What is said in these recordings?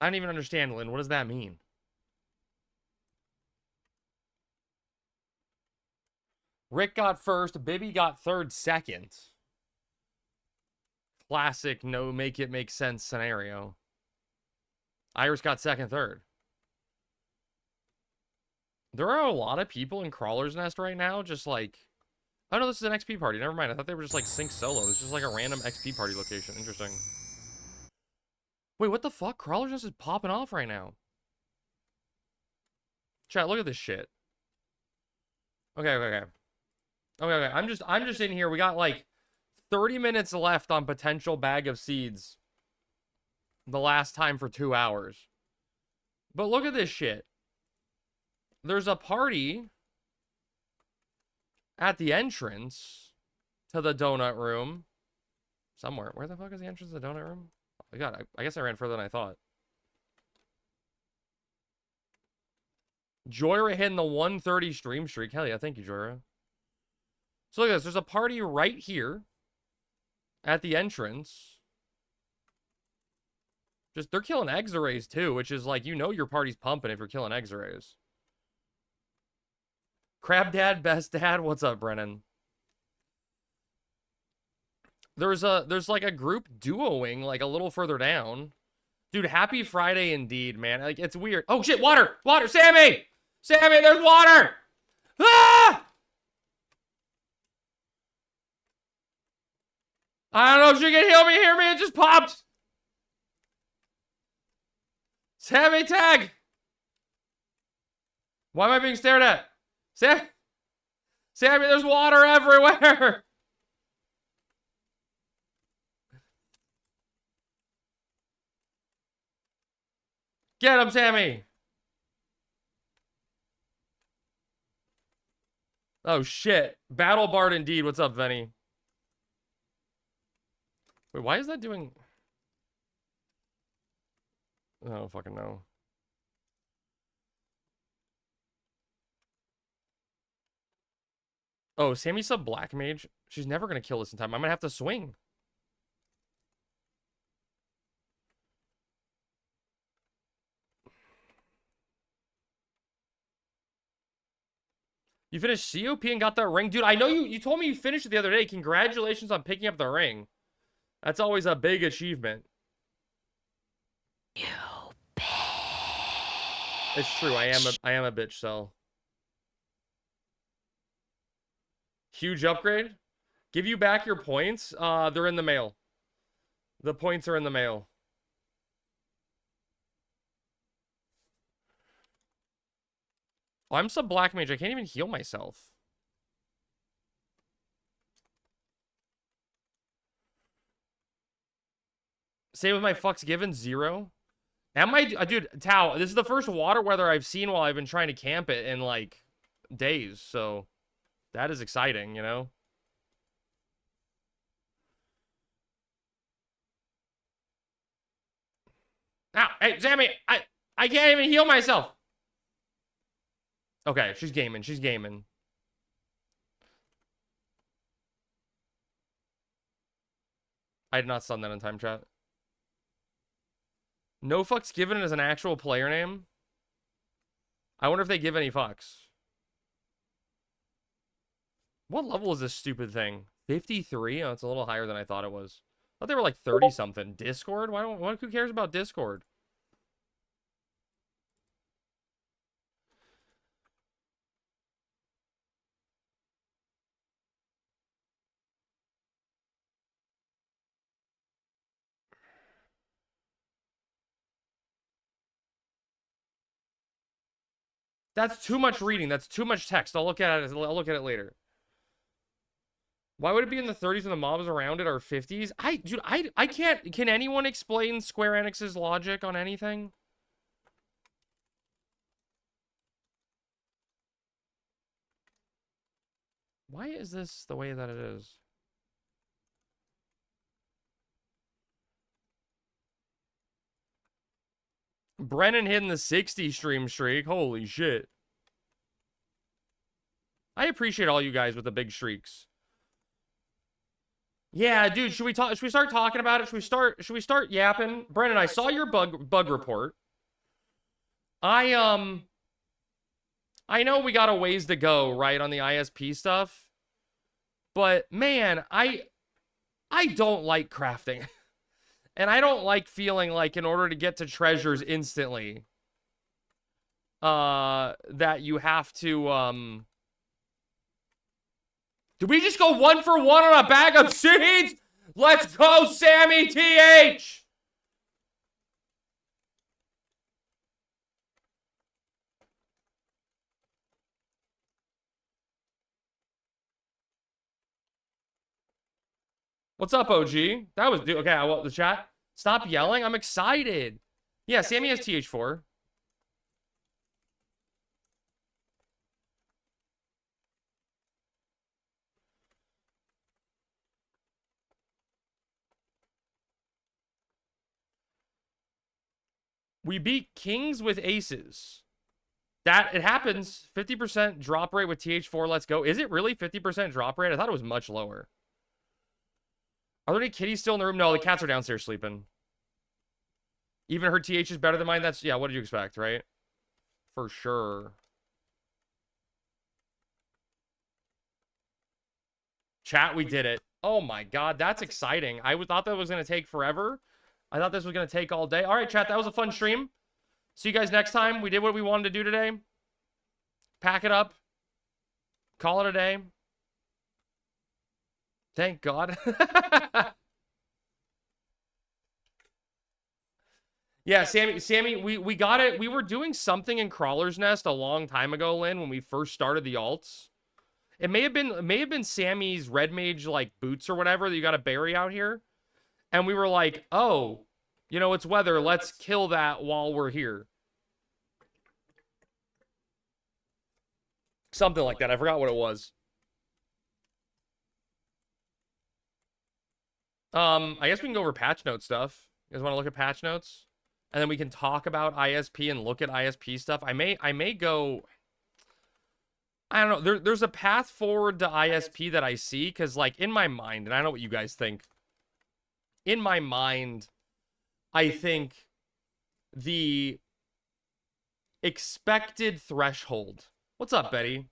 I don't even understand, Lynn. What does that mean? Rick got first. Bibby got third, second. Classic no make it make sense scenario. Iris got second, third. There are a lot of people in Crawler's Nest right now, just like... Oh, no, this is an XP party. Never mind. I thought they were just, like, sync solo. It's just, like, a random XP party location. Interesting. Wait, what the fuck? Crawler's Nest is popping off right now. Chat, look at this shit. Okay. I'm just in here. We got, like, 30 minutes left on potential bag of seeds. The last time for 2 hours. But look at this shit. There's a party at the entrance to the donut room. Somewhere. Where the fuck is the entrance to the donut room? Oh my god, I guess I ran further than I thought. Joyra hitting the 130 stream streak. Hell yeah, thank you, Joyra. So look at this. There's a party right here at the entrance. Just, they're killing Exarays too, which is like, you know your party's pumping if you're killing Exarays. Crab Dad, Best Dad, what's up, Brennan? There's like a group duoing like a little further down. Dude, happy Friday indeed, man. Like, it's weird. Oh shit, water! Water! Sammy! Sammy, there's water! Ah! I don't know if she can hear me, it just popped! Sammy, tag! Why am I being stared at? Sammy, there's water everywhere! Get him, Sammy! Oh, shit. Battle Bard indeed. What's up, Venny? Wait, why is that doing... I don't fucking know. Oh, Sammy's a black mage. She's never gonna kill this in time. I'm gonna have to swing. You finished COP and got that ring? Dude, I know you told me you finished it the other day. Congratulations on picking up the ring. That's always a big achievement. You bitch. It's true. I am a bitch, so. Huge upgrade. Give you back your points. They're in the mail. The points are in the mail. Oh, I'm sub black mage. I can't even heal myself. Same with my fucks given, 0. Am I, dude, Tao, this is the first water weather I've seen while I've been trying to camp it in, like, days, so that is exciting, you know? Ow, hey, Sammy, I can't even heal myself. Okay, she's gaming, I did not stun that in time, chat. No fucks given as an actual player name. I wonder if they give any fucks. What level is this stupid thing? 53? Oh, it's a little higher than I thought it was. I thought they were like 30 something. Discord? Who cares about Discord? That's too much reading. That's too much text. I'll look at it later. Why would it be in the 30s when the mobs around it are 50s? Dude, I can't. Can anyone explain Square Enix's logic on anything? Why is this the way that it is? Brennan hitting the 60 stream streak. Holy shit. I appreciate all you guys with the big streaks. Yeah, dude, should we talk? Should we start talking about it? Should we start yapping? Brandon, I saw your bug report. I know we got a ways to go, right, on the ISP stuff. But man, I don't like crafting. And I don't like feeling like in order to get to treasures instantly, that you have to, did we just go 1 for 1 on a bag of seeds? Let's go, Sammy TH! What's up, OG? That was, okay, I want the chat. Stop yelling. I'm excited. Yeah, Sammy has TH4. We beat kings with aces. That, it happens. 50% drop rate with TH4. Let's go. Is it really 50% drop rate? I thought it was much lower. Are there any kitties still in the room? No, the cats are downstairs sleeping. Even her TH is better than mine. That's, yeah, what did you expect, right? For sure. Chat, we did it. Oh my god, that's exciting. I thought that was going to take forever. I thought this was going to take all day. All right, chat, that was a fun stream. See you guys next time. We did what we wanted to do today. Pack it up. Call it a day. Thank God. Yeah, Sammy, we got it. We were doing something in Crawler's Nest a long time ago, Lynn, when we first started the alts. It may have been Sammy's red mage like boots or whatever that you got to bury out here. And we were like, "Oh, you know, it's weather. Let's kill that while we're here." Something like that. I forgot what it was. I guess we can go over patch note stuff. You guys want to look at patch notes? And then we can talk about ISP and look at ISP stuff. I may go, I don't know. There's a path forward to ISP that I see, because like in my mind, and I don't know what you guys think. In my mind, I think the expected threshold. What's up, Betty?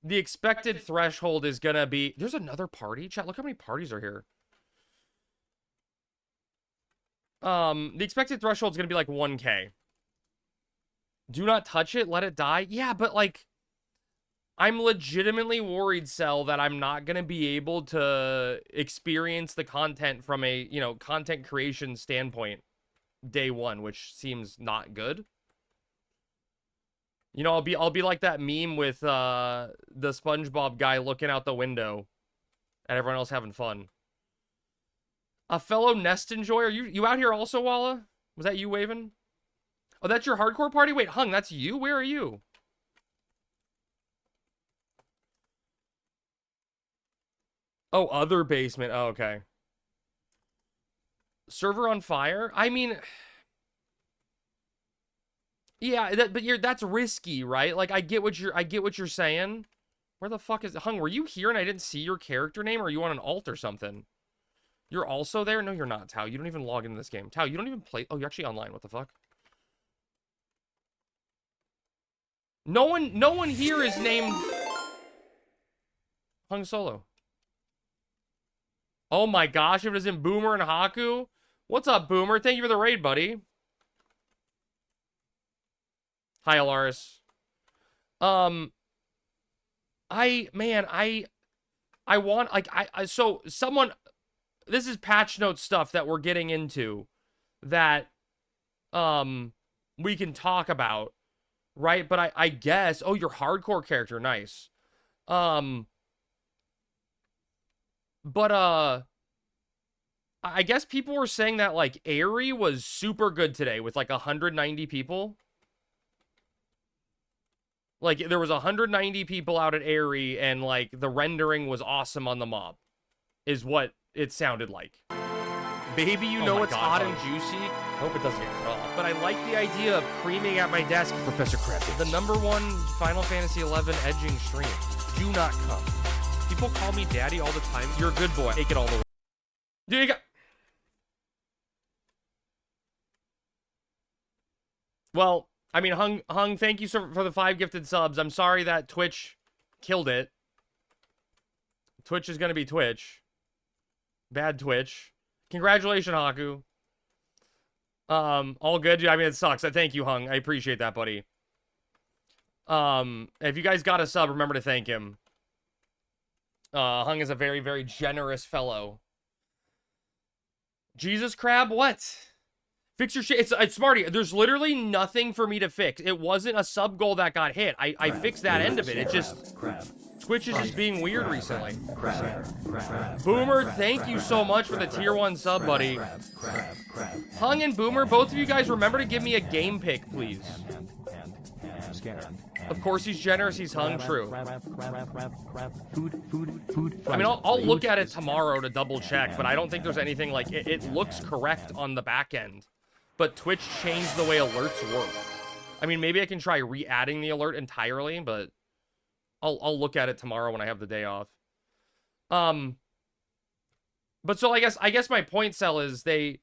The expected threshold is gonna be, there's another party. Chat, look how many parties are here. The expected threshold is gonna be like 1K. Do not touch it, let it die. Yeah, but like, I'm legitimately worried, Cell, that I'm not gonna be able to experience the content from a, you know, content creation standpoint day one, which seems not good. You know, I'll be like that meme with the SpongeBob guy looking out the window and everyone else having fun. A fellow Nest enjoyer. You out here also, Walla? Was that you waving? Oh, that's your hardcore party? Wait, Hung, that's you? Where are you? Oh, other basement. Oh, okay. Server on fire? I mean, yeah, that's risky, right? Like I get what you're saying. Where the fuck is Hung? Were you here and I didn't see your character name, or are you on an alt or something? You're also there? No, you're not, Tao. You don't even log into this game. Tao, you don't even play. Oh, you're actually online. What the fuck? No one here is named Hung Solo. Oh my gosh, if it isn't Boomer and Haku. What's up, Boomer? Thank you for the raid, buddy. Hi, Alaris. I want, like, so someone, this is patch note stuff that we're getting into that, we can talk about, right? But I guess, oh, your hardcore character, nice. But, I guess people were saying that, like, Airy was super good today with, like, 190 people. Like, there was 190 people out at Airy, and, like, the rendering was awesome on the mob, is what it sounded like. Baby, you know it's hot and juicy. I hope it doesn't get cut off. But I like the idea of creaming at my desk. Professor Krebs. The #1 Final Fantasy XI edging stream. Do not come. People People call me daddy all the time. You're a good boy. Take it all the way. Dude, you got... Well, I mean, Hung, thank you for the 5 gifted subs. I'm sorry that Twitch killed it. Twitch is going to be Twitch. Bad Twitch. Congratulations, Haku. All good. I mean, it sucks. Thank you, Hung. I appreciate that, buddy. If you guys got a sub, remember to thank him. Hung is a very, very generous fellow. Jesus Crab, what? Fix your shit. It's Smarty. There's literally nothing for me to fix. It wasn't a sub goal that got hit. I fixed that end of it. It just... Twitch is just being weird recently. Boomer, thank you so much for the tier 1 sub, buddy. Hung and Boomer, both of you guys remember to give me a game pick, please. Of course he's generous, he's Hung, true. I mean, I'll look at it tomorrow to double check, but I don't think there's anything like... It looks correct on the back end. But Twitch changed the way alerts work. I mean, maybe I can try re-adding the alert entirely, but... I'll look at it tomorrow when I have the day off. But so I guess my point, Cell, is they've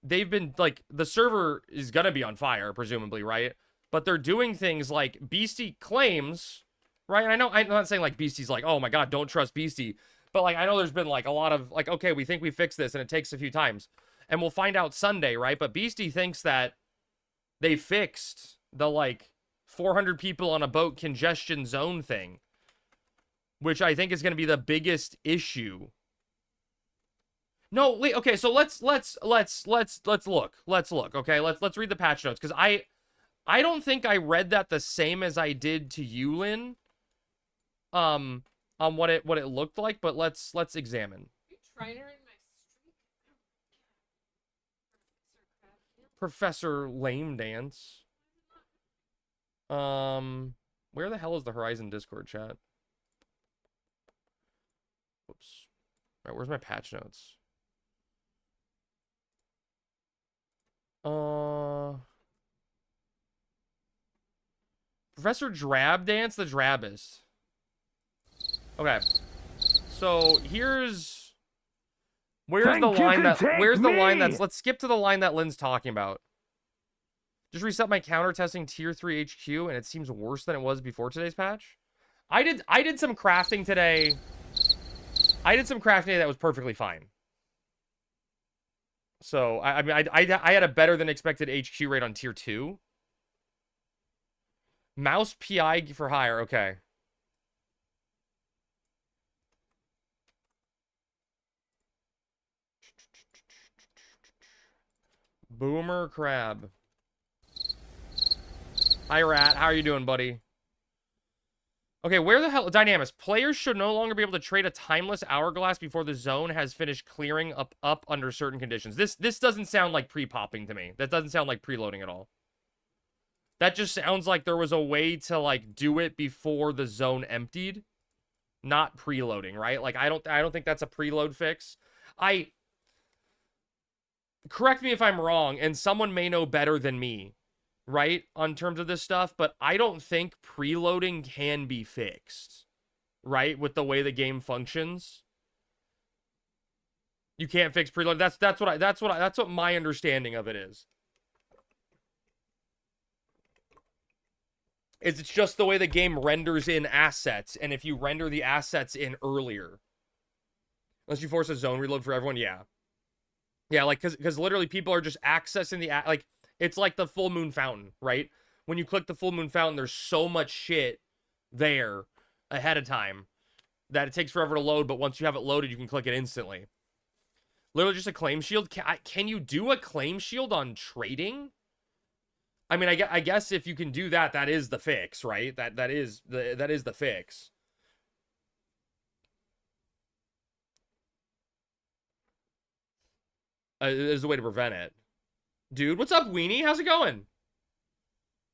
been like, the server is gonna be on fire, presumably, right? But they're doing things like Beastie claims, right? And I know I'm not saying like Beastie's like, oh my god, don't trust Beastie, but like I know there's been like a lot of like, okay, we think we fixed this and it takes a few times, and we'll find out Sunday, right? But Beastie thinks that they fixed the like 400 people on a boat congestion zone thing, which I think is going to be the biggest issue. No, wait, okay, so let's look. Okay, let's read the patch notes, because I don't think I read that the same as I did to you, Lynn, on what it looked like, but let's examine. Professor Lame Dance. Where the hell is the Horizon Discord chat? Whoops. All right, where's my patch notes? Professor Drab Dance, the Drabbist. Okay. So where's the line that's let's skip to the line that Lynn's talking about. Just reset my counter testing tier 3 HQ, and it seems worse than it was before today's patch. I did some crafting today. That was perfectly fine. So I mean I had a better than expected HQ rate on tier 2. Mouse PI for hire, okay. Boomer Crab. Hi, Rat. How are you doing, buddy? Okay, where the hell... Dynamis. Players should no longer be able to trade a timeless hourglass before the zone has finished clearing up under certain conditions. This doesn't sound like pre-popping to me. That doesn't sound like preloading at all. That just sounds like there was a way to, like, do it before the zone emptied. Not preloading, right? Like, I don't think that's a preload fix. Correct me if I'm wrong, and someone may know better than me, right, on terms of this stuff, but I don't think preloading can be fixed, right, with the way the game functions. You can't fix preload. That's what my understanding of it is. It's just the way the game renders in assets, and if you render the assets in earlier, unless you force a zone reload for everyone, yeah. Yeah, like, because literally people are just accessing the, like, it's like the full moon fountain, right? When you click the full moon fountain, there's so much shit there ahead of time that it takes forever to load, but once you have it loaded, you can click it instantly. Literally just a claim shield. Can you do a claim shield on trading? I mean, I guess if you can do that, that is the fix, right? That is the fix. There's a way to prevent it. Dude, what's up, Weenie? How's it going?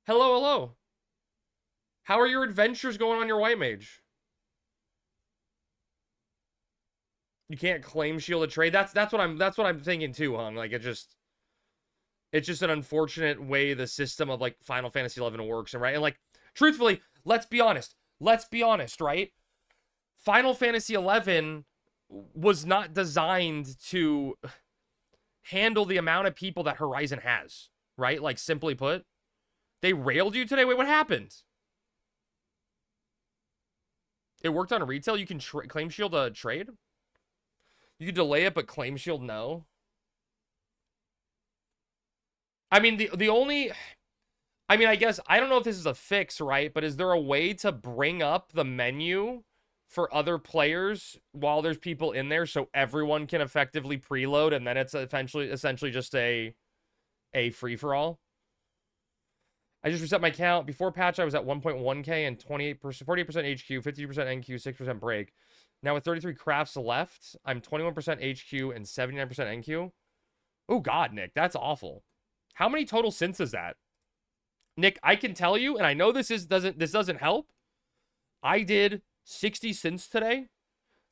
Hello, hello. How are your adventures going on your white mage? You can't claim shield a trade. That's what I'm thinking too, Hung. Like, it's just an unfortunate way the system of like Final Fantasy XI works, and right? And like, truthfully, let's be honest, right? Final Fantasy 11 was not designed to handle the amount of people that Horizon has, right? Like, simply put, they railed you today. Wait, what happened? It worked on retail. You can claim shield a trade. You can delay it, but claim shield no. I mean, the only, I mean, I guess I don't know if this is a fix, right? But is there a way to bring up the menu for other players while there's people in there so everyone can effectively preload, and then it's essentially just a free-for-all? I just reset my count. Before patch, I was at 1.1k and 28%, 48% HQ, 50% NQ, 6% break. Now with 33 crafts left, I'm 21% HQ and 79% NQ. Oh God, Nick, that's awful. How many total synths is that? Nick, I can tell you, and I know this doesn't help. I did 60 synths today,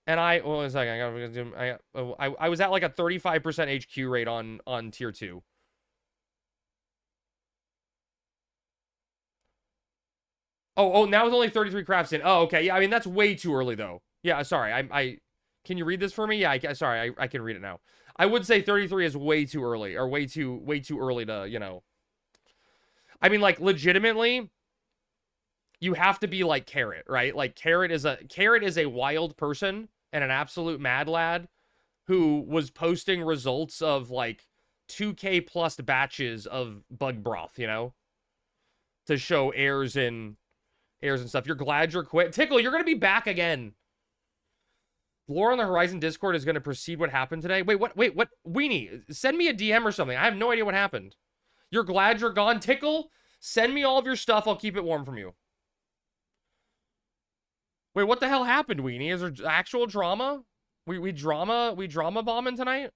and I was like, I was at like a 35% HQ rate on tier 2. Oh, now it's only 33 crafts in. Oh, okay. Yeah, I mean, that's way too early, though. Yeah, sorry. I can you read this for me? Yeah, sorry. I can read it now. I would say 33 is way too early, or way too early to, you know. I mean, like, legitimately, you have to be like Carrot, right? Like, Carrot is a wild person and an absolute mad lad who was posting results of, like, 2K plus batches of bug broth, you know? To show errors and stuff. You're glad you're quit. Tickle, you're going to be back again. Lore on the Horizon Discord is going to proceed what happened today. Wait, what? Weenie, send me a DM or something. I have no idea what happened. You're glad you're gone. Tickle, send me all of your stuff. I'll keep it warm from you. Wait, what the hell happened, Weenie? Is there actual drama? We drama bombing tonight?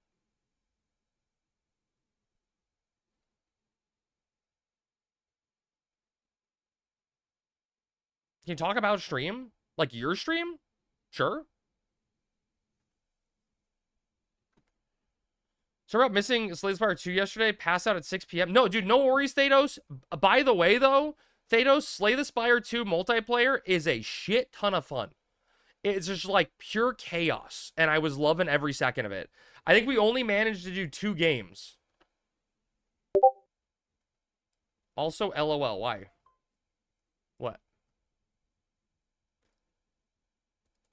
Can you talk about stream? Like your stream? Sure. Sorry about missing Slay the Spire 2 yesterday. Passed out at 6 p.m. No, dude, no worries, Thanos. By the way, though, Thanos, Slay the Spire 2 multiplayer is a shit ton of fun. It's just like pure chaos, and I was loving every second of it. I think we only managed to do 2 games. Also, LOL. Why? What?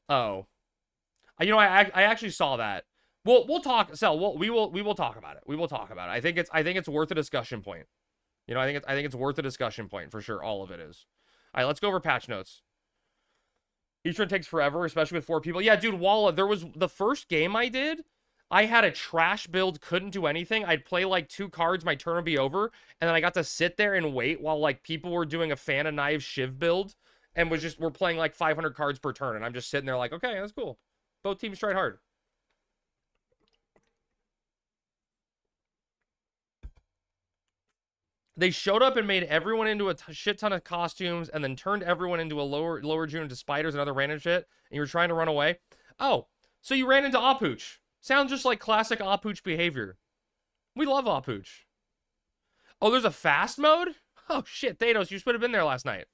Oh. You know, I actually saw that. We'll talk, Sel. We will talk about it. We will talk about it. I think it's worth a discussion point. You know, I think it's worth a discussion point for sure. All of it is. All right, let's go over patch notes. Each run takes forever, especially with 4 people. Yeah, dude, Walla, there was the first game I did. I had a trash build, couldn't do anything. I'd play like 2 cards, my turn would be over, and then I got to sit there and wait while like people were doing a Fan of Knives Shiv build, and we're playing like 500 cards per turn, and I'm just sitting there like, okay, that's cool. Both teams tried hard. They showed up and made everyone into a shit ton of costumes, and then turned everyone into a lower June into spiders and other random shit, and you were trying to run away. Oh, so you ran into Apooch. Sounds just like classic Apooch behavior. We love Apooch. Oh, there's a fast mode? Oh, shit, Thanos, you should have been there last night.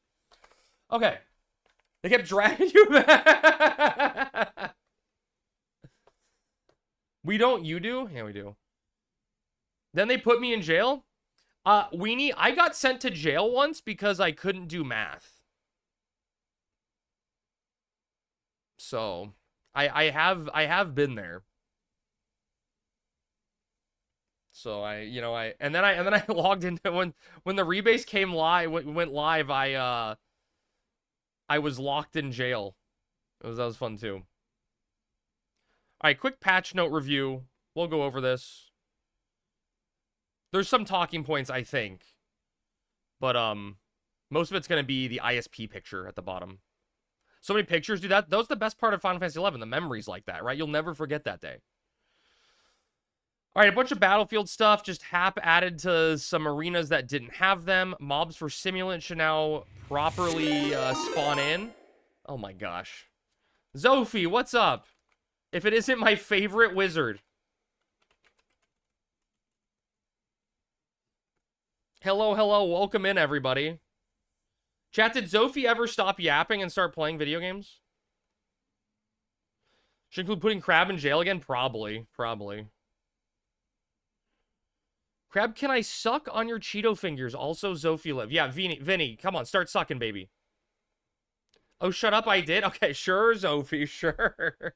Okay. They kept dragging you back. We don't, you do? Yeah, we do. Then they put me in jail? Weenie, I got sent to jail once because I couldn't do math. So, I have been there. So and then I logged into when the rebase came live, went live, I was locked in jail. That was fun too. All right, quick patch note review. We'll go over this. There's some talking points, I think. But, most of it's going to be the ISP picture at the bottom. So many pictures, dude. That was the best part of Final Fantasy XI. The memories like that, right? You'll never forget that day. All right, a bunch of Battlefield stuff. Just Hap added to some arenas that didn't have them. Mobs for Simulant should now properly spawn in. Oh my gosh. Zophie, what's up? If it isn't my favorite wizard. Hello, welcome in, everybody. Chat, did Zophie ever stop yapping and start playing video games? Should include putting Crab in jail again? Probably. Crab, can I suck on your Cheeto fingers? Also, Zophie live. Yeah, Vinny, come on, start sucking, baby. Oh, shut up, I did? Okay, sure, Zophie, sure.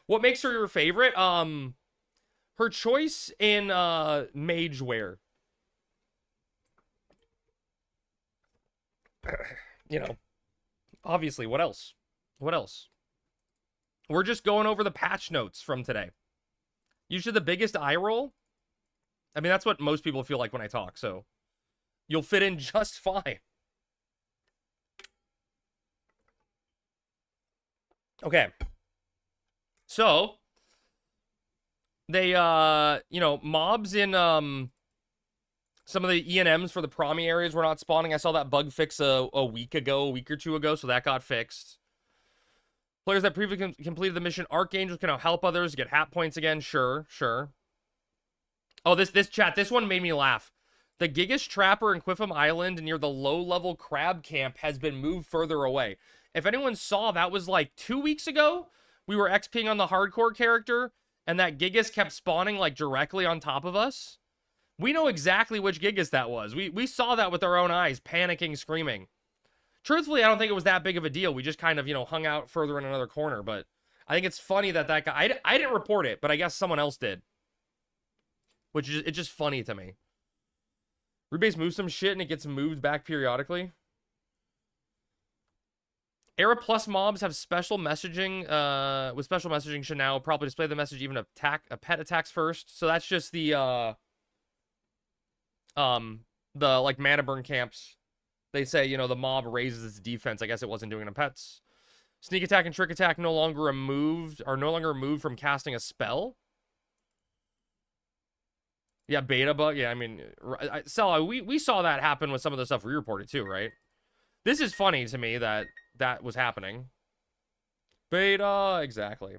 What makes her your favorite? Her choice in, mage wear. You know, obviously, what else? What else? We're just going over the patch notes from today. Usually the biggest eye roll. I mean, that's what most people feel like when I talk, so you'll fit in just fine. Okay. So, they, you know, mobs in, some of the ENMs for the Promi areas were not spawning. I saw that bug fix a week or two ago, so that got fixed. Players that previously completed the mission Archangels can now help others get hat points again. Sure. Oh, this chat, this one made me laugh. The Gigas Trapper in Quiffam Island near the low-level crab camp has been moved further away. If anyone saw, that was like 2 weeks ago. We were XPing on the hardcore character, and that Gigas kept spawning like directly on top of us. We know exactly which Gigas that was. We saw that with our own eyes, panicking, screaming. Truthfully, I don't think it was that big of a deal. We just kind of, you know, hung out further in another corner, but I think it's funny that guy... I didn't report it, but I guess someone else did. Which is, it's just funny to me. Rebase moves some shit and it gets moved back periodically. Era Plus mobs have special messaging. With special messaging should now probably display the message even pet attacks first. So that's just the like mana burn camps. They say, you know, the mob raises its defense. I guess it wasn't doing it on pets. Sneak attack and trick attack no longer removed from casting a spell. Yeah, beta bug. Yeah, I mean, we saw that happen with some of the stuff we reported too, right? This is funny to me that that was happening. Beta, exactly.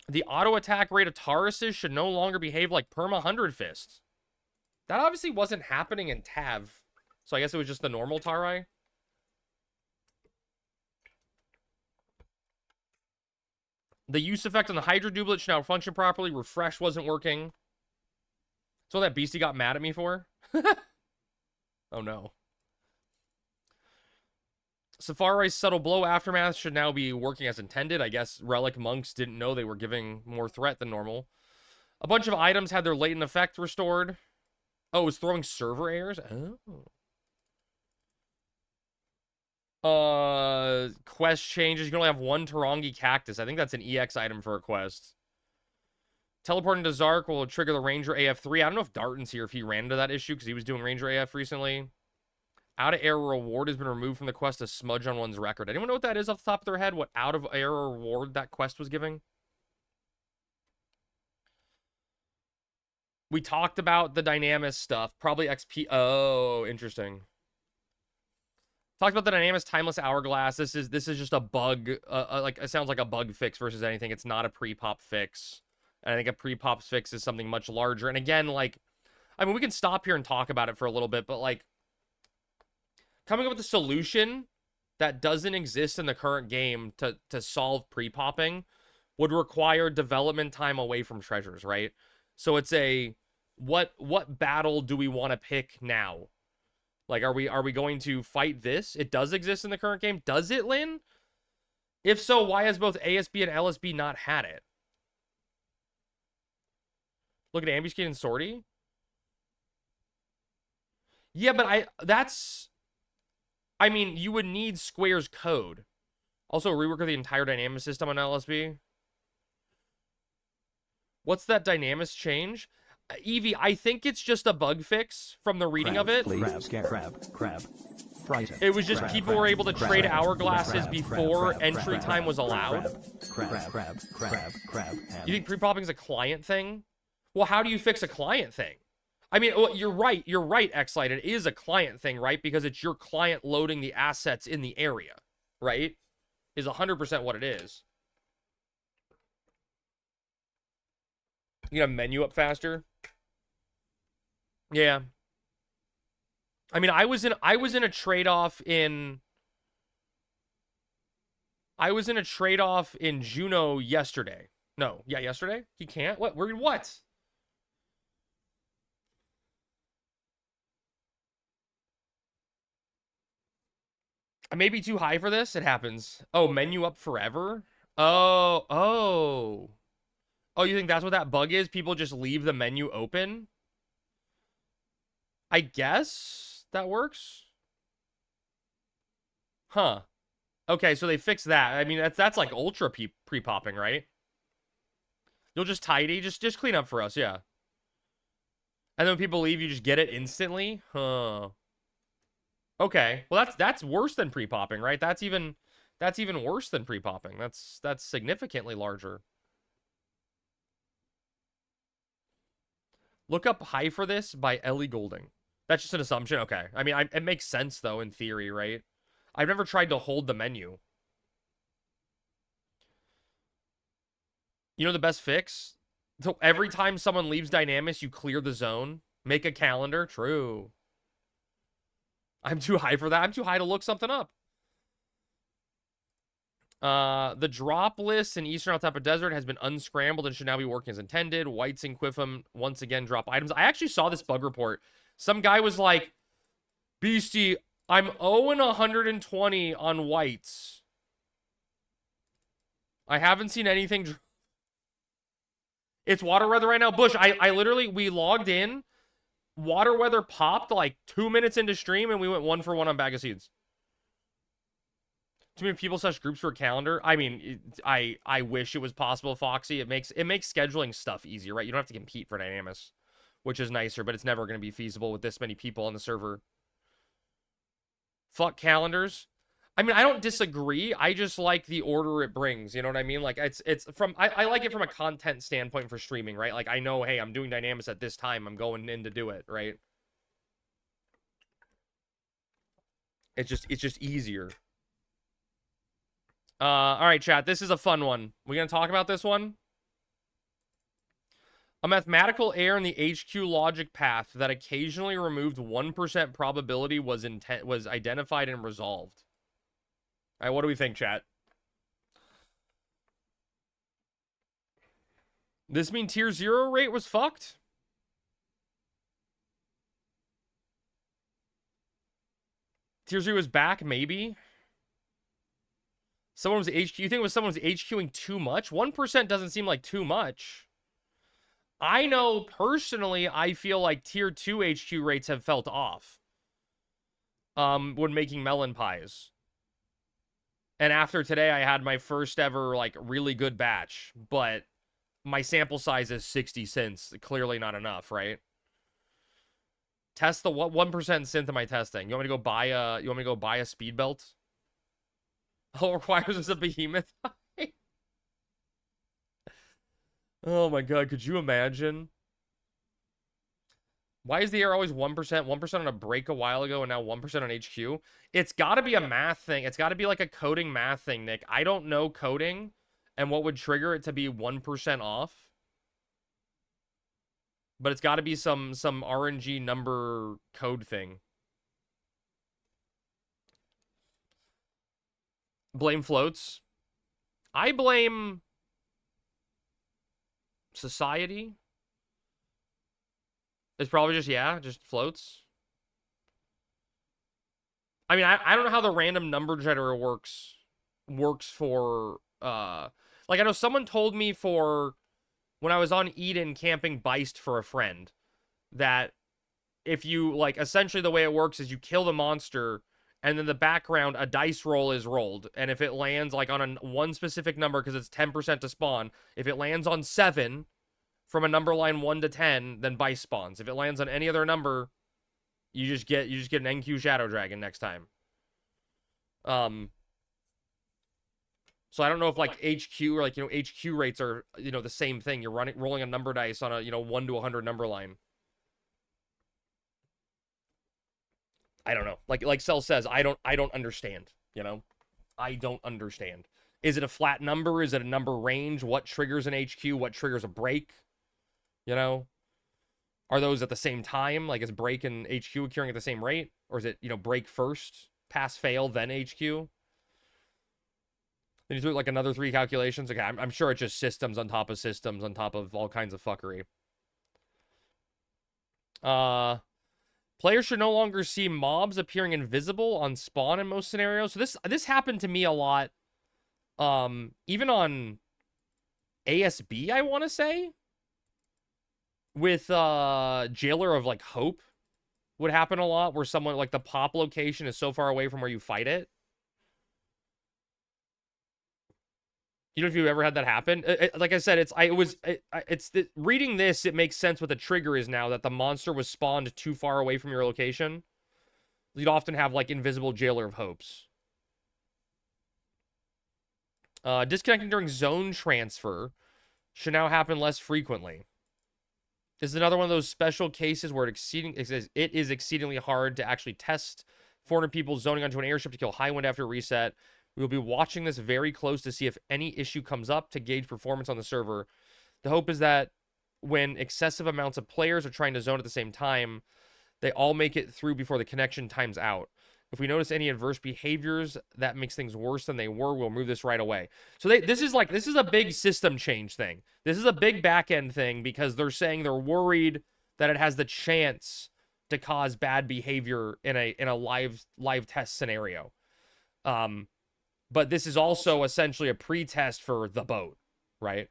The auto attack rate of Tauruses should no longer behave like perma 100 fists. That obviously wasn't happening in Tav, so I guess it was just the normal Tarai. The use effect on the Hydra doublet should now function properly. Refresh wasn't working. That's what that beastie got mad at me for. Oh no. Safari's subtle blow aftermath should now be working as intended. I guess relic monks didn't know they were giving more threat than normal. A bunch of items had their latent effect restored. Oh, it was throwing server errors? Oh. Quest changes. You can only have one Tarangi cactus. I think that's an EX item for a quest. Teleporting to Zark will trigger the Ranger AF3. I don't know if Darton's here, if he ran into that issue, because he was doing Ranger AF recently. Out-of-error reward has been removed from the quest to smudge on one's record. Anyone know what that is off the top of their head? What out-of-error reward that quest was giving? We talked about the Dynamis stuff. Probably XP. Oh, interesting. Talked about the Dynamis Timeless Hourglass. This is just a bug. Like, it sounds like a bug fix versus anything. It's not a pre-pop fix. And I think a pre-pop fix is something much larger. And again, like, I mean, we can stop here and talk about it for a little bit, but like, coming up with a solution that doesn't exist in the current game to solve pre-popping would require development time away from treasures, right? So it's a what battle do we want to pick now? Like, are we going to fight this? It does exist in the current game. Does it, Lynn? If so, why has both ASB and LSB not had it? Look at Ambuscade and Sortie. Yeah, but I mean, you would need Square's code. Also, rework of the entire Dynamis system on LSB. What's that Dynamis change? Evie, I think it's just a bug fix from the reading of it. Crab. Frightened. It was just people were able to trade hourglasses before entry time was allowed. Crab. You think pre-popping is a client thing? Well, how do you fix a client thing? I mean, well, you're right, Xlight. It is a client thing, right? Because it's your client loading the assets in the area, right? Is 100% what it is. You gotta menu up faster. Yeah. I mean, I was in a trade-off in I was in a trade-off in Juno yesterday. No, yeah, yesterday? He can't? What? What? I may be too high for this. It happens. Oh, menu up forever? Oh. Oh, you think that's what that bug is? People just leave the menu open? I guess that works. Huh. Okay, so they fixed that. I mean, that's like ultra pre-popping, right? You'll just tidy, just clean up for us, yeah. And then when people leave, you just get it instantly? Huh. Okay. Well, that's worse than pre-popping, right? That's even worse than pre-popping. That's significantly larger. Look up High for This by Ellie Goulding. That's just an assumption. Okay. I mean, it makes sense though in theory, right? I've never tried to hold the menu. You know the best fix? So every time someone leaves Dynamis, you clear the zone. Make a calendar. True. I'm too high for that. I'm too high to look something up. The drop list in Eastern Altapa Desert has been unscrambled and should now be working as intended. Whites and Quiffum once again drop items. I actually saw this bug report. Some guy was like, Beastie, I'm 0-120 on whites. I haven't seen anything. It's water weather right now. Bush, I literally, we logged in. Water weather popped like 2 minutes into stream and we went 1 for 1 on bag of seeds. Too many people such groups for a calendar. I mean, I wish it was possible, Foxy. It makes scheduling stuff easier, right? You don't have to compete for Dynamis, which is nicer, but it's never going to be feasible with this many people on the server. Fuck calendars. I mean, I don't disagree. I just like the order it brings. You know what I mean? Like it's from I like it from a content standpoint for streaming, right? Like I know, hey, I'm doing Dynamis at this time. I'm going in to do it, right? It's just easier. All right, chat. This is a fun one. We gonna talk about this one? A mathematical error in the HQ logic path that occasionally removed 1% probability was identified and resolved. All right, what do we think, chat? This mean tier 0 rate was fucked? Tier 0 is back, maybe? Someone was HQ. You think it was someone was HQing too much? 1% doesn't seem like too much. I know personally, I feel like tier 2 HQ rates have felt off. When making melon pies. And after today, I had my first ever, like, really good batch. But my sample size is 60 cents. Clearly not enough, right? Test the what 1% synth am I testing? You want me to go buy a speed belt? Oh, requires us a behemoth. Oh my god, could you imagine? Why is the error always 1%? 1% on a break a while ago and now 1% on HQ? It's got to be a math thing. It's got to be like a coding math thing, Nick. I don't know coding and what would trigger it to be 1% off. But it's got to be some RNG number code thing. Blame floats. I blame society. It's probably just floats. I mean, I don't know how the random number generator works for like I know someone told me for when I was on Eden camping Beist for a friend that if you like essentially the way it works is you kill the monster and then the background a dice roll is rolled and if it lands like on one specific number because it's 10% to spawn, if it lands on 7 from a number line 1 to 10, then Beist spawns. If it lands on any other number, you just get an NQ Shadow Dragon next time. So I don't know if like HQ or like HQ rates are the same thing. You're rolling a number dice on a 1 to 100 number line. I don't know. Like Cell says, I don't understand. I don't understand. Is it a flat number? Is it a number range? What triggers an HQ? What triggers a break? Are those at the same time? Like, is break and HQ occurring at the same rate? Or is it, break first, pass, fail, then HQ? Then you do like another 3 calculations. Okay, I'm sure it's just systems on top of systems on top of all kinds of fuckery. Players should no longer see mobs appearing invisible on spawn in most scenarios. So this happened to me a lot. Even on ASB, I want to say, with Jailer of like Hope would happen a lot, where someone like the pop location is so far away from where you fight it. You know if you've ever had that happen? Like I said, reading this, it makes sense what the trigger is now, that the monster was spawned too far away from your location. You'd often have like invisible Jailer of Hopes. Disconnecting during zone transfer should now happen less frequently. This is another one of those special cases where it is exceedingly hard to actually test 400 people zoning onto an airship to kill high wind after reset. We will be watching this very close to see if any issue comes up to gauge performance on the server. The hope is that when excessive amounts of players are trying to zone at the same time, they all make it through before the connection times out. If we notice any adverse behaviors that makes things worse than they were, we'll move this right away. So this is a big system change thing. This is a big back end thing because they're saying they're worried that it has the chance to cause bad behavior in a live test scenario. But this is also essentially a pre-test for the boat, right?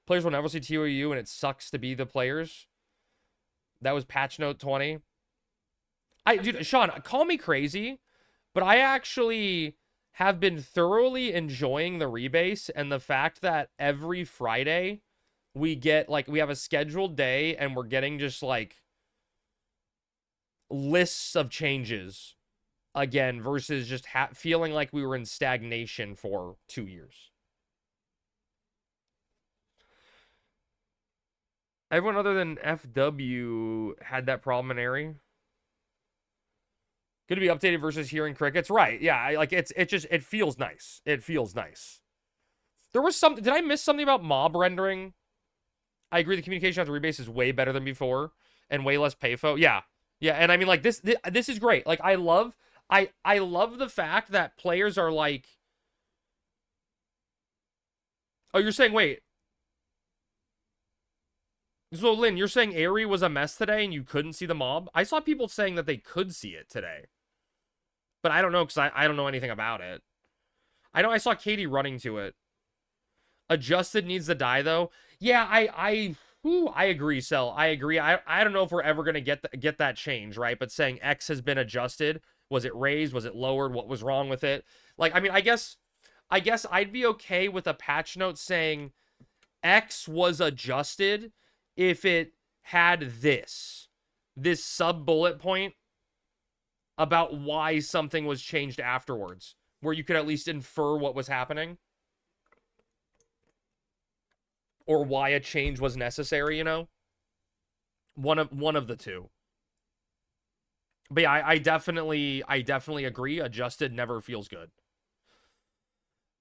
Players will never see TOU, and it sucks to be the players. That was patch note 20. Dude, Sean, call me crazy, but I actually have been thoroughly enjoying the rebase and the fact that every Friday we get, like, we have a scheduled day and we're getting just, like, lists of changes again versus just feeling like we were in stagnation for 2 years. Everyone other than FW had that problem in Airy. Good to be updated versus hearing crickets. Right, yeah, it feels nice. It feels nice. There was something, did I miss something about mob rendering? I agree the communication after rebase is way better than before and way less payfo. Yeah, and I mean, like, this is great. Like, I love the fact that players are like, oh, you're saying, wait. So, Lynn, you're saying Airy was a mess today and you couldn't see the mob? I saw people saying that they could see it today. But I don't know, because I don't know anything about it. I know I saw Katie running to it. Adjusted needs to die, though. Yeah, I agree, Cell. I agree. I don't know if we're ever going to get that change, right? But saying X has been adjusted. Was it raised? Was it lowered? What was wrong with it? Like, I mean, I guess I'd be okay with a patch note saying X was adjusted if it had this sub-bullet point about why something was changed afterwards, where you could at least infer what was happening. Or why a change was necessary, you know? One of the two. But yeah, I definitely agree. Adjusted never feels good.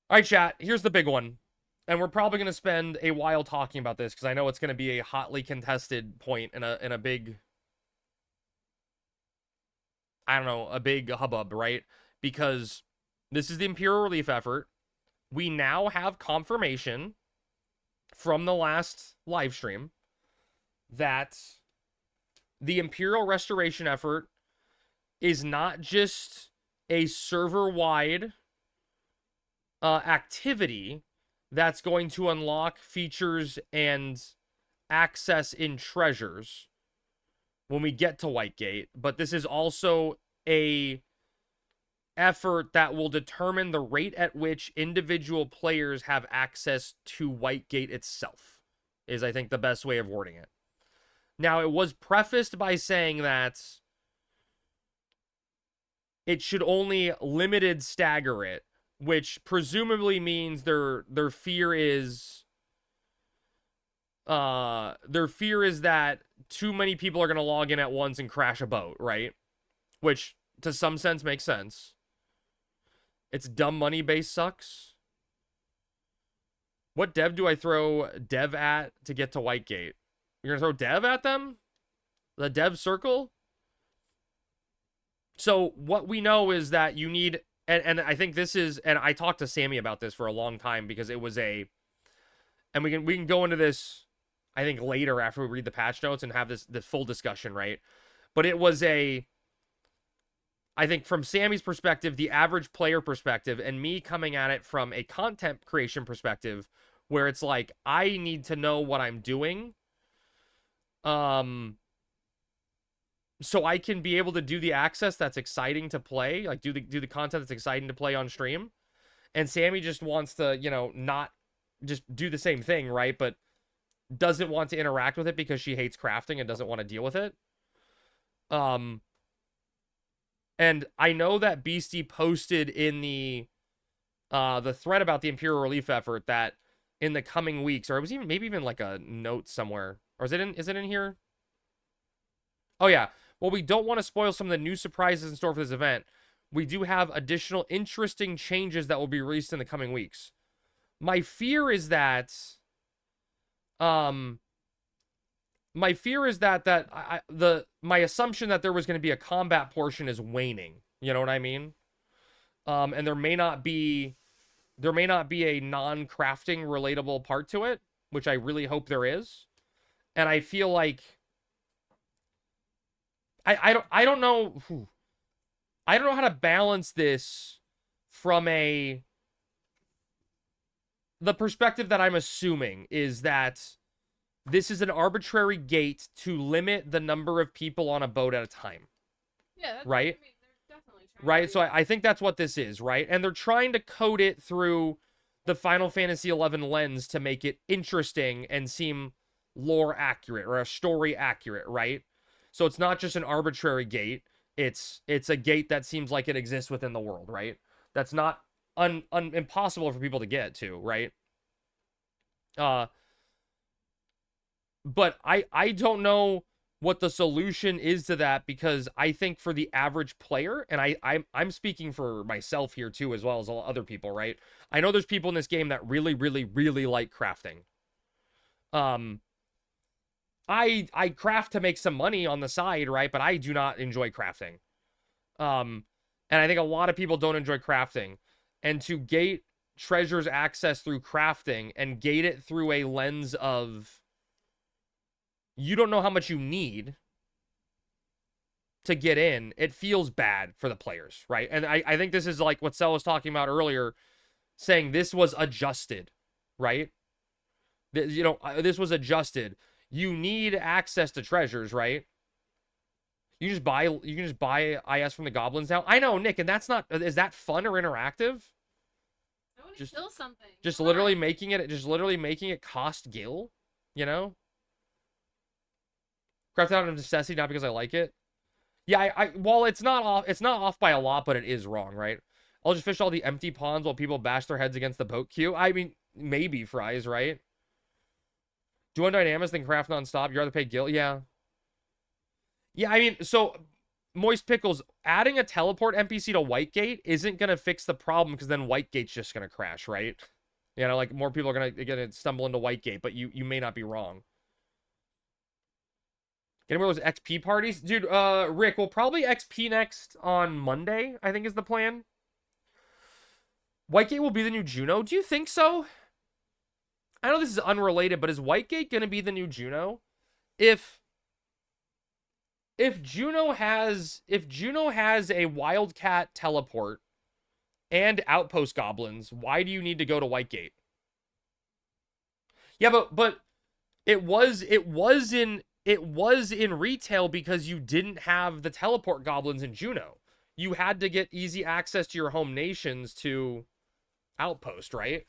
All right, chat. Here's the big one. And we're probably going to spend a while talking about this because I know it's going to be a hotly contested point in a big, I don't know, a big hubbub, right? Because this is the Imperial relief effort. We now have confirmation from the last live stream that the Imperial Restoration effort is not just a server-wide activity that's going to unlock features and access in treasures when we get to Whitegate, but this is also a effort that will determine the rate at which individual players have access to Whitegate itself, is I think the best way of wording it. Now, it was prefaced by saying that it should only limited stagger it, which presumably means their fear is that too many people are going to log in at once and crash a boat, right? Which to some sense makes sense. It's dumb money base sucks. What dev do I throw dev at to get to Whitegate? You're going to throw dev at them? The dev circle? So what we know is that you need and I think this is, and I talked to Sammy about this for a long time because it was and we can go into this, I think, later after we read the patch notes and have the full discussion, right? But it was I think from Sammy's perspective, the average player perspective, and me coming at it from a content creation perspective, where it's like, I need to know what I'm doing, so I can be able to do the access that's exciting to play, like do the content that's exciting to play on stream. And Sammy just wants to, not just do the same thing, right? But doesn't want to interact with it because she hates crafting and doesn't want to deal with it. And I know that Beastie posted in the thread about the Imperial Relief effort that in the coming weeks, or it was maybe even like a note somewhere, or is it in here? Oh yeah. Well, we don't want to spoil some of the new surprises in store for this event. We do have additional interesting changes that will be released in the coming weeks. My fear is that my assumption that there was going to be a combat portion is waning. You know what I mean? And there may not be a non-crafting relatable part to it, which I really hope there is. And I feel like I don't know how to balance this from the perspective that I'm assuming is that this is an arbitrary gate to limit the number of people on a boat at a time. Yeah, that's, right? I mean, they're definitely trying Right? to So I think that's what this is, right? And they're trying to code it through the Final Fantasy XI lens to make it interesting and seem lore accurate or a story accurate, right? So it's not just an arbitrary gate. It's a gate that seems like it exists within the world, right? That's not impossible for people to get to, right? But I don't know what the solution is to that, because I think for the average player, and I'm speaking for myself here too, as well as other people, right? I know there's people in this game that really, really, really like crafting. I craft to make some money on the side, right? But I do not enjoy crafting. And I think a lot of people don't enjoy crafting. And to gate treasures access through crafting and gate it through a lens of you don't know how much you need to get in, it feels bad for the players, right? And I think this is like what Cell was talking about earlier, saying this was adjusted, right? This was adjusted. You need access to treasures, right? You can just buy IS from the goblins now. I know, Nick, and that's not, is that fun or interactive? I want to kill something. Just literally making it cost gil, you know? Craft out of necessity, not because I like it. Yeah, well, it's not off by a lot, but it is wrong, right? I'll just fish all the empty ponds while people bash their heads against the boat queue. I mean, maybe fries, right? Do one dynamics, then craft nonstop. You'd rather pay gil? Yeah. Yeah, I mean, so Moist Pickles, adding a teleport NPC to Whitegate isn't gonna fix the problem, because then Whitegate's just gonna crash, right? Like more people are gonna stumble into Whitegate, but you may not be wrong. Getting one of those XP parties? Dude, Rick, we'll probably XP next on Monday, I think is the plan. Whitegate will be the new Juno. Do you think so? I know this is unrelated, but is Whitegate going to be the new Juno? If Juno has a Wildcat teleport and outpost goblins, why do you need to go to Whitegate? Yeah, but it was in retail because you didn't have the teleport goblins in Juno. You had to get easy access to your home nations to outpost, right?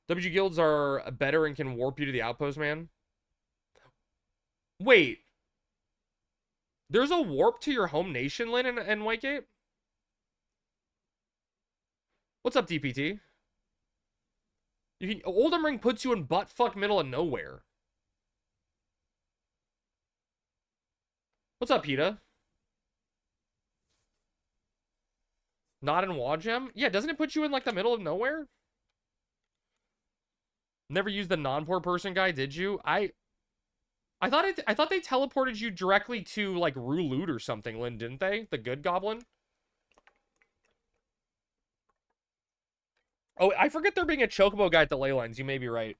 WG guilds are better and can warp you to the outpost, man. Wait. There's a warp to your home nation, Lynn, in Whitegate? What's up, DPT? Oldham Ring puts you in buttfuck middle of nowhere. What's up, PETA? Not in Wajem? Yeah, doesn't it put you in, like, the middle of nowhere? Never used the non-poor person guy, did you? I thought they teleported you directly to, like, Rulut or something, Lynn, didn't they? The good goblin? Oh, I forget there being a chocobo guy at the ley lines. You may be right.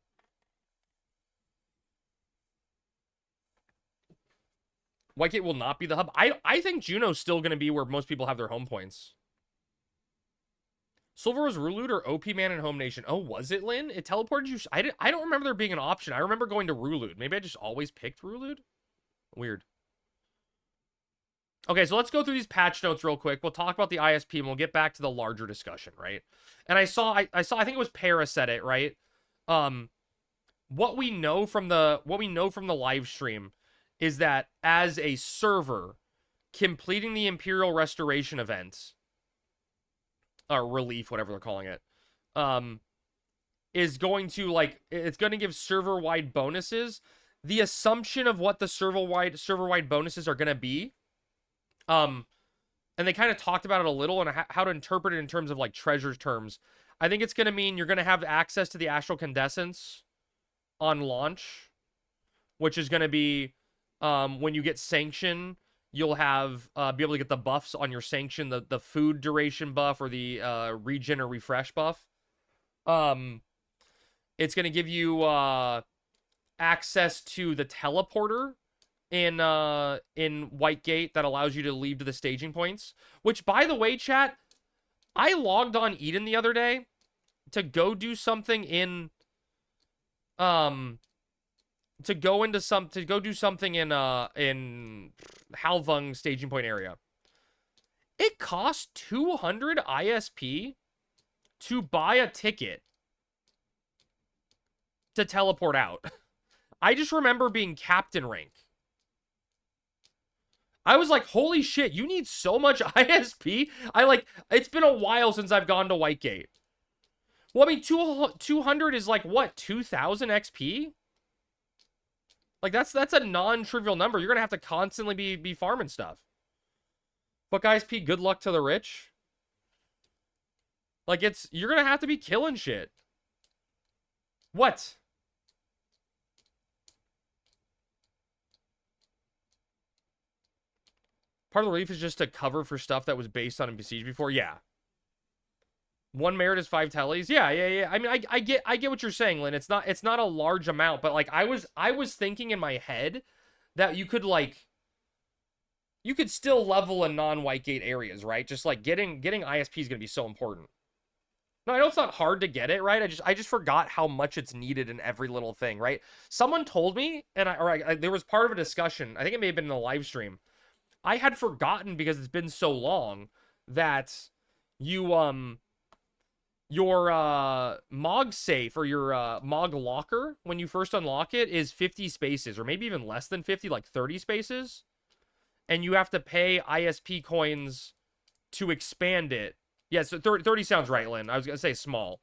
Whitegate will not be the hub. I think Juneau's still going to be where most people have their home points. Silver was Rulud or OP Man in Home Nation? Oh, was it, Lynn? It teleported you? I don't remember there being an option. I remember going to Rulud. Maybe I just always picked Rulud? Weird. Okay, so let's go through these patch notes real quick. We'll talk about the ISP and we'll get back to the larger discussion, right? And I saw I think it was Para said it, right? What we know from the live stream is that as a server completing the Imperial Restoration event, or relief, whatever they're calling it, is going to, like, it's going to give server-wide bonuses. The assumption of what the server-wide bonuses are going to be, and they kind of talked about it a little and how to interpret it in terms of, like, treasure terms. I think it's going to mean you're going to have access to the Astral Condescence on launch, which is going to be, when you get Sanction, you'll have, be able to get the buffs on your Sanction, the food duration buff or the regen or refresh buff. It's going to give you access to the teleporter in Whitegate that allows you to leave to the staging points. Which, by the way, chat, I logged on Eden the other day to go do something in to go do something in Halvung staging point area. It costs 200 ISP to buy a ticket to teleport out. I just remember being captain rank. I was like, holy shit, you need so much ISP? It's been a while since I've gone to Whitegate. Well, I mean, 200 is like, what, 2,000 XP? Like, that's a non-trivial number. You're going to have to constantly be farming stuff. Fuck ISP, good luck to the rich. Like, you're going to have to be killing shit. What? Part of the relief is just to cover for stuff that was based on Besiege before? Yeah. One merit is 5 tellies. Yeah. I mean, I get what you're saying, Lynn. It's not a large amount, but like I was thinking in my head that you could still level in non-Whitegate areas, right? Just like getting ISP is gonna be so important. No, I know it's not hard to get it, right? I just forgot how much it's needed in every little thing, right? Someone told me, and there was part of a discussion. I think it may have been in the live stream. I had forgotten because it's been so long that your Mog safe or your Mog locker, when you first unlock it, is 50 spaces, or maybe even less than 50, like 30 spaces. And you have to pay ISP coins to expand it. Yeah, so 30 sounds right, Lynn. I was going to say small.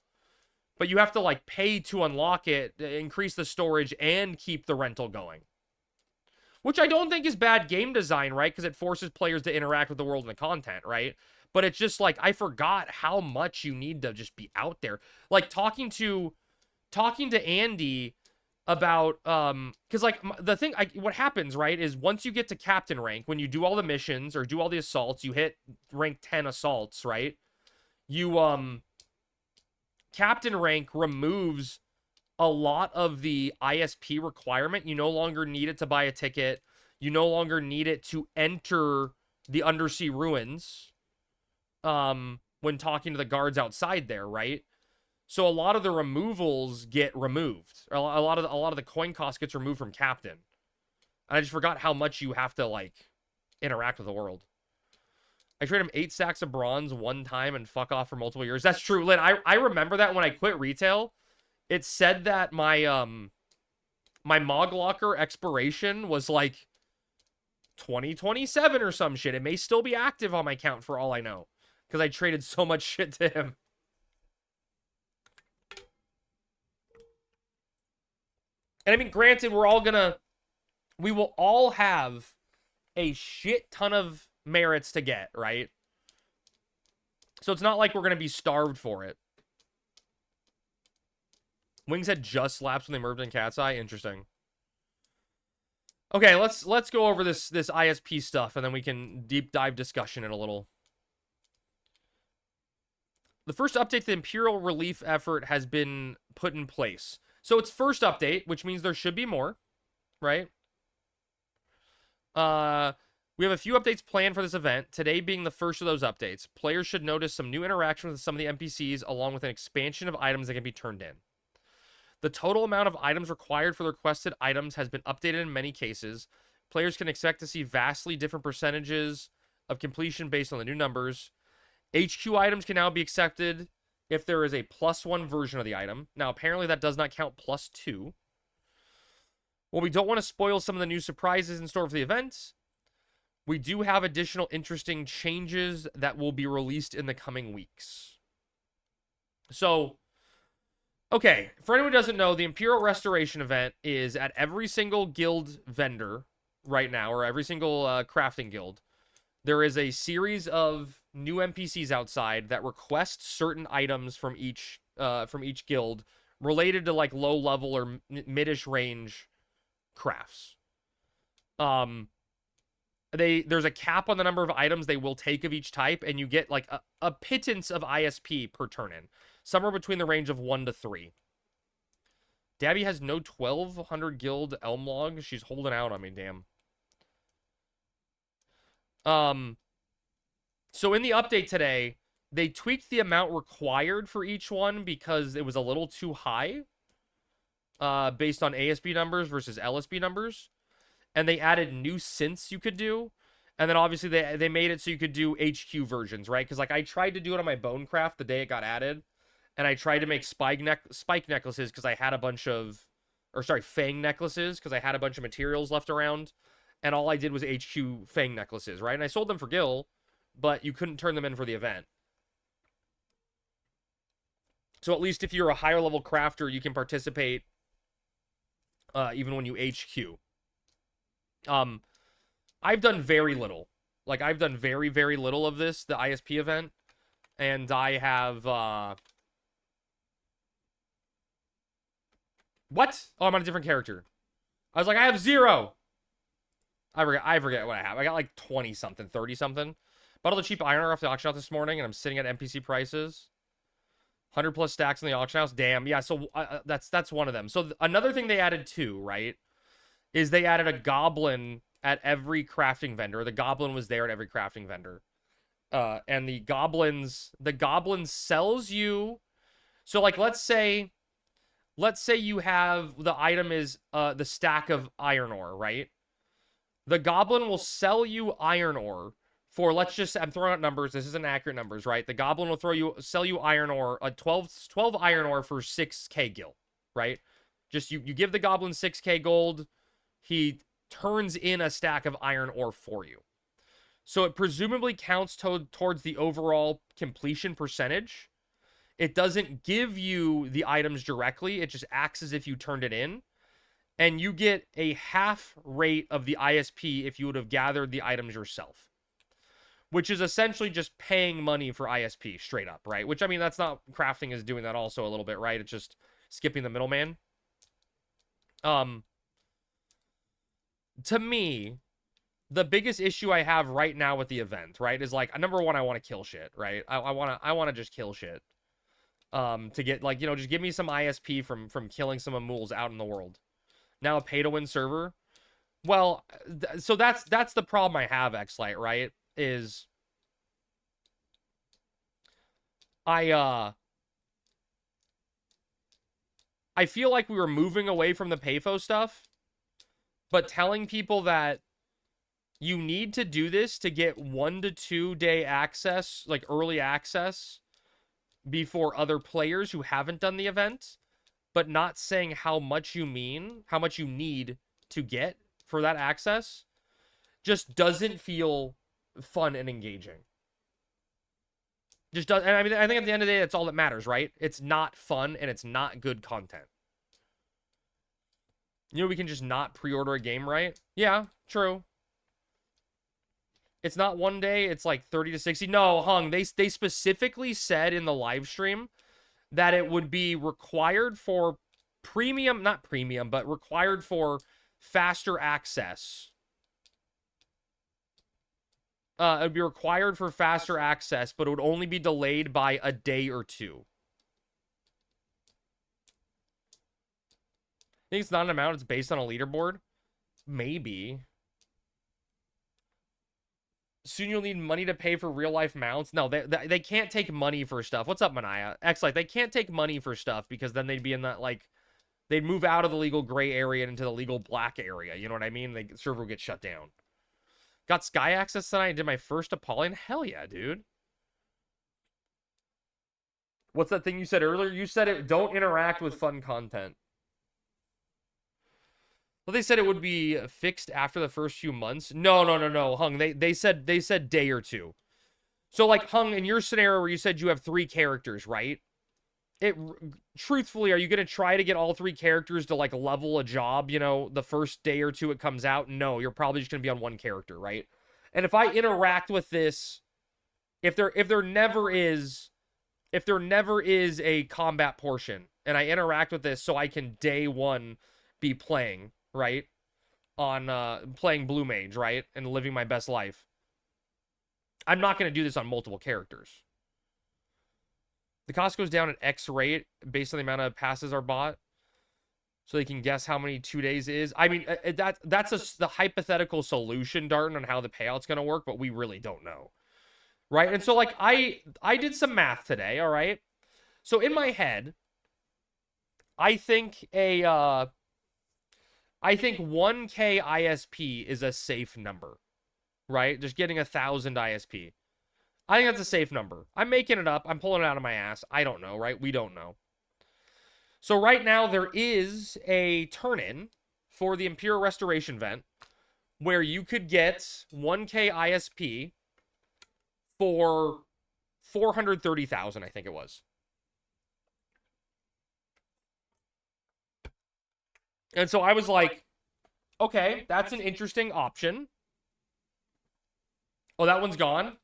But you have to, like, pay to unlock it, increase the storage, and keep the rental going. Which I don't think is bad game design, right? Because it forces players to interact with the world and the content, right? But it's just like, I forgot how much you need to just be out there. Like, talking to Andy about, because, like, the thing, what happens, right, is once you get to captain rank, when you do all the missions or do all the assaults, you hit rank 10 assaults, right? You, captain rank removes a lot of the ISP requirement. You no longer need it to buy a ticket. You no longer need it to enter the undersea ruins when talking to the guards outside there, right? So a lot of the removals get removed. A lot of the coin cost gets removed from captain. And I just forgot how much you have to, like, interact with the world. I traded him 8 stacks of bronze one time and fuck off for multiple years. That's true, Lynn. I remember that when I quit retail. It said that my my Mog Locker expiration was like 2027 or some shit. It may still be active on my account for all I know, because I traded so much shit to him. And I mean, granted, we will all have a shit ton of merits to get, right? So it's not like we're gonna be starved for it. Wings had just lapsed when they merged in Cat's Eye. Interesting. Okay, let's go over this ISP stuff, and then we can deep dive discussion it a little. The first update to the Imperial relief effort has been put in place. So it's first update, which means there should be more, right? We have a few updates planned for this event, today being the first of those updates. Players should notice some new interaction with some of the NPCs, along with an expansion of items that can be turned in. The total amount of items required for the requested items has been updated in many cases. Players can expect to see vastly different percentages of completion based on the new numbers. HQ items can now be accepted if there is a +1 version of the item. Now, apparently that does not count +2. Well, we don't want to spoil some of the new surprises in store for the event. We do have additional interesting changes that will be released in the coming weeks. So, okay, for anyone who doesn't know, the Imperial Restoration event is at every single guild vendor right now, or every single crafting guild. There is a series of new NPCs outside that request certain items from each guild related to like low level or mid-ish range crafts. There's a cap on the number of items they will take of each type, and you get like a pittance of ISP per turn-in, somewhere between the range of 1 to 3. Dabby has no 1200 guild elm log. She's holding out on me, damn. So in the update today, they tweaked the amount required for each one because it was a little too high, based on ASB numbers versus LSB numbers. And they added new synths you could do. And then obviously they made it so you could do HQ versions, right? Because like I tried to do it on my Bonecraft the day it got added. And I tried to make spike necklaces because I had a bunch of... Or sorry, fang necklaces because I had a bunch of materials left around. And all I did was HQ fang necklaces, right? And I sold them for Gil, but you couldn't turn them in for the event. So at least if you're a higher level crafter, you can participate even when you HQ. I've done very little. Like, I've done very, very little of this, the ISP event. And I have, What? Oh, I'm on a different character. I was like, I have 0. I forget what I have. I got like 20-something, 30-something. Bought all the cheap iron ore off the auction house this morning, and I'm sitting at NPC prices. 100 plus stacks in the auction house. Damn, yeah, so that's one of them. So another thing they added too, right, is they added a goblin at every crafting vendor. The goblin was there at every crafting vendor. And the goblin sells you... So, like, let's say you have... The item is the stack of iron ore, right? The goblin will sell you iron ore for, let's just... I'm throwing out numbers. This isn't accurate numbers, right? The goblin will sell you iron ore, 12 iron ore for 6k gil, right? Just, you give the goblin 6k gold... He turns in a stack of iron ore for you. So it presumably counts towards the overall completion percentage. It doesn't give you the items directly. It just acts as if you turned it in. And you get a half rate of the ISP if you would have gathered the items yourself. Which is essentially just paying money for ISP straight up, right? Which, I mean, that's not... Crafting is doing that also a little bit, right? It's just skipping the middleman. To me, the biggest issue I have right now with the event, right, is like, number one, I want to kill shit, right? I want to just kill shit. To get, like, you know, just give me some ISP from killing some Amuls out in the world. Now a pay-to-win server. Well, so that's the problem I have, Xlight, right? Is I feel like we were moving away from the payfo stuff. But telling people that you need to do this to get 1 to 2 day access, like early access, before other players who haven't done the event, but not saying how much you need to get for that access, just doesn't feel fun and engaging. Just does, and I mean, I think at the end of the day, that's all that matters, right? It's not fun and it's not good content. You know, we can just not pre-order a game, right? Yeah, true. It's not 1 day, it's like 30 to 60. No, Hung, they specifically said in the live stream that it would be required for premium, not premium, but required for faster access It would be required for faster access, but it would only be delayed by a day or two. I think it's not an amount. It's based on a leaderboard. Maybe. Soon you'll need money to pay for real-life mounts. No, they can't take money for stuff. What's up, Manaya? X-Like, they can't take money for stuff because then they'd be in that, like... They'd move out of the legal gray area into the legal black area. You know what I mean? The server would get shut down. Got Sky Access tonight. Did my first Apollyon. Hell yeah, dude. What's that thing you said earlier? You said it. Don't interact with fun content. Well, they said it would be fixed after the first few months. No, Hung. They said day or two. So like Hung, in your scenario where you said you have 3 characters, right? Truthfully, are you going to try to get all 3 characters to like level a job, you know, the first day or two it comes out? No, you're probably just going to be on 1 character, right? And if I interact with this, if there never is a combat portion and I interact with this so I can day 1 be playing, right? On playing Blue Mage, right? And living my best life. I'm not going to do this on multiple characters. The cost goes down at X rate based on the amount of passes are bought. So they can guess how many 2 days is. I mean, that's the hypothetical solution, Darton, on how the payout's going to work, but we really don't know. Right? And so, like, I did some math today, all right? So in my head, I think 1K ISP is a safe number. Right? Just getting 1,000 ISP. I think that's a safe number. I'm making it up. I'm pulling it out of my ass. I don't know, right? We don't know. So right now there is a turn-in for the Imperial Restoration event where you could get 1K ISP for 430,000, I think it was. And so I was like, okay, that's an interesting option. Oh, that one's gone?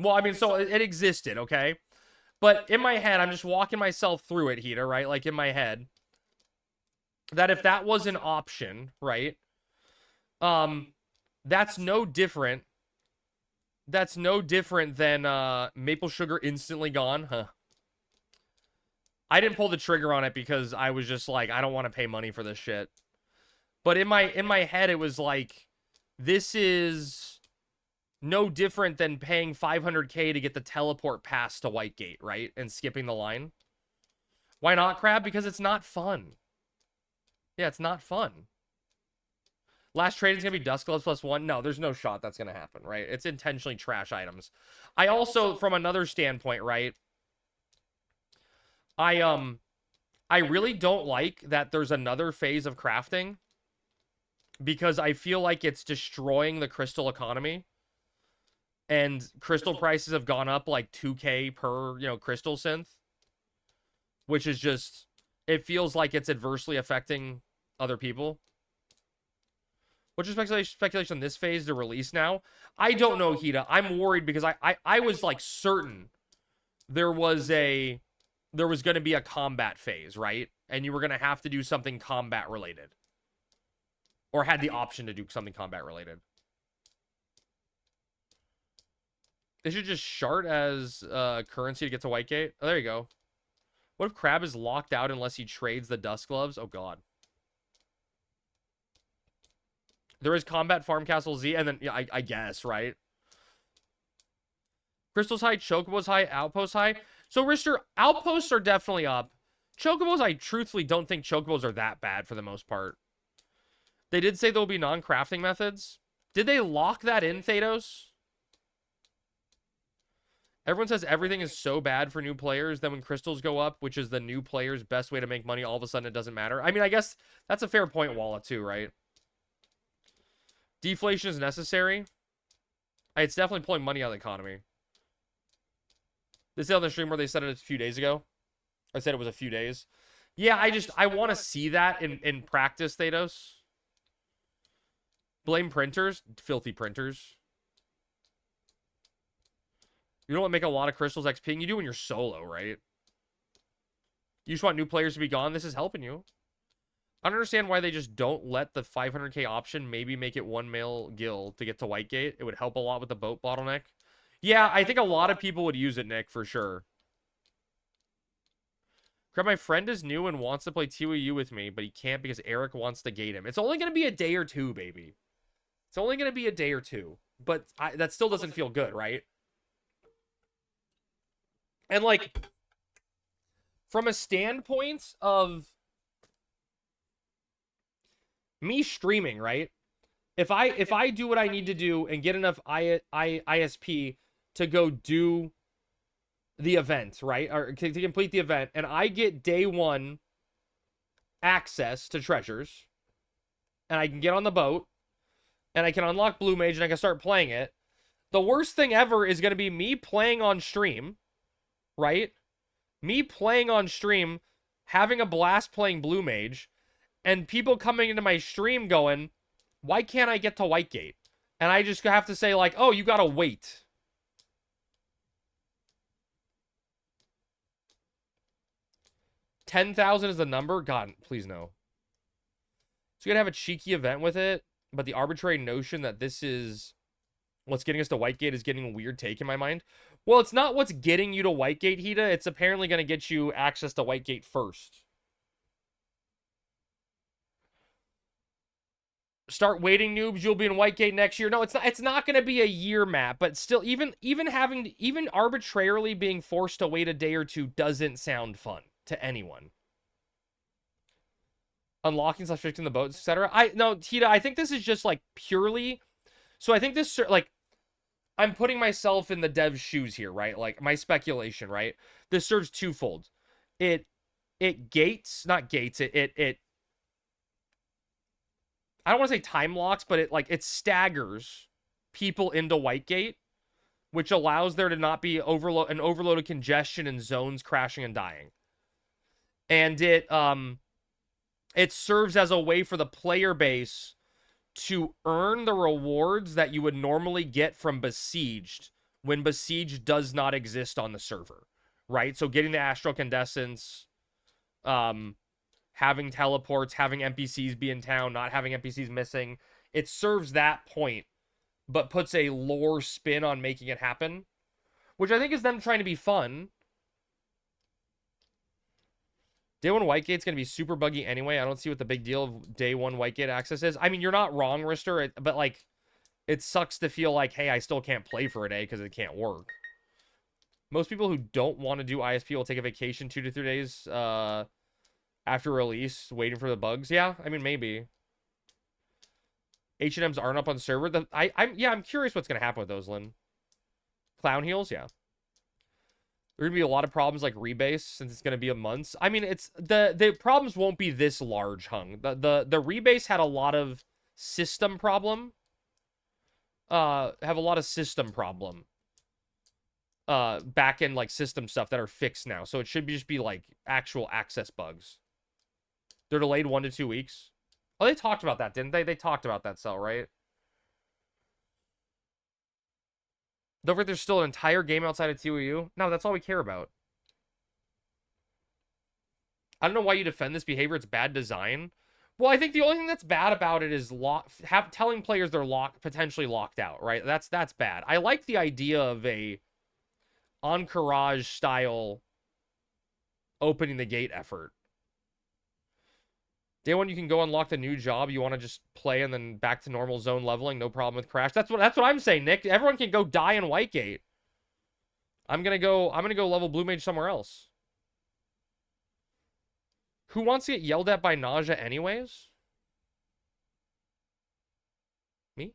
Well, I mean, so it existed, okay? But in my head, I'm just walking myself through it, Heater, right? Like, in my head. That if that was an option, right? That's no different. That's no different than Maple Sugar instantly gone. Huh. I didn't pull the trigger on it because I was just like, I don't want to pay money for this shit. But in my head, it was like, this is no different than paying 500K to get the teleport pass to Whitegate, right? And skipping the line. Why not, Crab? Because it's not fun. Yeah, it's not fun. Last trade is going to be Dusk Gloves +1. No, there's no shot that's going to happen, right? It's intentionally trash items. I also, from another standpoint, right? I really don't like that there's another phase of crafting because I feel like it's destroying the crystal economy. And crystal prices have gone up like 2K per, crystal synth. Which is just, it feels like it's adversely affecting other people. What's your speculation on this phase to release now? I don't know, Hita. I'm worried because I was like certain there was going to be a combat phase, right? And you were going to have to do something combat related. Or had the option to do something combat related. They should just shart as currency to get to Whitegate. Oh, there you go. What if Crab is locked out unless he trades the Dusk Gloves? Oh, God. There is Combat Farm Castle Z, and then, yeah, I guess, right? Crystal's high, Chocobo's high, Outpost high. So, Rister, Outposts are definitely up. Chocobos, I truthfully don't think Chocobos are that bad for the most part. They did say there will be non-crafting methods. Did they lock that in, Thanos? Everyone says everything is so bad for new players. Then when crystals go up, which is the new player's best way to make money, all of a sudden it doesn't matter. I mean, I guess that's a fair point, Walla, too, right? Deflation is necessary. It's definitely pulling money out of the economy. They said on the stream where they said it a few days ago. I said it was a few days. Yeah, I want to see that in practice, Thanos. Blame printers. Filthy printers. You don't want to make a lot of crystals XPing. You do when you're solo, right? You just want new players to be gone. This is helping you. I don't understand why they just don't let the 500k option maybe make it 1 male gil to get to Whitegate. It would help a lot with the boat bottleneck. Yeah, I think a lot of people would use it, Nick, for sure. Crap, my friend is new and wants to play TWU with me, but he can't because Eric wants to gate him. It's only going to be a day or two, baby. It's only going to be a day or two. But that still doesn't feel good, right? And, like, from a standpoint of me streaming, right? If I do what I need to do and get enough ISP to go do the event, right? Or to complete the event, and I get day one access to treasures, and I can get on the boat, and I can unlock Blue Mage, and I can start playing it. The worst thing ever is going to be me playing on stream, right? Me playing on stream, having a blast playing Blue Mage, and people coming into my stream going, why can't I get to Whitegate? And I just have to say, like, oh, you gotta wait. $10,000 is the number? God, please no. So you're gonna have a cheeky event with it, but the arbitrary notion that this is what's getting us to Whitegate is getting a weird take in my mind. Well, it's not what's getting you to Whitegate, Hida. It's apparently gonna get you access to Whitegate first. Start waiting, noobs. You'll be in Whitegate next year. No, it's not going to be a year map, but still, even arbitrarily being forced to wait a day or two doesn't sound fun to anyone. Unlocking / fixing the boats, etc. No, Tita, I think this is just like purely. So I think this, like, I'm putting myself in the dev's shoes here, right? Like my speculation, right? This serves twofold. It gates, not gates. It I don't want to say time locks, but it staggers people into Whitegate, which allows there to not be an overload of congestion and zones crashing and dying. And it serves as a way for the player base to earn the rewards that you would normally get from Besieged when Besieged does not exist on the server, right? So getting the Astral Condescence, having teleports, having NPCs be in town, not having NPCs missing. It serves that point, but puts a lore spin on making it happen, which I think is them trying to be fun. Day 1 Whitegate's going to be super buggy anyway. I don't see what the big deal of day 1 Whitegate access is. I mean, you're not wrong, Rister, but, like, it sucks to feel like, hey, I still can't play for a day because it can't work. Most people who don't want to do ISP will take a vacation 2 to 3 days, after release, waiting for the bugs. Yeah, I mean, maybe. H&Ms aren't up on the server. I'm curious what's going to happen with those, Lynn. Clown heals, yeah. There are going to be a lot of problems like rebase since it's going to be a month. I mean, it's the problems won't be this large, Hung. The rebase had a lot of system problem. Have a lot of system problem. Back end like system stuff that are fixed now. So it should just be like actual access bugs. They're delayed 1 to 2 weeks. Oh, they talked about that, didn't they? They talked about that, Cell, right? Don't forget there's still an entire game outside of TWU. No, that's all we care about. I don't know why you defend this behavior. It's bad design. Well, I think the only thing that's bad about it is telling players they're potentially locked out, right? That's bad. I like the idea of a Encourage style opening the gate effort. Day 1, you can go unlock the new job. You want to just play and then back to normal zone leveling. No problem with crash. That's what I'm saying, Nick. Everyone can go die in Whitegate. I'm gonna go level Blue Mage somewhere else. Who wants to get yelled at by nausea anyways? Me?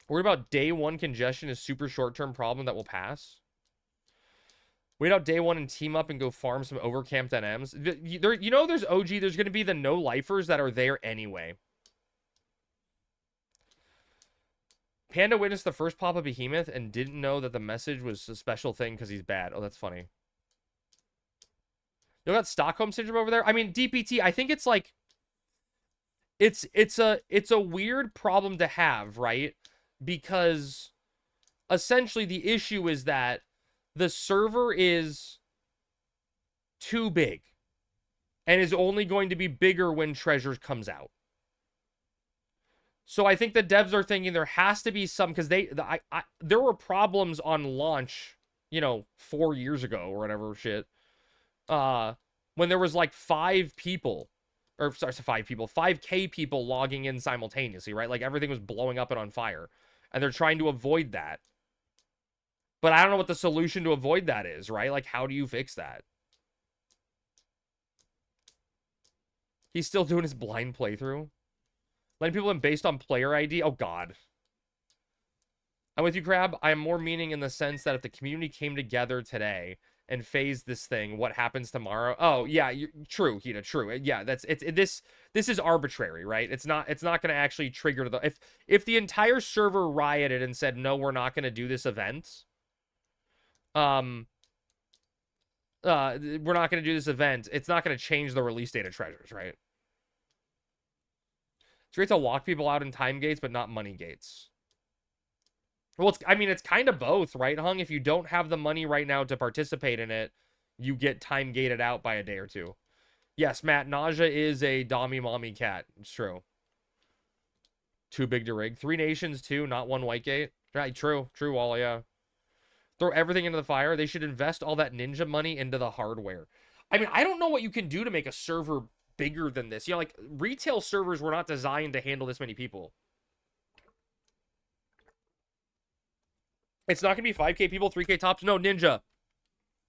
Worried about day 1 congestion is super short-term problem that will pass. Wait out day 1 and team up and go farm some overcamped NMs. You know there's OG, there's going to be the no-lifers that are there anyway. Panda witnessed the first pop of Behemoth and didn't know that the message was a special thing because he's bad. Oh, that's funny. You got Stockholm Syndrome over there? I mean, DPT, I think it's like... It's a weird problem to have, right? Because essentially the issue is that the server is too big. and is only going to be bigger when Treasures comes out. So I think the devs are thinking there has to be some, because there were problems on launch, 4 years ago or whatever shit. When there was like 5 people, or sorry, 5 people, 5K people logging in simultaneously, right? Like everything was blowing up and on fire, and they're trying to avoid that. But I don't know what the solution to avoid that is, right? Like, how do you fix that? He's still doing his blind playthrough. Letting people in based on player ID. Oh, God. I'm with you, Crab. I am more meaning in the sense that if the community came together today and phased this thing, what happens tomorrow? Oh, yeah, true, Hita, true. Yeah, this is arbitrary, right? It's not going to actually trigger the if the entire server rioted and said no, we're not going to do this event. We're not going to do this event. It's not going to change the release date of Treasures, right? It's great to lock people out in time gates, but not money gates. Well, it's kind of both, right, Hung? If you don't have the money right now to participate in it, you get time gated out by a day or two. Yes, Matt, Nausea is a Dommy Mommy cat. It's true. Too big to rig. 3 nations, too, not 1 white gate. Right, true, Wally, yeah. Throw everything into the fire. They should invest all that ninja money into the hardware. I mean, I don't know what you can do to make a server bigger than this. Like, retail servers were not designed to handle this many people. It's not going to be 5K people, 3K tops. No, Ninja.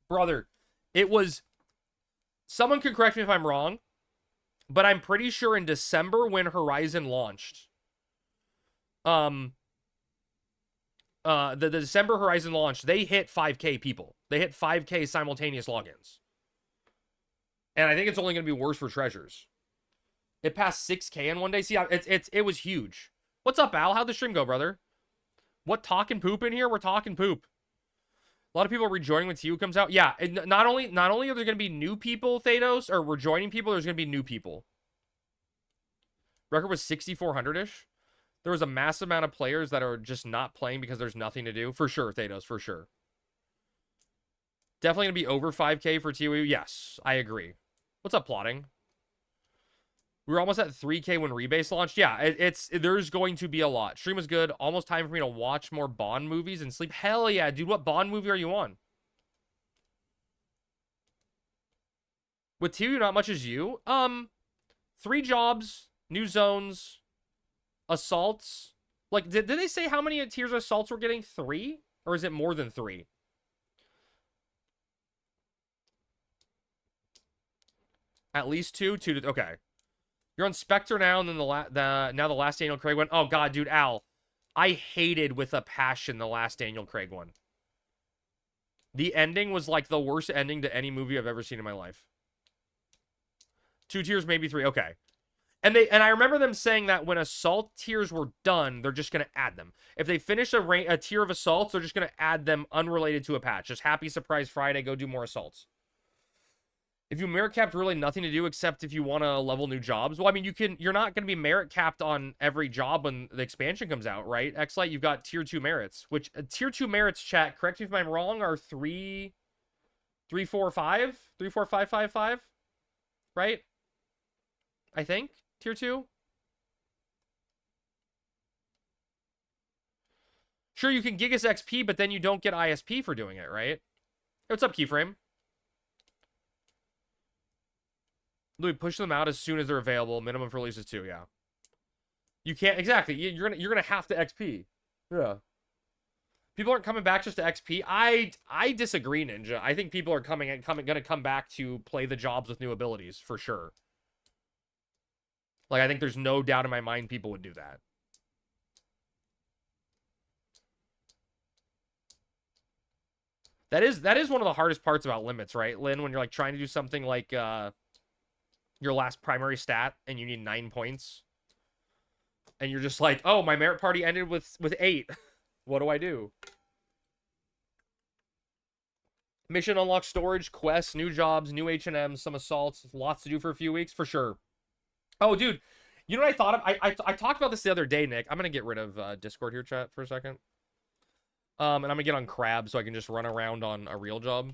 Brother, it was... Someone could correct me if I'm wrong, but I'm pretty sure in December when Horizon launched, the December Horizon launch, they hit 5K people. They hit 5K simultaneous logins. And I think it's only going to be worse for Treasures. It passed 6K in one day. See, it was huge. What's up, Al? How'd the stream go, brother? What, talking poop in here? We're talking poop. A lot of people are rejoining when TU comes out. Yeah, not only are there going to be new people, Thanos, or rejoining people, there's going to be new people. Record was 6,400-ish. There was a massive amount of players that are just not playing because there's nothing to do. For sure, Thanos, for sure. Definitely going to be over 5K for TU. Yes, I agree. What's up, plotting? We were almost at 3K when Rebase launched. Yeah, there's going to be a lot. Stream was good. Almost time for me to watch more Bond movies and sleep. Hell yeah, dude. What Bond movie are you on? With TU, not much as you. 3 jobs, new zones, assaults. Like, did they say how many tiers of assaults we're getting? 3? Or is it more than 3? At least 2? 2 to... Okay. You're on Spectre now, and then now the last Daniel Craig one. Oh, God, dude, Al. I hated with a passion the last Daniel Craig one. The ending was like the worst ending to any movie I've ever seen in my life. 2 tiers, maybe 3. Okay. And I remember them saying that when assault tiers were done, they're just going to add them. If they finish a tier of assaults, they're just going to add them unrelated to a patch. Just happy surprise Friday, go do more assaults. If you merit capped, really nothing to do except if you want to level new jobs. Well, I mean, you're not going to be merit capped on every job when the expansion comes out, right? X-Lite, you've got tier 2 merits, which tier 2 merits, chat, correct me if I'm wrong, are 3, 4, 5, 3, 4, 5, 5, 5, right? I think tier 2. Sure, you can Gigas XP, but then you don't get ISP for doing it, right? Hey, what's up, Keyframe? Louis, push them out as soon as they're available. Minimum for releases 2, yeah. You can't, exactly. You're gonna have to XP. Yeah. People aren't coming back just to XP. I disagree, Ninja. I think people are gonna come back to play the jobs with new abilities for sure. Like, I think there's no doubt in my mind people would do that. That is one of the hardest parts about limits, right, Lynn? When you're like trying to do something like your last primary stat and you need 9 points, and you're just like, oh, my merit party ended with 8. What do I do? Mission unlock storage, quests, new jobs, new H&Ms, some assaults, lots to do for a few weeks, for sure. Oh, dude, you know what I thought of? I talked about this the other day, Nick. I'm gonna get rid of Discord here, chat, for a second. And I'm gonna get on Crab so I can just run around on a real job.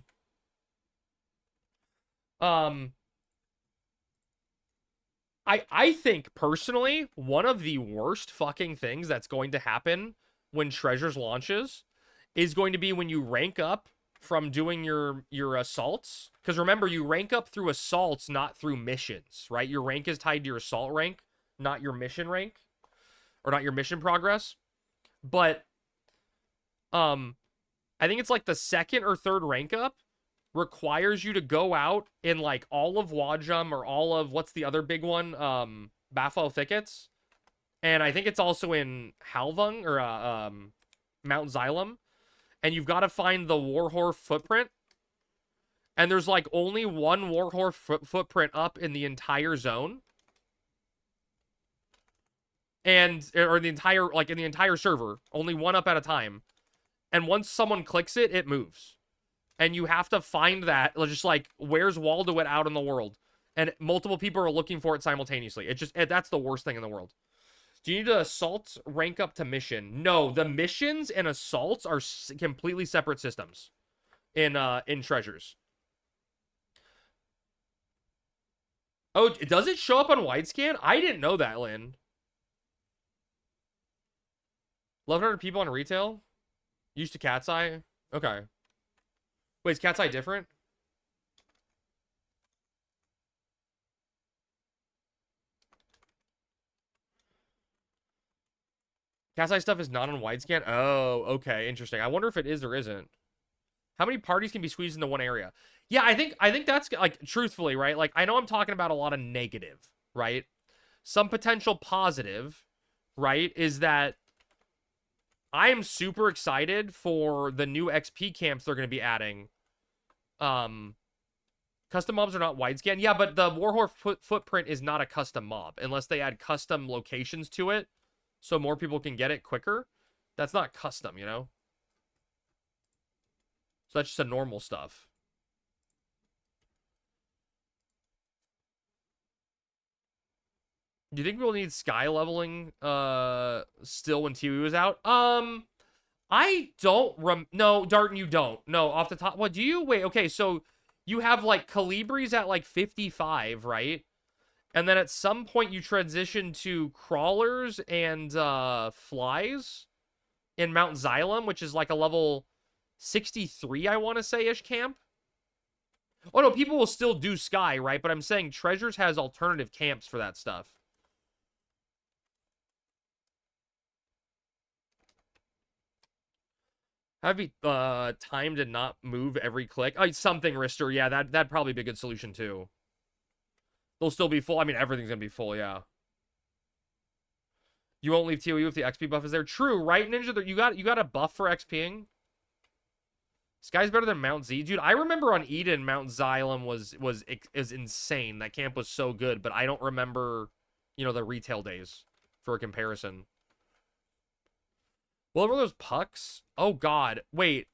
I think personally, one of the worst fucking things that's going to happen when Treasures launches is going to be when you rank up from doing your assaults. Because remember, you rank up through assaults, not through missions, right? Your rank is tied to your assault rank, not your mission rank, or not your mission progress. But I think it's like the second or third rank up requires you to go out in like all of Wajum or all of what's the other big one? Bafo Thickets. And I think it's also in Halvung or Mount Xylem. And you've got to find the Warhorse footprint. And there's like only one Warhorse footprint up in the entire zone. And or the entire like in the entire server, only one up at a time. And once someone clicks it, it moves. And you have to find that, just like, where's Waldo out in the world? And multiple people are looking for it simultaneously. That's the worst thing in the world. Do you need to assault rank up to mission? No, the missions and assaults are completely separate systems in Treasures. Oh, does it show up on widescan? I didn't know that, Lynn. 1,100 people on retail? Used to Cat's Eye? Okay. Wait, is Cat's Eye different? Cat's Eye stuff is not on widescan? Oh, okay. Interesting. I wonder if it is or isn't. How many parties can be squeezed into one area? Yeah, I think that's, like, truthfully, right? Like, I know I'm talking about a lot of negative, right? Some potential positive, right, is that I am super excited for the new XP camps they're going to be adding. Custom mobs are not widescan. Yeah, but the Warhorse footprint is not a custom mob unless they add custom locations to it so more people can get it quicker. That's not custom, you know? So that's just a normal stuff. Do you think we'll need sky leveling still when Tiwi was out? I don't no, Darton, you don't. No, off the top. What do you? Wait, okay, so you have like Calibris at like 55, right? And then at some point you transition to crawlers and flies in Mount Xylem, which is like a level 63, I want to say-ish camp. Oh no, people will still do sky, right? But I'm saying Treasures has alternative camps for that stuff. Have you time to not move every click? Oh, something, Rister. Yeah, that'd probably be a good solution too. They'll still be full. I mean, everything's gonna be full, yeah. You won't leave TOE if the XP buff is there. True, right, Ninja? You got a buff for XPing. Sky's better than Mount Z. Dude, I remember on Eden, Mount Xylem was insane. That camp was so good, but I don't remember, you know, the retail days for a comparison. What were those pucks? Oh, God. Wait.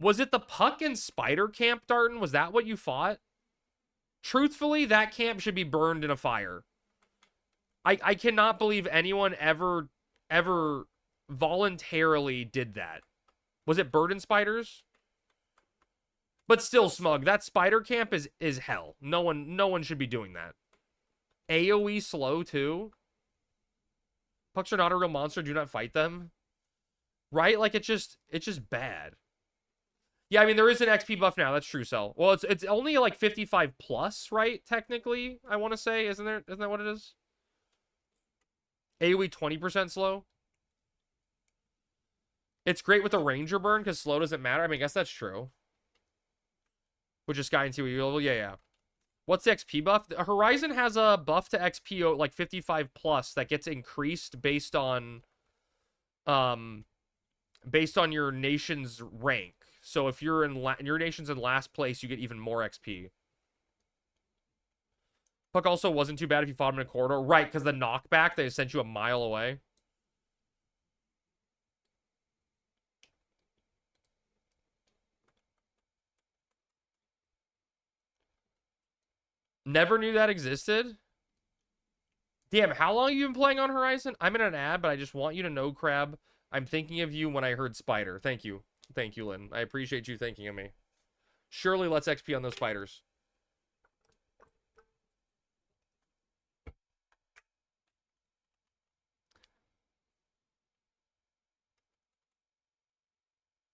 Was it the puck and spider camp, Darton? Was that what you fought? Truthfully, that camp should be burned in a fire. I cannot believe anyone ever voluntarily did that. Was it bird and spiders? But still, Smug, that spider camp is hell. No one should be doing that. AoE slow, too? Pucks are not a real monster. Do not fight them. Right? Like, it's just bad. Yeah, I mean, there is an XP buff now. That's true, Cell. Well, it's only, like, 55 plus, right? Technically, I want to say. Isn't that what it is? AoE 20% slow? It's great with the Ranger burn, because slow doesn't matter. I mean, I guess that's true. Which is Sky and TOE level? Yeah. What's the XP buff? Horizon has a buff to XP, like, 55 plus that gets increased based on your nation's rank. So if you're your nation's in last place, you get even more XP. Puck also wasn't too bad if you fought him in a corridor. Right, because the knockback, they sent you a mile away. Never knew that existed. Damn, how long have you been playing on Horizon? I'm in an ad, but I just want you to know, Crab, I'm thinking of you when I heard Spider. Thank you. Thank you, Lynn. I appreciate you thinking of me. Surely let's XP on those spiders.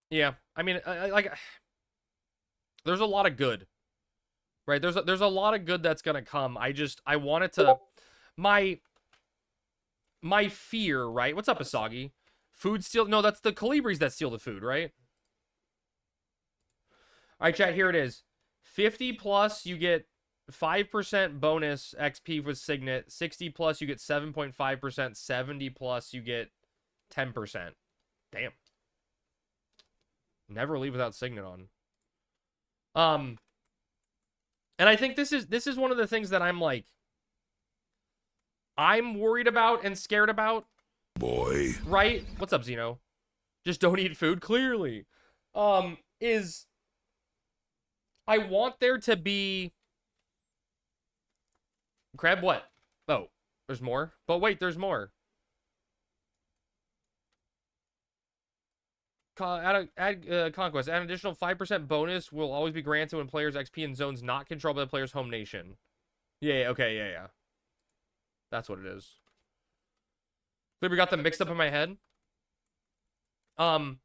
Yeah, I mean, like, there's a lot of good, right? There's a lot of good that's gonna come. I want it to, my my fear, right? What's up, Asagi? Food steal? No, that's the Colibris that steal the food, right? All right, chat. Here it is. 50 plus, you get 5% bonus XP with Signet. 60 plus, you get 7.5%. 70 plus, you get 10%. Damn. Never leave without Signet on. And I think this is one of the things that I'm like, I'm worried about and scared about. Boy. Right? What's up, Zeno? Just don't eat food, clearly. Is I want there to be Crab what? Oh, there's more. But wait, there's more. Conquest. Add an additional 5% bonus will always be granted when players XP in zones not controlled by the player's home nation. Yeah, okay, yeah. That's what it is. We got them mixed up in my head. You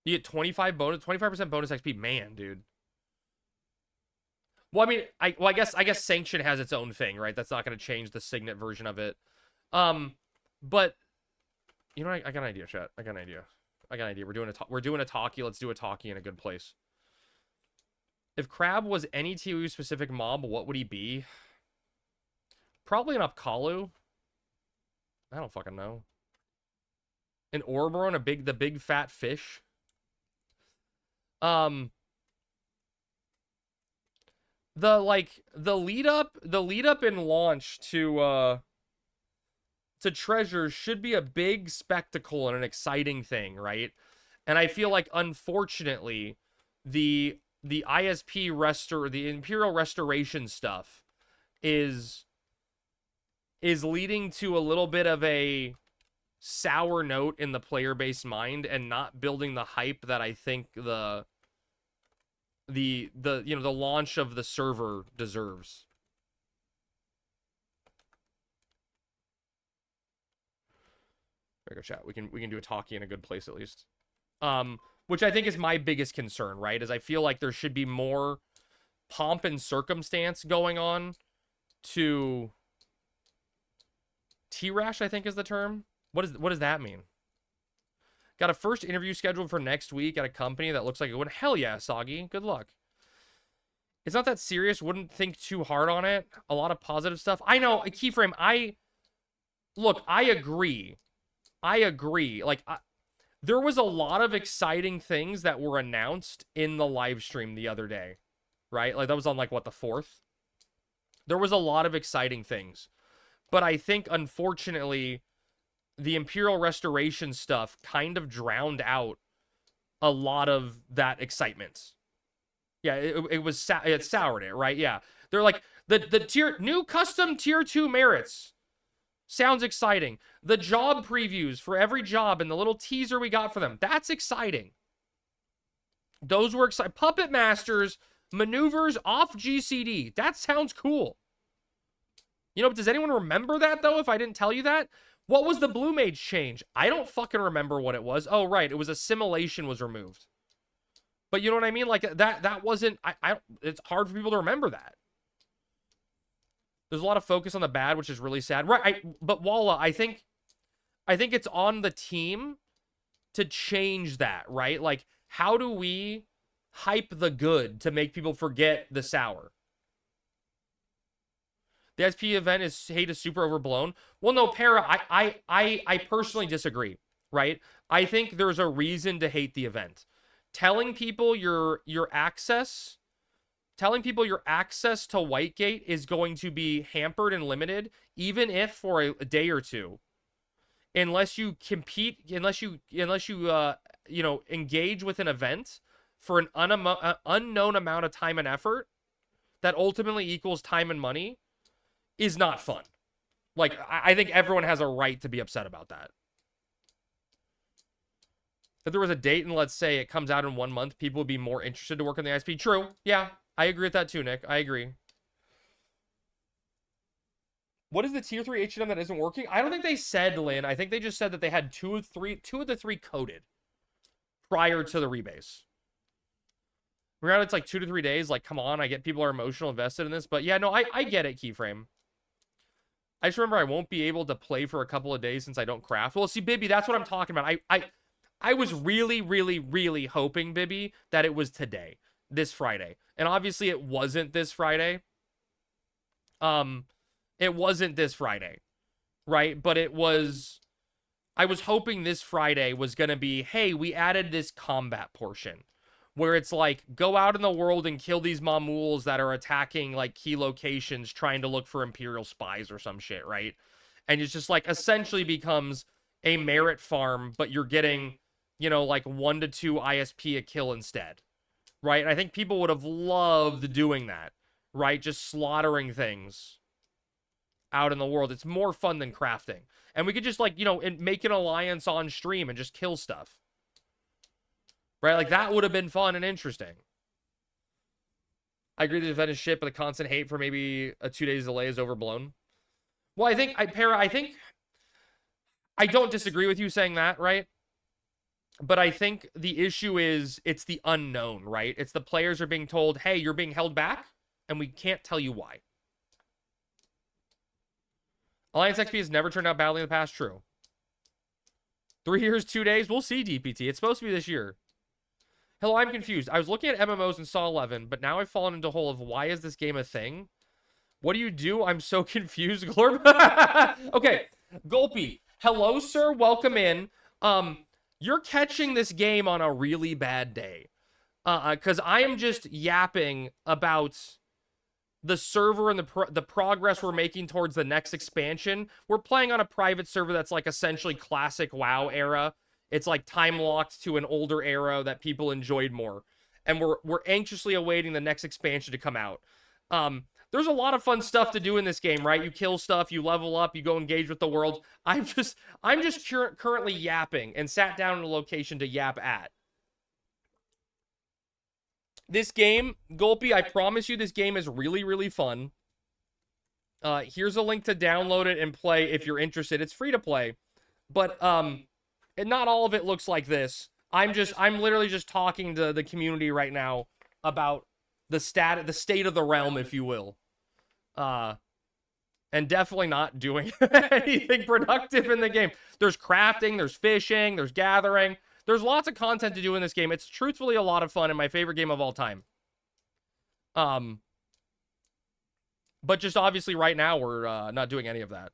get 25% bonus XP. Man, dude. Well, I mean, I guess Sanction has its own thing, right? That's not going to change the Signet version of it. But you know, I got an idea, chat. I got an idea. We're doing a talkie. Let's do a talkie in a good place. If Crab was any TOU specific mob, what would he be? Probably an Upkalu. I don't fucking know. An Ouroboros, the big fat fish. The lead up and launch to Treasures should be a big spectacle and an exciting thing, right? And I feel like, unfortunately, the ISP the Imperial Restoration stuff is leading to a little bit of a sour note in the player base mind and not building the hype that I think the launch of the server deserves. There we go, chat. We can do a talkie in a good place at least. Which I think is my biggest concern, right? Is I feel like there should be more pomp and circumstance going on to T-Rash, I think is the term. What does that mean? Got a first interview scheduled for next week at a company that looks like it would. Hell yeah, Soggy. Good luck. It's not that serious. Wouldn't think too hard on it. A lot of positive stuff. I know, Keyframe, I agree. Like, there was a lot of exciting things that were announced in the live stream the other day, right? Like, that was on, like, what, the 4th? There was a lot of exciting things. But I think, unfortunately, the Imperial Restoration stuff kind of drowned out a lot of that excitement. Yeah, it soured it, right? Yeah. They're like, the new custom tier 2 merits. Sounds exciting. The job previews for every job and the little teaser we got for them. That's exciting. Those were exciting. Puppet Masters maneuvers off GCD. That sounds cool. You know, does anyone remember that, though, if I didn't tell you that? What was the Blue Mage change? I don't fucking remember what it was. Oh, right. It was assimilation was removed. But you know what I mean? Like, that wasn't... it's hard for people to remember that. There's a lot of focus on the bad, which is really sad. Right, but Walla, I think it's on the team to change that, right? Like, how do we hype the good to make people forget the sour? The SP event is super overblown. Well, no, Para, I personally disagree, right? I think there's a reason to hate the event. Telling people your access to Whitegate is going to be hampered and limited, even if for a day or two, unless you compete, unless you engage with an event for an unknown amount of time and effort that ultimately equals time and money, is not fun. Like, I think everyone has a right to be upset about that. If there was a date and let's say it comes out in 1 month, people would be more interested to work on the ISP. True. Yeah, I agree with that too, Nick. I agree. What is the tier 3 H&M that isn't working? I don't think they said, Lynn. I think they just said that they had two of the three coded prior to the rebase. Remember, it's like 2 to 3 days. Like, come on, I get people are emotional invested in this. But yeah, no, I get it, Keyframe. I just remember I won't be able to play for a couple of days since I don't craft. Well, see, Bibby, that's what I'm talking about. I was really, really, really hoping, Bibby, that it was today, this Friday. And obviously it wasn't this Friday. It wasn't this Friday, right? But it was, I was hoping this Friday was going to be, hey, we added this combat portion where it's like, go out in the world and kill these Mamuls that are attacking like key locations trying to look for Imperial spies or some shit, right? And it's just like essentially becomes a merit farm, but you're getting, you know, like 1 to 2 ISP a kill instead, right? And I think people would have loved doing that, right? Just slaughtering things out in the world. It's more fun than crafting. And we could just like, you know, make an alliance on stream and just kill stuff. Right? Like that would have been fun and interesting. I agree the event is shit, but the constant hate for maybe a 2 days delay is overblown. Well, I think I don't disagree with you saying that, right? But I think the issue is it's the unknown, right? It's the players are being told, hey, you're being held back, and we can't tell you why. Alliance XP has never turned out badly in the past. True. 3 years, 2 days. We'll see, DPT. It's supposed to be this year. Hello, I'm confused. I was looking at MMOs and saw 11, but now I've fallen into a hole of why is this game a thing? What do you do? I'm so confused, Glorb. Okay, Gulpy. Hello, sir. Welcome in. You're catching this game on a really bad day. Because I am just yapping about the server and the progress we're making towards the next expansion. We're playing on a private server that's like essentially classic WoW era. It's like time locked to an older era that people enjoyed more. And we're anxiously awaiting the next expansion to come out. There's a lot of fun stuff to do in this game, right? You kill stuff, you level up, you go engage with the world. I'm just currently yapping and sat down in a location to yap at. This game, Gulpy, I promise you this game is really, really fun. Here's a link to download it and play if you're interested. It's free to play. But and not all of it looks like this. I'm literally just talking to the community right now about the state of the realm, if you will. And definitely not doing anything productive in the game. There's crafting, there's fishing, there's gathering. There's lots of content to do in this game. It's truthfully a lot of fun and my favorite game of all time. But just obviously right now we're not doing any of that.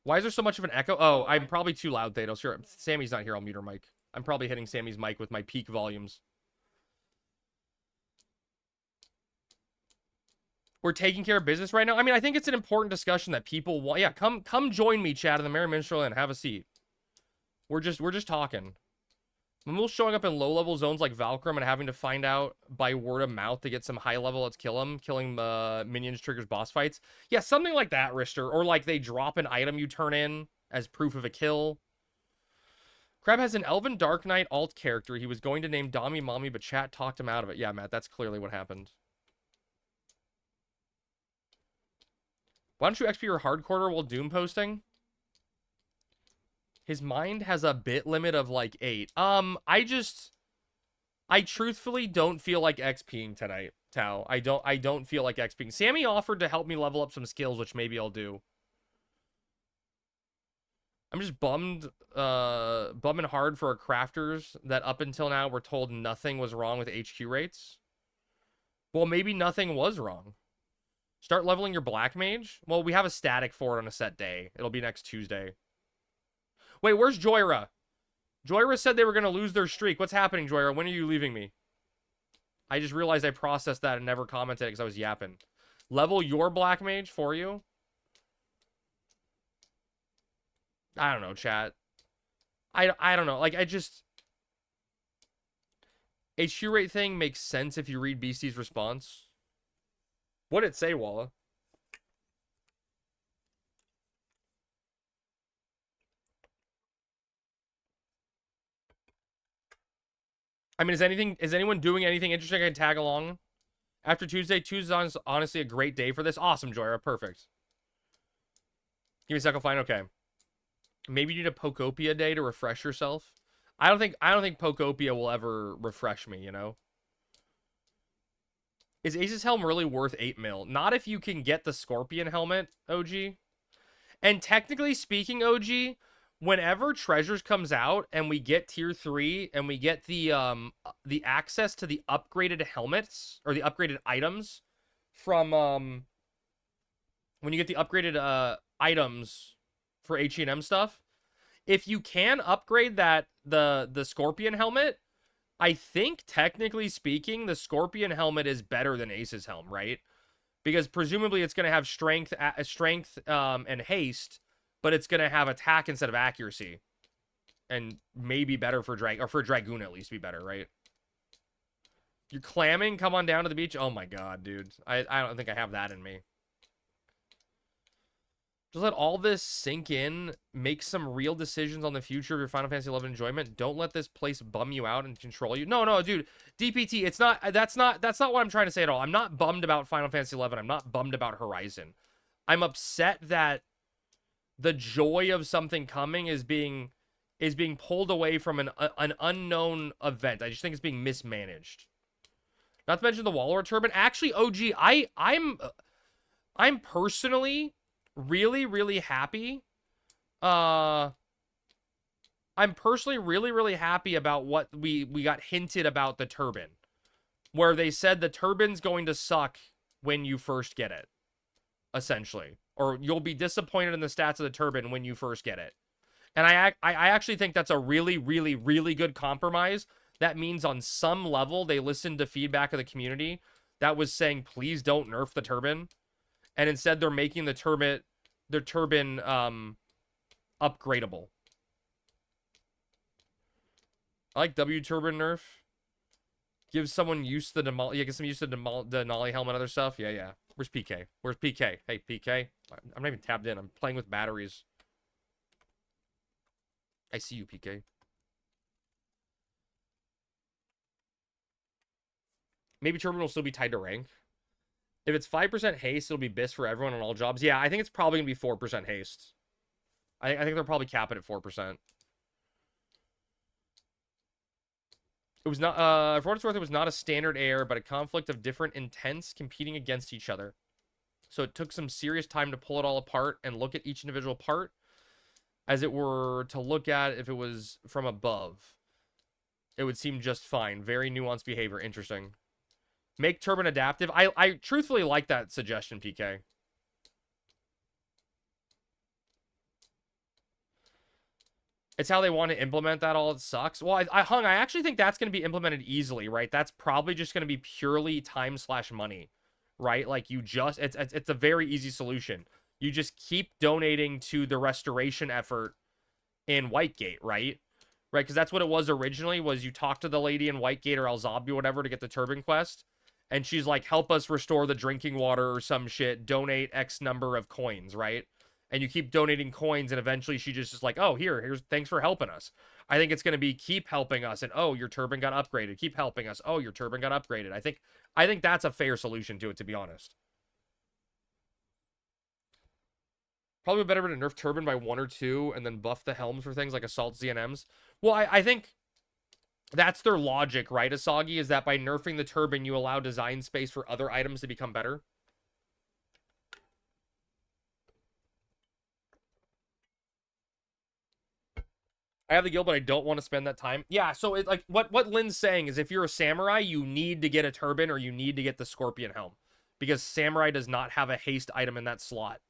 Why is there so much of an echo? Oh, I'm probably too loud, Thanos. Sure, Sammy's not here. I'll mute her mic. I'm probably hitting Sammy's mic with my peak volumes. We're taking care of business right now. I mean, I think it's an important discussion that people want. Yeah, come join me, chat, in the Merry Minstrel and have a seat. We're just talking. Mamul showing up in low-level zones like Valkyrim and having to find out by word of mouth to get some high level, let's kill him. Killing minions triggers boss fights. Yeah, something like that, Rister. Or like they drop an item you turn in as proof of a kill. Crab has an Elven Dark Knight alt character he was going to name Dami Mommy, but chat talked him out of it. Yeah, Matt, that's clearly what happened. Why don't you XP your hardcore while Doom posting? His mind has a bit limit of like 8. I truthfully don't feel like XPing tonight, Tao. I don't feel like XPing. Sammy offered to help me level up some skills, which maybe I'll do. I'm just bumming hard for our crafters that up until now were told nothing was wrong with HQ rates. Well, maybe nothing was wrong. Start leveling your Black Mage? Well, we have a static for it on a set day. It'll be next Tuesday. Wait, where's Joyra? Joyra said they were going to lose their streak. What's happening, Joyra? When are you leaving me? I just realized I processed that and never commented because I was yapping. Level your Black Mage for you? I don't know, chat. I don't know. Like, I just... HQ rate thing makes sense if you read BC's response. What did it say, Walla? I mean, is anyone doing anything interesting I can tag along? After Tuesday, Tuesday's honestly a great day for this. Awesome, Joyra. Perfect. Give me a second, fine, okay. Maybe you need a Pokopia day to refresh yourself. I don't think Pokopia will ever refresh me, you know? Is Ace's helm really worth 8 mil? Not if you can get the Scorpion helmet, OG. And technically speaking, OG, whenever Treasures comes out and we get tier 3 and we get the access to the upgraded helmets or the upgraded items from when you get the upgraded items for H&M stuff, if you can upgrade that the Scorpion helmet, I think technically speaking the Scorpion helmet is better than Ace's helm, right? Because presumably it's going to have strength and haste, but it's going to have attack instead of accuracy. And maybe better for Dragoon at least be better, right? You're clamming? Come on down to the beach? Oh my god, dude. I don't think I have that in me. Just let all this sink in. Make some real decisions on the future of your Final Fantasy XI enjoyment. Don't let this place bum you out and control you. No, dude. DPT, it's not. That's not what I'm trying to say at all. I'm not bummed about Final Fantasy XI. I'm not bummed about Horizon. I'm upset that the joy of something coming is being pulled away from an unknown event. I just think it's being mismanaged. Not to mention the Waller Turban. Actually, OG, I'm personally really happy. I'm personally really happy about what we got hinted about the turban, where they said the turban's going to suck when you first get it, essentially, or you'll be disappointed in the stats of the turban when you first get it. And I actually think that's a really good compromise. That means on some level they listened to feedback of the community that was saying please don't nerf the turban. And instead, they're making their turban upgradable. I like W turban nerf. Give someone used to the Denali. Yeah, get some used to the Denali helmet and other stuff. Yeah. Where's PK? Where's PK? Hey, PK. I'm not even tapped in. I'm playing with batteries. I see you, PK. Maybe turban will still be tied to rank. If it's 5% haste, it'll be BIS for everyone on all jobs. Yeah, I think it's probably going to be 4% haste. I think they'll probably cap it at 4%. It was not, for what it's worth, it was not a standard air, but a conflict of different intents competing against each other. So it took some serious time to pull it all apart and look at each individual part, as it were to look at if it was from above. It would seem just fine. Very nuanced behavior. Interesting. Make turban adaptive. I truthfully like that suggestion, PK. It's how they want to implement that all. It sucks. Well, I actually think that's going to be implemented easily, right? That's probably just going to be purely time/money, right? Like you just, it's a very easy solution. You just keep donating to the restoration effort in Whitegate, right? Right, because that's what it was originally, was you talk to the lady in Whitegate or Alzabi or whatever to get the turban quest. And she's like, help us restore the drinking water or some shit. Donate X number of coins, right? And you keep donating coins, and eventually she just is like, oh, here's thanks for helping us. I think it's going to be keep helping us, and oh, your turban got upgraded. Keep helping us. Oh, your turban got upgraded. I think that's a fair solution to it, to be honest. Probably better to nerf turban by 1 or 2 and then buff the helms for things like assault ZNMs. Well, I think that's their logic, right, Asagi? Is that by nerfing the turban, you allow design space for other items to become better? I have the guild, but I don't want to spend that time. Yeah, so it, like what Lynn's saying is if you're a samurai, you need to get a turban or you need to get the scorpion helm. Because samurai does not have a haste item in that slot.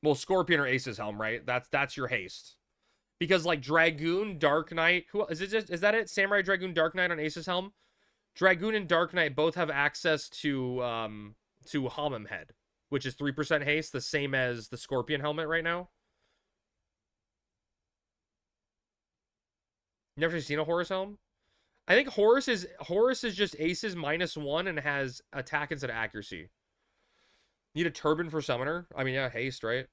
Well, scorpion or ace's helm, right? That's your haste. Because like Dragoon, Dark Knight, is that it? Samurai, Dragoon, Dark Knight on Ace's helm. Dragoon and Dark Knight both have access to Hamim Head, which is 3% haste, the same as the Scorpion helmet right now. Never seen a Horus helm? I think Horus is just Ace's -1 and has attack instead of accuracy. Need a turban for summoner? I mean, yeah, haste, right?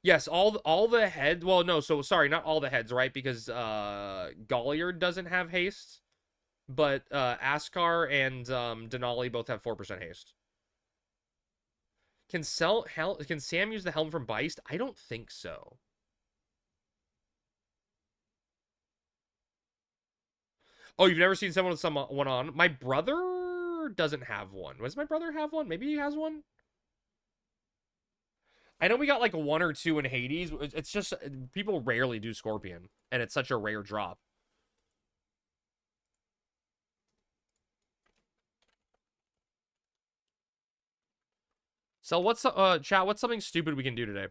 Yes, all the heads. Well, no, so sorry, not all the heads, right? Because Galliard doesn't have haste, but Askar and Denali both have 4% haste. Can Sam use the helm from Beist? I don't think so. Oh, you've never seen someone with someone on? My brother doesn't have one. Does my brother have one? Maybe he has one. I know we got like 1 or 2 in Hades. It's just people rarely do Scorpion, and it's such a rare drop. So what's chat? What's something stupid we can do today?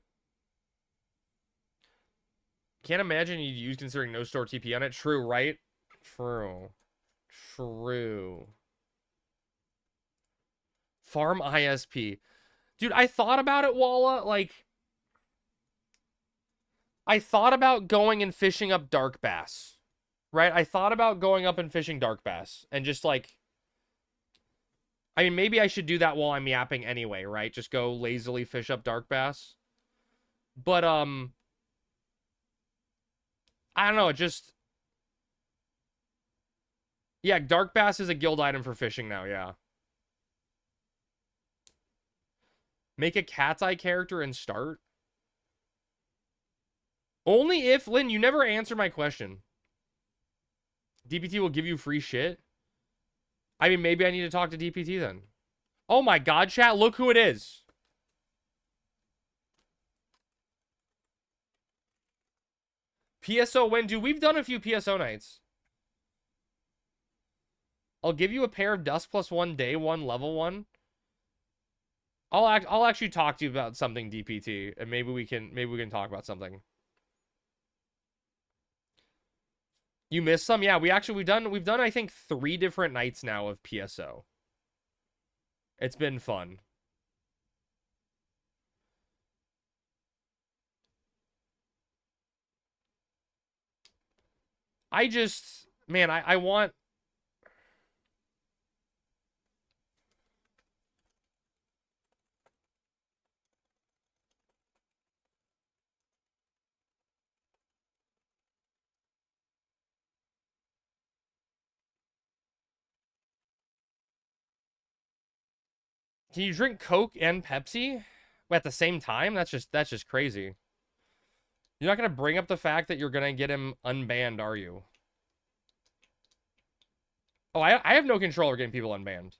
Can't imagine you'd use considering no store TP on it. True, right? True. True. Farm ISP. Dude, I thought about it, Walla. Like, I thought about going and fishing up dark bass. Right? I thought about going up and fishing dark bass. And just, like... I mean, maybe I should do that while I'm yapping anyway, right? Just go lazily fish up dark bass. But, I don't know, just... Yeah, dark bass is a guild item for fishing now, yeah. Make a cat's eye character and start? Only if, Lynn, you never answer my question. DPT will give you free shit? I mean, maybe I need to talk to DPT then. Oh my god, chat, look who it is. PSO when? Dude, we've done a few PSO nights. I'll give you a pair of dust plus 1 day 1 level 1. I'll actually talk to you about something, DPT, and maybe we can talk about something. You missed some? Yeah, we've done I think 3 different nights now of PSO. It's been fun. I just, man, I want... Can you drink Coke and Pepsi at the same time? That's just crazy. You're not gonna bring up the fact that you're gonna get him unbanned, are you? Oh, I have no control over getting people unbanned.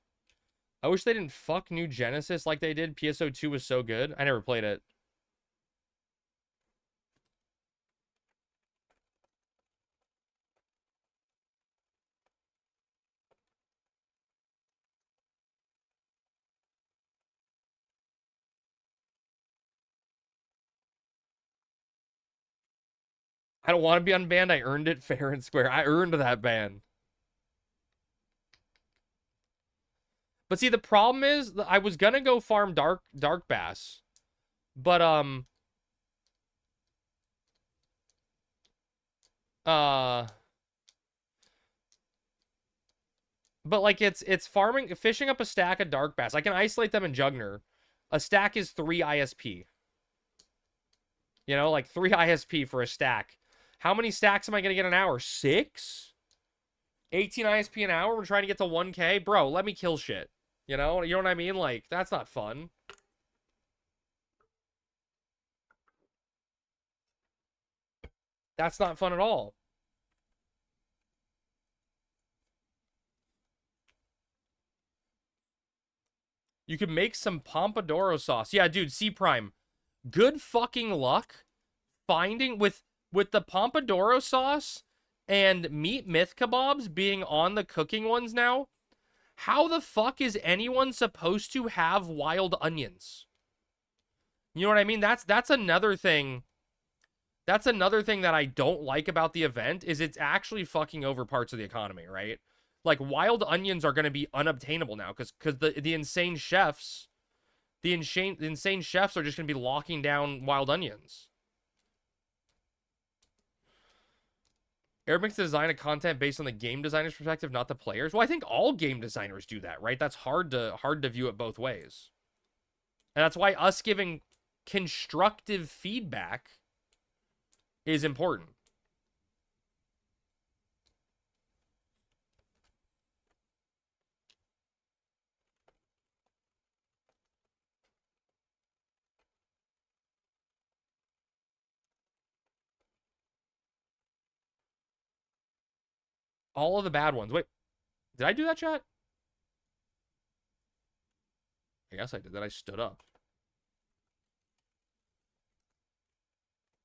I wish they didn't fuck New Genesis like they did. PSO 2 was so good. I never played it. I don't want to be unbanned. I earned it fair and square. I earned that ban. But see, the problem is I was gonna go farm dark bass, but but like it's fishing up a stack of dark bass. I can isolate them in Jugner. A stack is 3 ISP. You know, like 3 ISP for a stack. How many stacks am I gonna get an hour? 6? 18 ISP an hour? We're trying to get to 1K? Bro, let me kill shit. You know what I mean? Like, that's not fun. That's not fun at all. You could make some Pompadour sauce. Yeah, dude, C Prime. Good fucking luck finding with the Pompadour sauce and meat myth kebabs being on the cooking ones now. How the fuck is anyone supposed to have wild onions? You know what I mean? That's another thing. That's another thing that I don't like about the event is it's actually fucking over parts of the economy, right? Like wild onions are going to be unobtainable now because the insane chefs, the insane chefs are just going to be locking down wild onions. Eric makes the design of content based on the game designer's perspective, not the players. Well, I think all game designers do that, right? That's hard to view it both ways. And that's why us giving constructive feedback is important. All of the bad ones. Wait, did I do that, chat? I guess I did that. I stood up.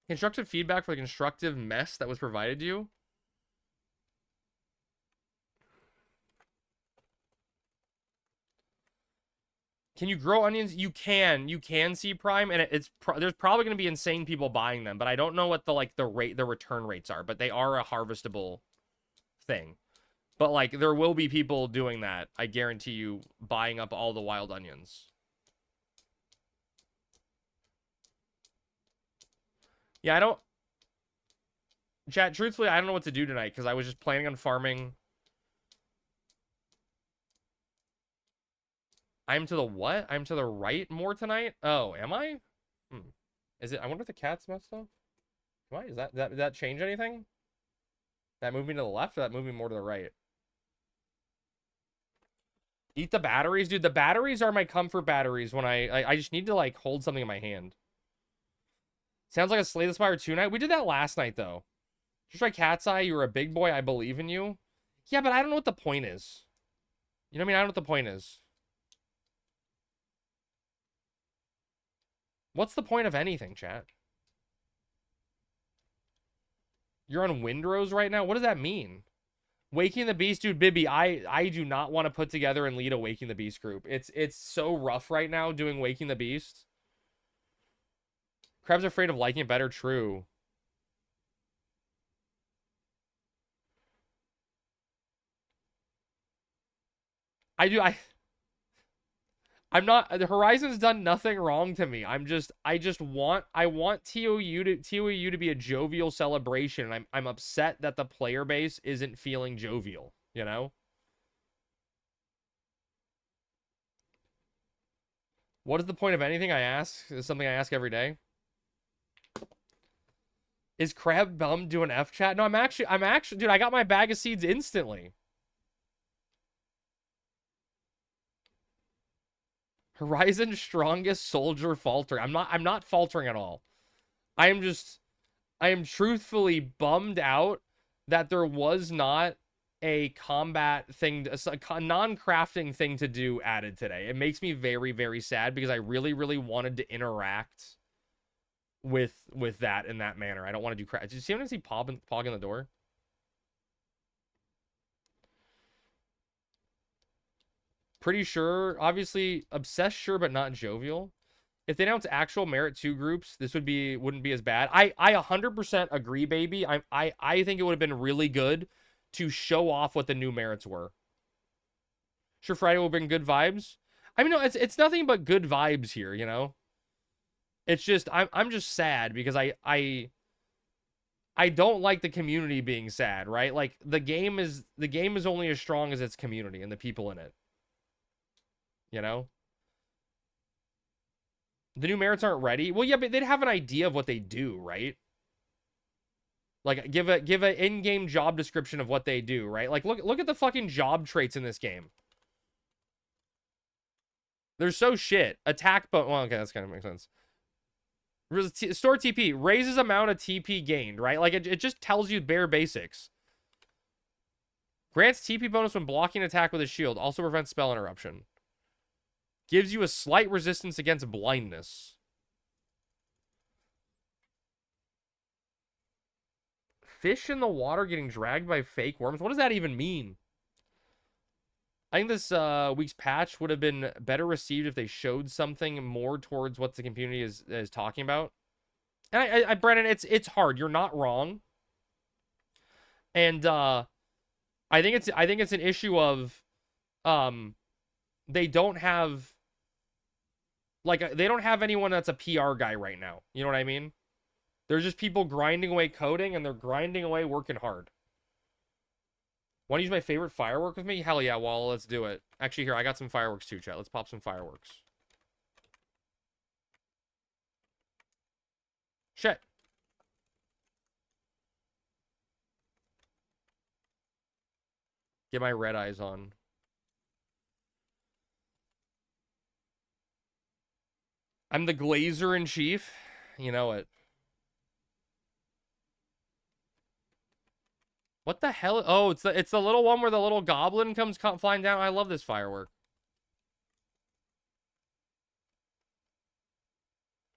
Constructive feedback for the constructive mess that was provided to you. Can you grow onions? You can. You can see Prime, and there's probably going to be insane people buying them, but I don't know what the return rates are, but they are a harvestable thing. But like there will be people doing that. I guarantee you, buying up all the wild onions. Yeah, I don't. Chat, truthfully, I don't know what to do tonight because I was just planning on farming. I'm to the what? I'm to the right more tonight? Oh, am I? Is it? I wonder if the cat's messed up. Why is did that change anything? That moved me to the left, or that moved me more to the right? Eat the batteries, dude. The batteries are my comfort batteries when I just need to like hold something in my hand. Sounds like a Slay the Spire 2 night. We did that last night though. Just like Cat's Eye, you're a big boy. I believe in you. Yeah, but I don't know what the point is. You know what I mean? I don't know what the point is. What's the point of anything, chat? You're on Windrose right now? What does that mean? Waking the Beast, dude, Bibby, I do not want to put together and lead a Waking the Beast group. It's so rough right now doing Waking the Beast. Crab's afraid of liking it better, true. I'm not, the Horizon's done nothing wrong to me. I want TOU to be a jovial celebration, and I'm upset that the player base isn't feeling jovial, you know? What is the point of anything I ask? Is something I ask every day. Is Crab bummed doing F chat? No, I'm actually, dude, I got my bag of seeds instantly. Horizon's strongest soldier falter. I'm not faltering at all. I am truthfully bummed out that there was not a combat thing, a non-crafting thing to do added today. It makes me very, very sad because I really, really wanted to interact with that in that manner. I don't want to do craft. Did you see when I see Pog in the door? Pretty sure, obviously, obsessed, sure, but not jovial. If they announced actual Merit 2 groups, this wouldn't be as bad. I 100% agree, baby. I think it would have been really good to show off what the new merits were. Sure, Friday will bring good vibes. I mean, no, it's nothing but good vibes here, you know? It's just I'm just sad because I don't like the community being sad, right? Like the game is only as strong as its community and the people in it. You know? The new merits aren't ready. Well, yeah, but they'd have an idea of what they do, right? Like give a in-game job description of what they do, right? Like look at the fucking job traits in this game. They're so shit. Attack, but well, okay, that's kind of makes sense. Store TP raises amount of TP gained, right? Like it just tells you bare basics. Grants TP bonus when blocking an attack with a shield. Also prevents spell interruption. Gives you a slight resistance against blindness. Fish in the water getting dragged by fake worms. What does that even mean? I think this week's patch would have been better received if they showed something more towards what the community is talking about. And I Brennan, it's hard. You're not wrong. And I think it's an issue of they don't have anyone that's a PR guy right now. You know what I mean? There's just people grinding away coding, and they're grinding away working hard. Want to use my favorite firework with me? Hell yeah, Wall, let's do it. Actually, here, I got some fireworks too, chat. Let's pop some fireworks. Shit. Get my red eyes on. I'm the glazer in chief. You know it. What the hell? Oh, it's the little one where the little goblin comes flying down. I love this firework.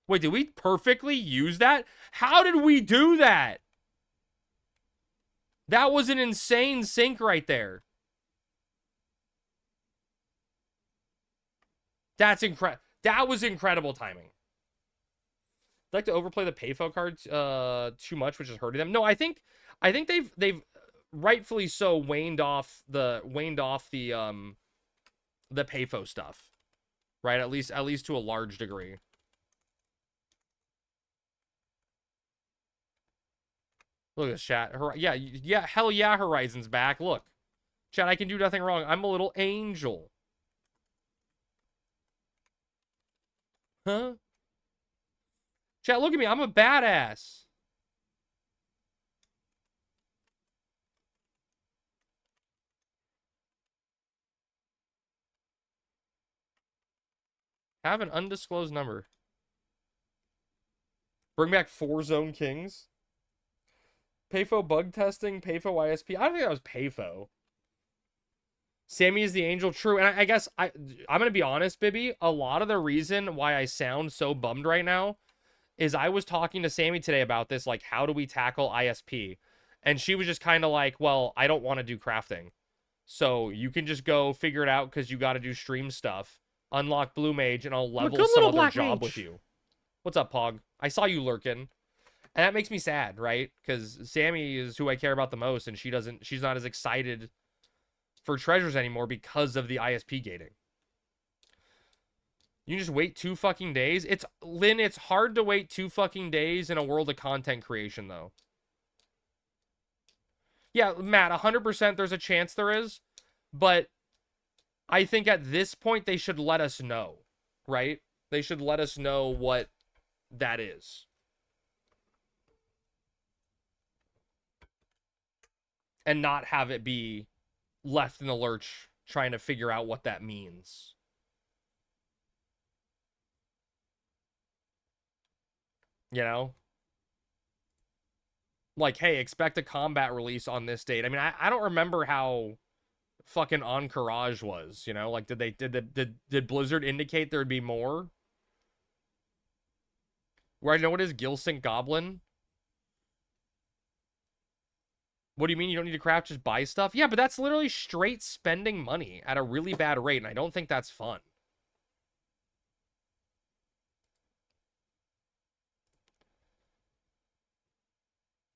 Wait, did we perfectly use that? How did we do that? That was an insane sync right there. That's incredible. That was incredible timing. I'd like to overplay the payphone cards too much, which is hurting them. No, I think they've rightfully so waned off the payphone stuff, right? At least to a large degree. Look at this chat. Yeah, hell yeah, Horizon's back. Look, chat, I can do nothing wrong. I'm a little angel. Huh? Chat, look at me. I'm a badass. Have an undisclosed number. Bring back 4-zone kings. Payfo bug testing. Payfo ISP. I don't think that was Payfo. Sammy is the angel. True. And I guess I'm going to be honest, Bibby. A lot of the reason why I sound so bummed right now is I was talking to Sammy today about this. Like, how do we tackle ISP? And she was just kind of like, well, I don't want to do crafting. So you can just go figure it out because you got to do stream stuff. Unlock Blue Mage and I'll level some other job with you. What's up, Pog? I saw you lurking. And that makes me sad, right? Because Sammy is who I care about the most, and she's not as excited for treasures anymore because of the ISP gating. You can just wait 2 fucking days. Lynn, it's hard to wait 2 fucking days in a world of content creation, though. Yeah, Matt, 100% there's a chance there is, but I think at this point they should let us know, right? They should let us know what that is. And not have it be left in the lurch trying to figure out what that means. You know? Like, hey, expect a combat release on this date. I mean, I don't remember how fucking Encourage was, you know? Like, did Blizzard indicate there'd be more? Where I know what is Gilsync Goblin? What do you mean you don't need to craft, just buy stuff? Yeah, but that's literally straight spending money at a really bad rate, and I don't think that's fun.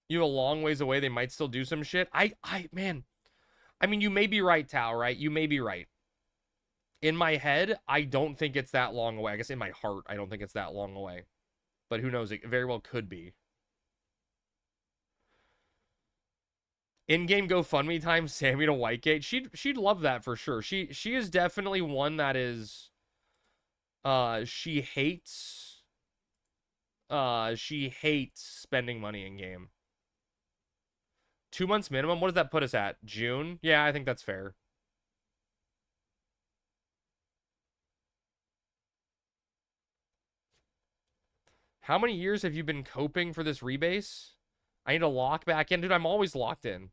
You have a long ways away, they might still do some shit. Man, I mean, you may be right, Tao, right? You may be right. In my head, I don't think it's that long away. I guess in my heart, I don't think it's that long away. But who knows? It very well could be. In-game GoFundMe time, Sammy to Whitegate. She'd love that for sure. She is definitely one that is she hates spending money in game. 2 months minimum. What does that put us at? June? Yeah, I think that's fair. How many years have you been coping for this rebase? I need to lock back in. Dude, I'm always locked in.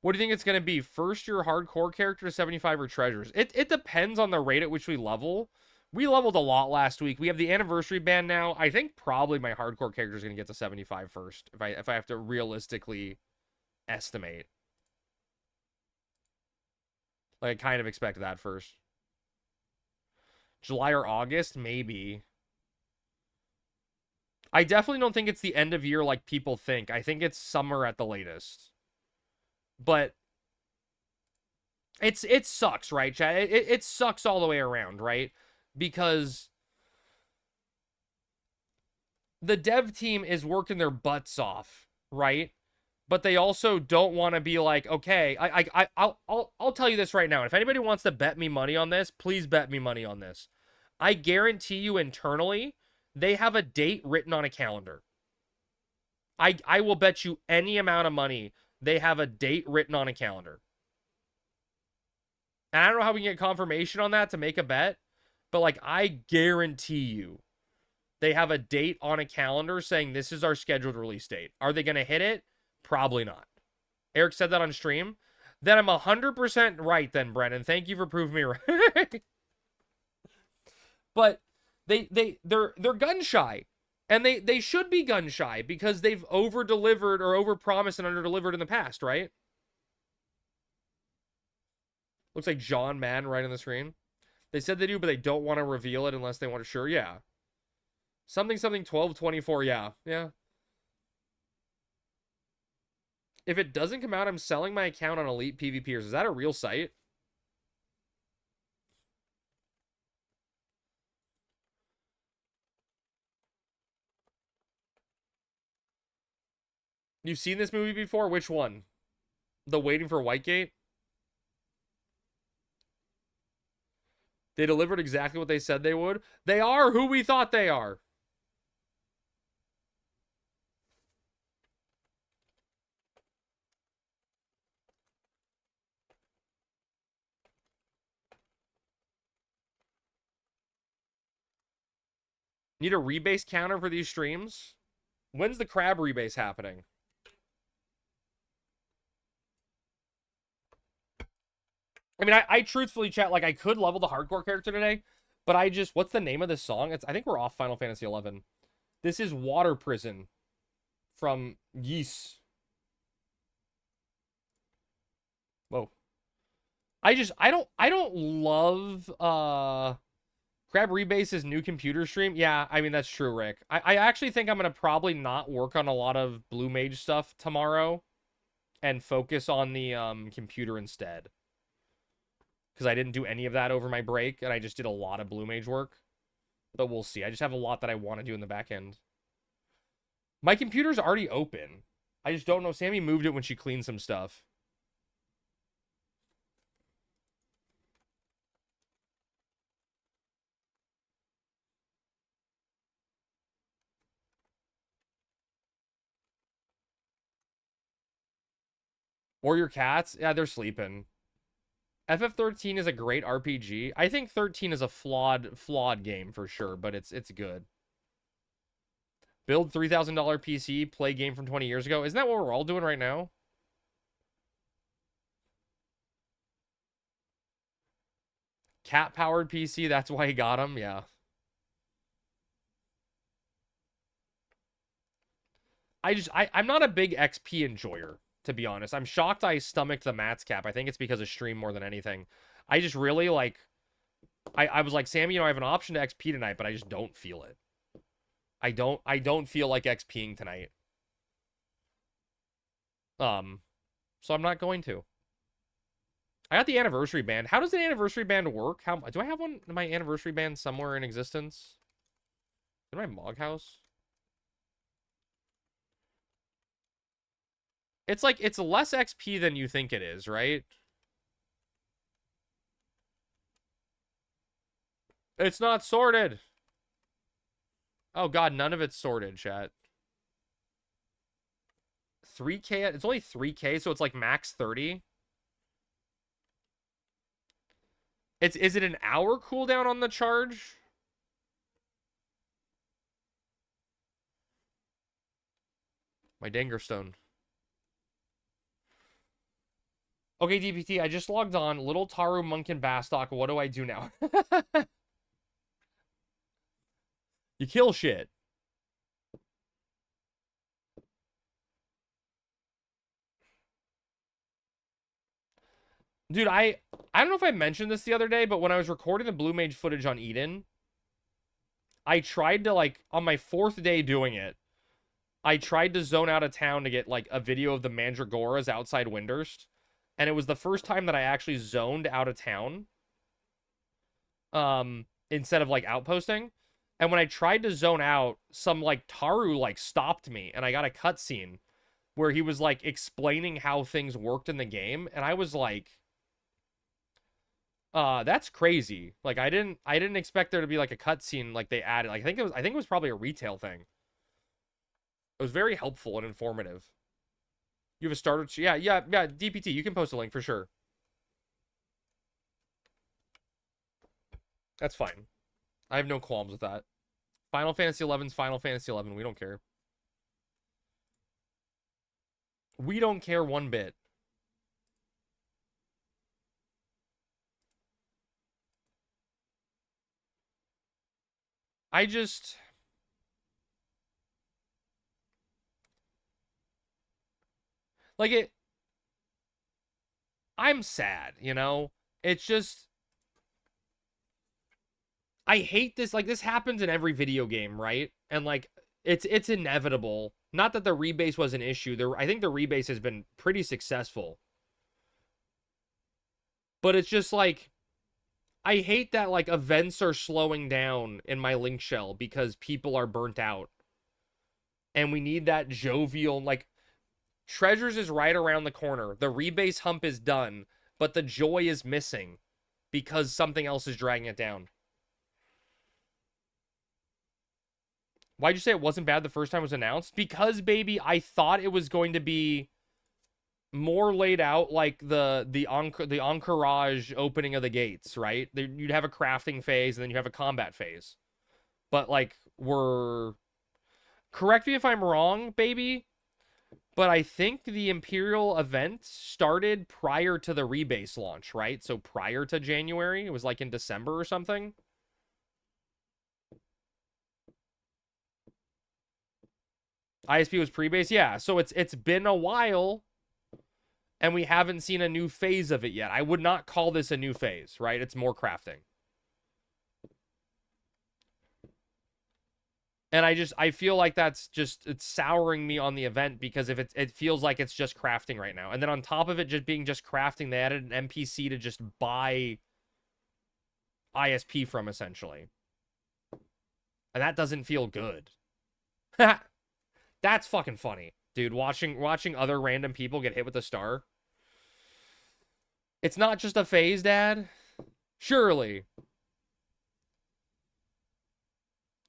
What do you think it's going to be? First year hardcore character to 75 or treasures? It depends on the rate at which we level. We leveled a lot last week. We have the anniversary band now. I think probably my hardcore character is going to get to 75 first. If I have to realistically estimate. Like, I kind of expect that first. July or August? Maybe. I definitely don't think it's the end of year like people think. I think it's summer at the latest. But it sucks, right, Chad? It sucks all the way around, right? Because the dev team is working their butts off, right? But they also don't want to be like, okay, I'll tell you this right now. If anybody wants to bet me money on this, please bet me money on this. I guarantee you internally, they have a date written on a calendar. I will bet you any amount of money they have a date written on a calendar. And I don't know how we can get confirmation on that to make a bet, but like I guarantee you They have a date on a calendar saying this is our scheduled release date. Are they going to hit it? Probably not. Eric said that on stream. Then I'm 100% right then, Brennan. Thank you for proving me right. But they're gun shy. And they should be gun shy because they've over-delivered or over-promised and under-delivered in the past, right? Looks like John Madden right on the screen. They said they do, but they don't want to reveal it unless they want to. Sure, yeah. Something 1224, yeah. Yeah. If it doesn't come out, I'm selling my account on Elite PvPers. Is that a real site? You've seen this movie before? Which one? The Waiting for Whitegate? They delivered exactly what they said they would. They are who we thought they are. Need a rebase counter for these streams? When's the crab rebase happening? I mean, I truthfully, chat, like, I could level the hardcore character today, but I just, what's the name of this song? I think we're off Final Fantasy 11. This is Water Prison from Ys. Whoa. I don't love, Crab Rebase's new computer stream. Yeah, I mean, that's true, Rick. I actually think I'm going to probably not work on a lot of Blue Mage stuff tomorrow and focus on the computer instead. Because I didn't do any of that over my break, and I just did a lot of Blue Mage work. But we'll see. I just have a lot that I want to do in the back end. My computer's already open. I just don't know. Sammy moved it when she cleaned some stuff. Or your cats? Yeah, they're sleeping. FF13 is a great RPG. I think 13 is a flawed game for sure, but it's good. Build $3,000 PC, play game from 20 years ago. Isn't that what we're all doing right now? Cat-powered PC, that's why he got him, yeah. I'm not a big XP enjoyer, to be honest. I'm shocked I stomached the Mats cap. I think it's because of stream more than anything. I just really, like... I was like, Sammy, I have an option to XP tonight, but I just don't feel it. I don't feel like XPing tonight. So I'm not going to. I got the anniversary band. How does an anniversary band work? How do I have one my anniversary band somewhere in existence? In my Mog house? It's like, it's less XP than you think it is, right? It's not sorted. Oh god, none of it's sorted, chat. 3K, it's only 3K, so it's like max 30. Is it an hour cooldown on the charge? My Dangerstone. Okay, DPT, I just logged on. Little Taru, Monk, and Bastok. What do I do now? You kill shit. Dude, I don't know if I mentioned this the other day, but when I was recording the Blue Mage footage on Eden, I tried to, like, on my 4th day doing it, I tried to zone out of town to get, like, a video of the Mandragoras outside Windurst. And it was the first time that I actually zoned out of town. Instead of, like, outposting. And when I tried to zone out, some, like, Taru, like, stopped me. And I got a cutscene where he was, like, explaining how things worked in the game. And I was like... that's crazy. Like, I didn't expect there to be, like, a cutscene like they added. Like, I think it was probably a retail thing. It was very helpful and informative. You have a starter... Yeah, DPT, you can post a link for sure. That's fine. I have no qualms with that. Final Fantasy 11's Final Fantasy 11. We don't care. We don't care one bit. I just... Like, I'm sad, you know? It's just... I hate this. Like, this happens in every video game, right? And, like, it's inevitable. Not that the rebase was an issue. I think the rebase has been pretty successful. But it's just, like... I hate that, like, events are slowing down in my link shell because people are burnt out. And we need that jovial, like... Treasures is right around the corner. The rebase hump is done, but the joy is missing because something else is dragging it down. Why'd you say it wasn't bad the first time it was announced? Because, baby, I thought it was going to be more laid out like the Encourage opening of the gates, right? You'd have a crafting phase and then you have a combat phase. But, like, correct me if I'm wrong, baby, but I think the Imperial event started prior to the rebase launch, right? So prior to January, it was like in December or something. ISP was pre-base, yeah. So it's been a while, and we haven't seen a new phase of it yet. I would not call this a new phase, right? It's more crafting. And I feel like it's souring me on the event because if it feels like it's just crafting right now. And then on top of it just being just crafting, they added an NPC to just buy ISP from, essentially. And that doesn't feel good. That's fucking funny, dude. Watching other random people get hit with a star. It's not just a phase, Dad. Surely.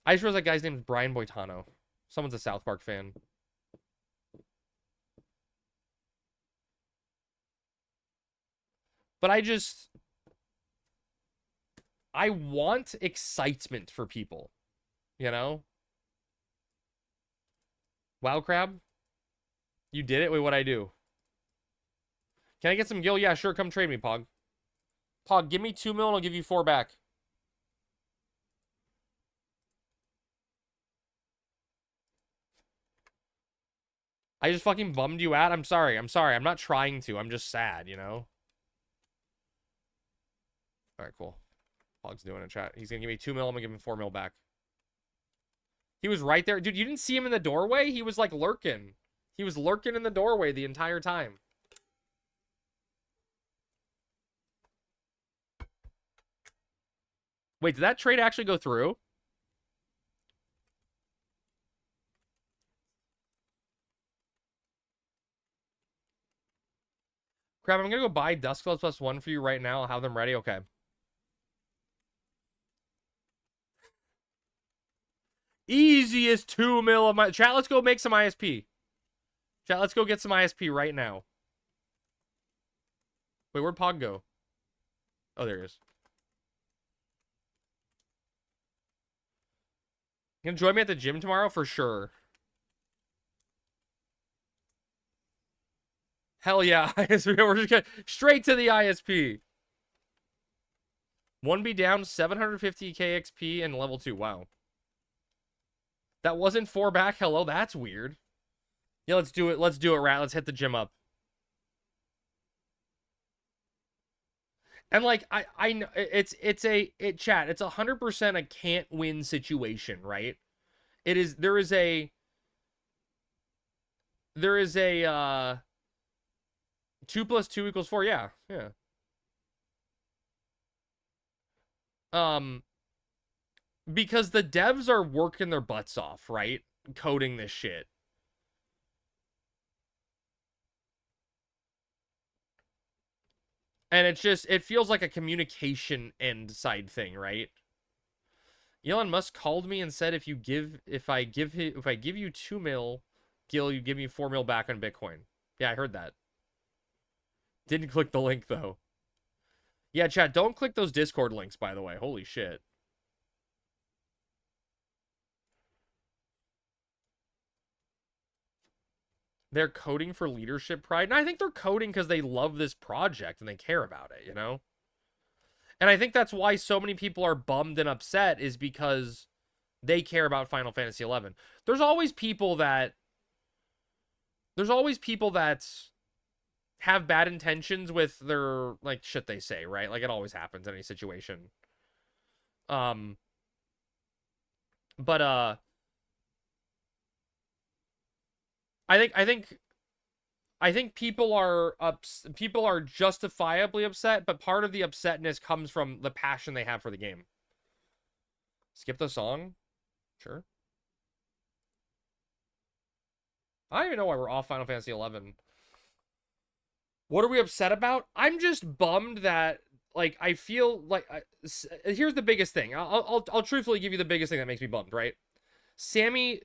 I just realized that guy's name is Brian Boitano. Someone's a South Park fan. But I want excitement for people. You know? Wow, Crab? You did it? Wait, what'd I do? Can I get some gil? Yeah, sure. Come trade me, Pog. Pog, give me 2 mil and I'll give you 4 back. I just fucking bummed you out. I'm sorry. I'm sorry. I'm not trying to. I'm just sad, you know? Alright, cool. Pog's doing a chat. He's gonna give me 2 mil. I'm gonna give him 4 mil back. He was right there. Dude, you didn't see him in the doorway? He was, like, lurking. He was lurking in the doorway the entire time. Wait, did that trade actually go through? Crap, I'm gonna go buy Duskfloods +1 for you right now. I'll have them ready. Okay. Easiest 2 mil of my... Chat, let's go make some ISP. Chat, let's go get some ISP right now. Wait, where'd Pog go? Oh, there he is. You gonna join me at the gym tomorrow? For sure. Hell yeah, ISP. We're just gonna straight to the ISP. 1B down, 750 KXP and level 2. Wow. That wasn't 4 back. Hello, that's weird. Yeah, let's do it. Let's do it, Rat. Let's hit the gym up. And like I know it's chat. It's 100% a can't win situation, right? It is. There is a 2 + 2 = 4. Yeah. Because the devs are working their butts off, right? Coding this shit. And it feels like a communication end side thing, right? Elon Musk called me and said if I give you 2 mil, Gil, you give me 4 mil back on Bitcoin. Yeah, I heard that. Didn't click the link though. Yeah, chat, don't click those Discord links, by the way. Holy shit. They're coding for leadership pride. And I think they're coding because they love this project and they care about it, you know? And I think that's why so many people are bummed and upset, is because they care about Final Fantasy XI. There's always people that have bad intentions with their, like, shit they say, right? Like, it always happens in any situation. But I think people are justifiably upset, but part of the upsetness comes from the passion they have for the game. Skip the song? Sure. I don't even know why we're off Final Fantasy XI. What are we upset about? I'm just bummed that, like, I feel like here's the biggest thing. I'll truthfully give you the biggest thing that makes me bummed, right? Sammy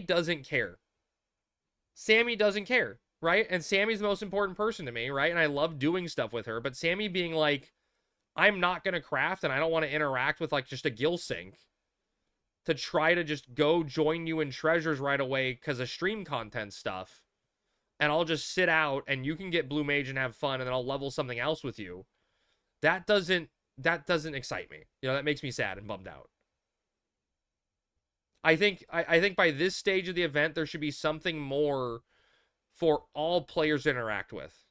doesn't care. Sammy doesn't care, right? And Sammy's the most important person to me, right? And I love doing stuff with her, but Sammy being like, I'm not gonna craft and I don't want to interact with, like, just a gill sync to try to just go join you in treasures right away because of stream content stuff, and I'll just sit out and you can get Blue Mage and have fun, and then I'll level something else with you. That doesn't excite me. You know, that makes me sad and bummed out. I think by this stage of the event, there should be something more for all players to interact with.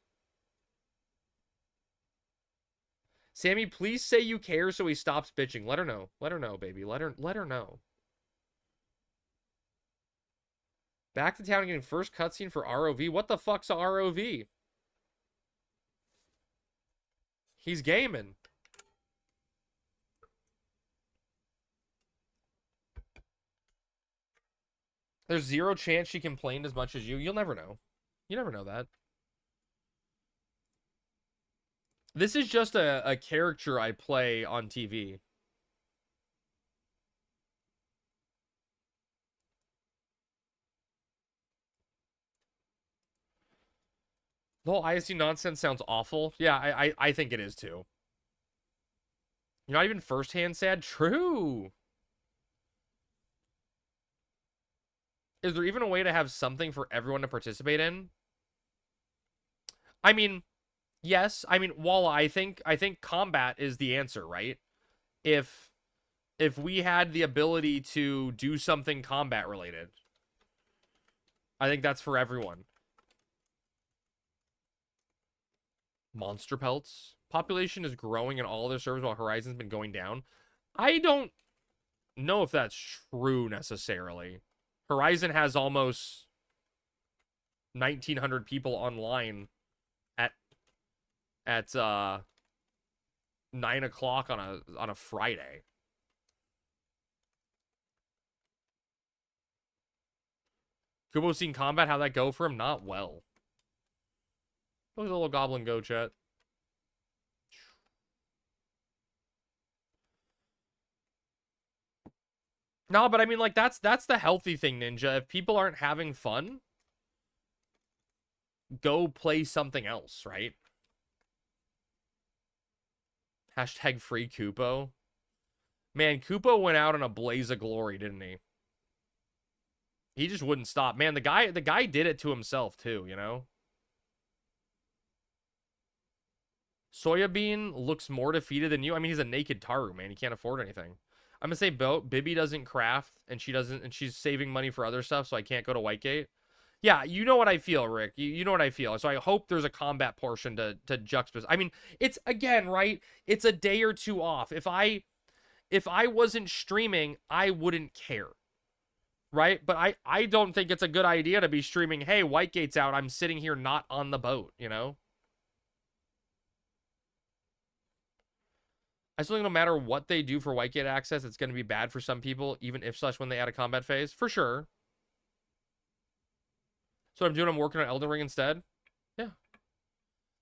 Sammy, please say you care so he stops bitching. Let her know. Let her know, baby. Let her know. Back to town and getting first cutscene for ROV. What the fuck's a ROV? He's gaming. There's zero chance she complained as much as you. You'll never know. You never know that. This is just a character I play on TV. The whole ISC nonsense sounds awful. Yeah, I think it is too. You're not even firsthand sad? True. Is there even a way to have something for everyone to participate in? I mean, yes. I mean, Walla, I think combat is the answer, right? If we had the ability to do something combat related, I think that's for everyone. Monster pelts. Population is growing in all other servers while Horizon's been going down. I don't know if that's true necessarily. Horizon has almost 1,900 people online at 9 o'clock on a Friday. Kubo seen combat, how'd that go for him? Not well. Look at the little goblin go, chat. No, but I mean, like, that's the healthy thing, Ninja. If people aren't having fun, go play something else, right? Hashtag free Kupo. Man, Kupo went out in a blaze of glory, didn't he? He just wouldn't stop. Man, the guy did it to himself too, you know? Soyabean looks more defeated than you. I mean, he's a naked Taru, man. He can't afford anything. I'm gonna say Bibby doesn't craft, and she's saving money for other stuff, so I can't go to Whitegate. Yeah, you know what I feel, Rick. You know what I feel. So I hope there's a combat portion to juxtapose. I mean, it's, again, right? It's a day or two off. If I wasn't streaming, I wouldn't care. Right? But I don't think it's a good idea to be streaming, hey, Whitegate's out, I'm sitting here not on the boat, you know? I still think no matter what they do for Whitegate access, it's going to be bad for some people, even if / when they add a combat phase. For sure. So what I'm doing, I'm working on Elden Ring instead. Yeah.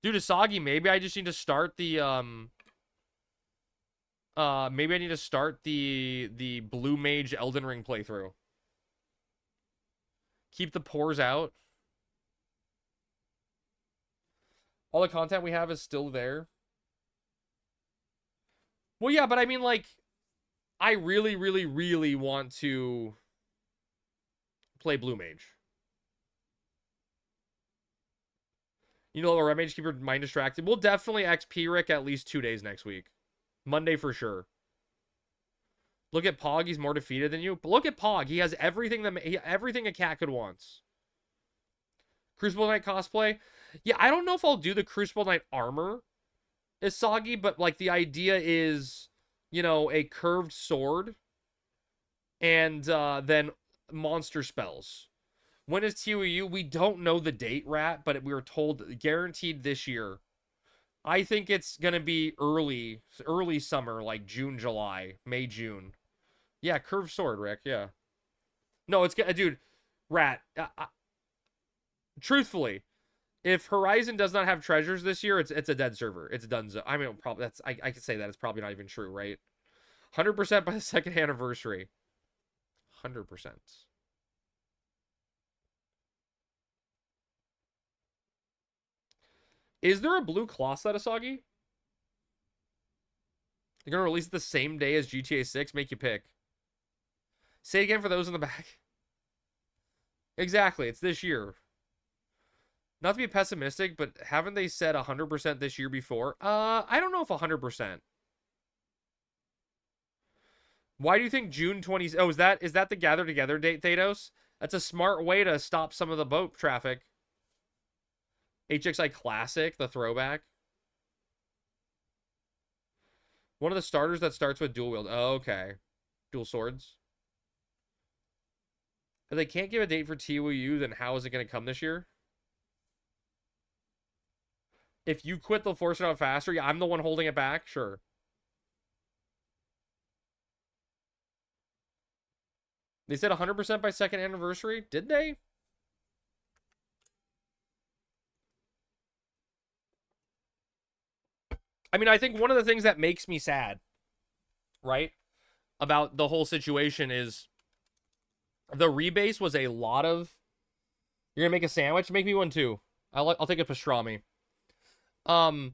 Dude, Asagi, maybe I just need to start the, maybe I need to start the Blue Mage Elden Ring playthrough. Keep the pores out. All the content we have is still there. Well, yeah, but I mean, like, I really, really, really want to play Blue Mage. You know, Red Mage, keep your mind distracted. We'll definitely XP Rick at least 2 days next week. Monday for sure. Look at Pog, he's more defeated than you. But look at Pog, he has everything everything a cat could want. Crucible Knight cosplay. Yeah, I don't know if I'll do the Crucible Knight armor as Soggy, but like the idea is, you know, a curved sword and then monster spells. When is TOU? We don't know the date, Rat, but we were told guaranteed this year. I think it's gonna be early summer, like June, July, May, June. Yeah, curved sword, Rick. Yeah. No, it's dude, Rat. Truthfully, if Horizon does not have treasures this year, it's a dead server. It's done. I mean, probably that's I could say that it's probably not even true, right? 100% by the second anniversary. 100%. Is there a blue claw set, Asagi? They're gonna release it the same day as GTA 6. Make you pick. Say it again for those in the back. Exactly, it's this year. Not to be pessimistic, but haven't they said 100% this year before? I don't know if 100%. Why do you think June 20? Oh, is that the Gather Together date, Thanos? That's a smart way to stop some of the boat traffic. HXI Classic, the throwback. One of the starters that starts with dual wield. Oh, okay. Dual swords. If they can't give a date for TWU, then how is it going to come this year? If you quit, they'll force it out faster. Yeah, I'm the one holding it back. Sure. They said 100% by second anniversary. Did they? I mean, I think one of the things that makes me sad, right, about the whole situation is the rebase was a lot of. You're gonna make a sandwich? Make me one too. I'll take a pastrami. The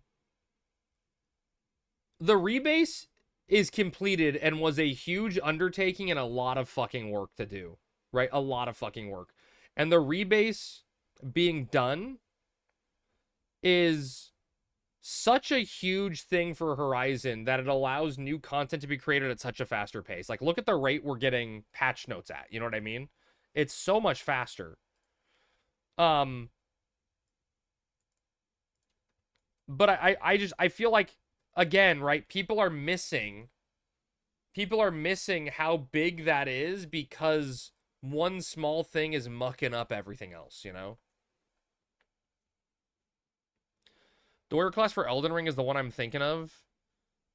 rebase is completed and was a huge undertaking and a lot of fucking work to do, right? A lot of fucking work. And the rebase being done is such a huge thing for Horizon that it allows new content to be created at such a faster pace. Like, look at the rate we're getting patch notes at. You know what I mean? It's so much faster. But I feel like, again, right, people are missing how big that is because one small thing is mucking up everything else, you know? The warrior class for Elden Ring is the one I'm thinking of.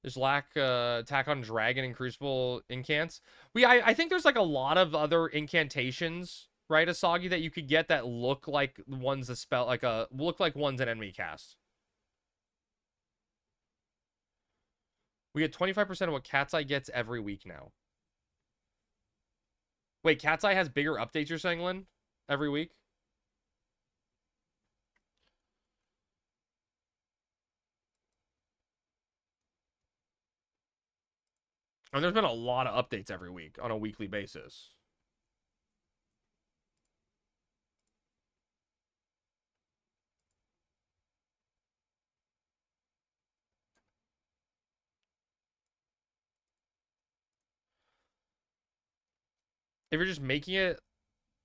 There's Attack on Dragon and Crucible incants. I think there's like a lot of other incantations, right, Asagi, that you could get that look like one's a spell, look like one's an enemy cast. We get 25% of what Cat's Eye gets every week now. Wait, Cat's Eye has bigger updates, you're saying, Lynn? Every week? And there's been a lot of updates every week on a weekly basis. If you're just making it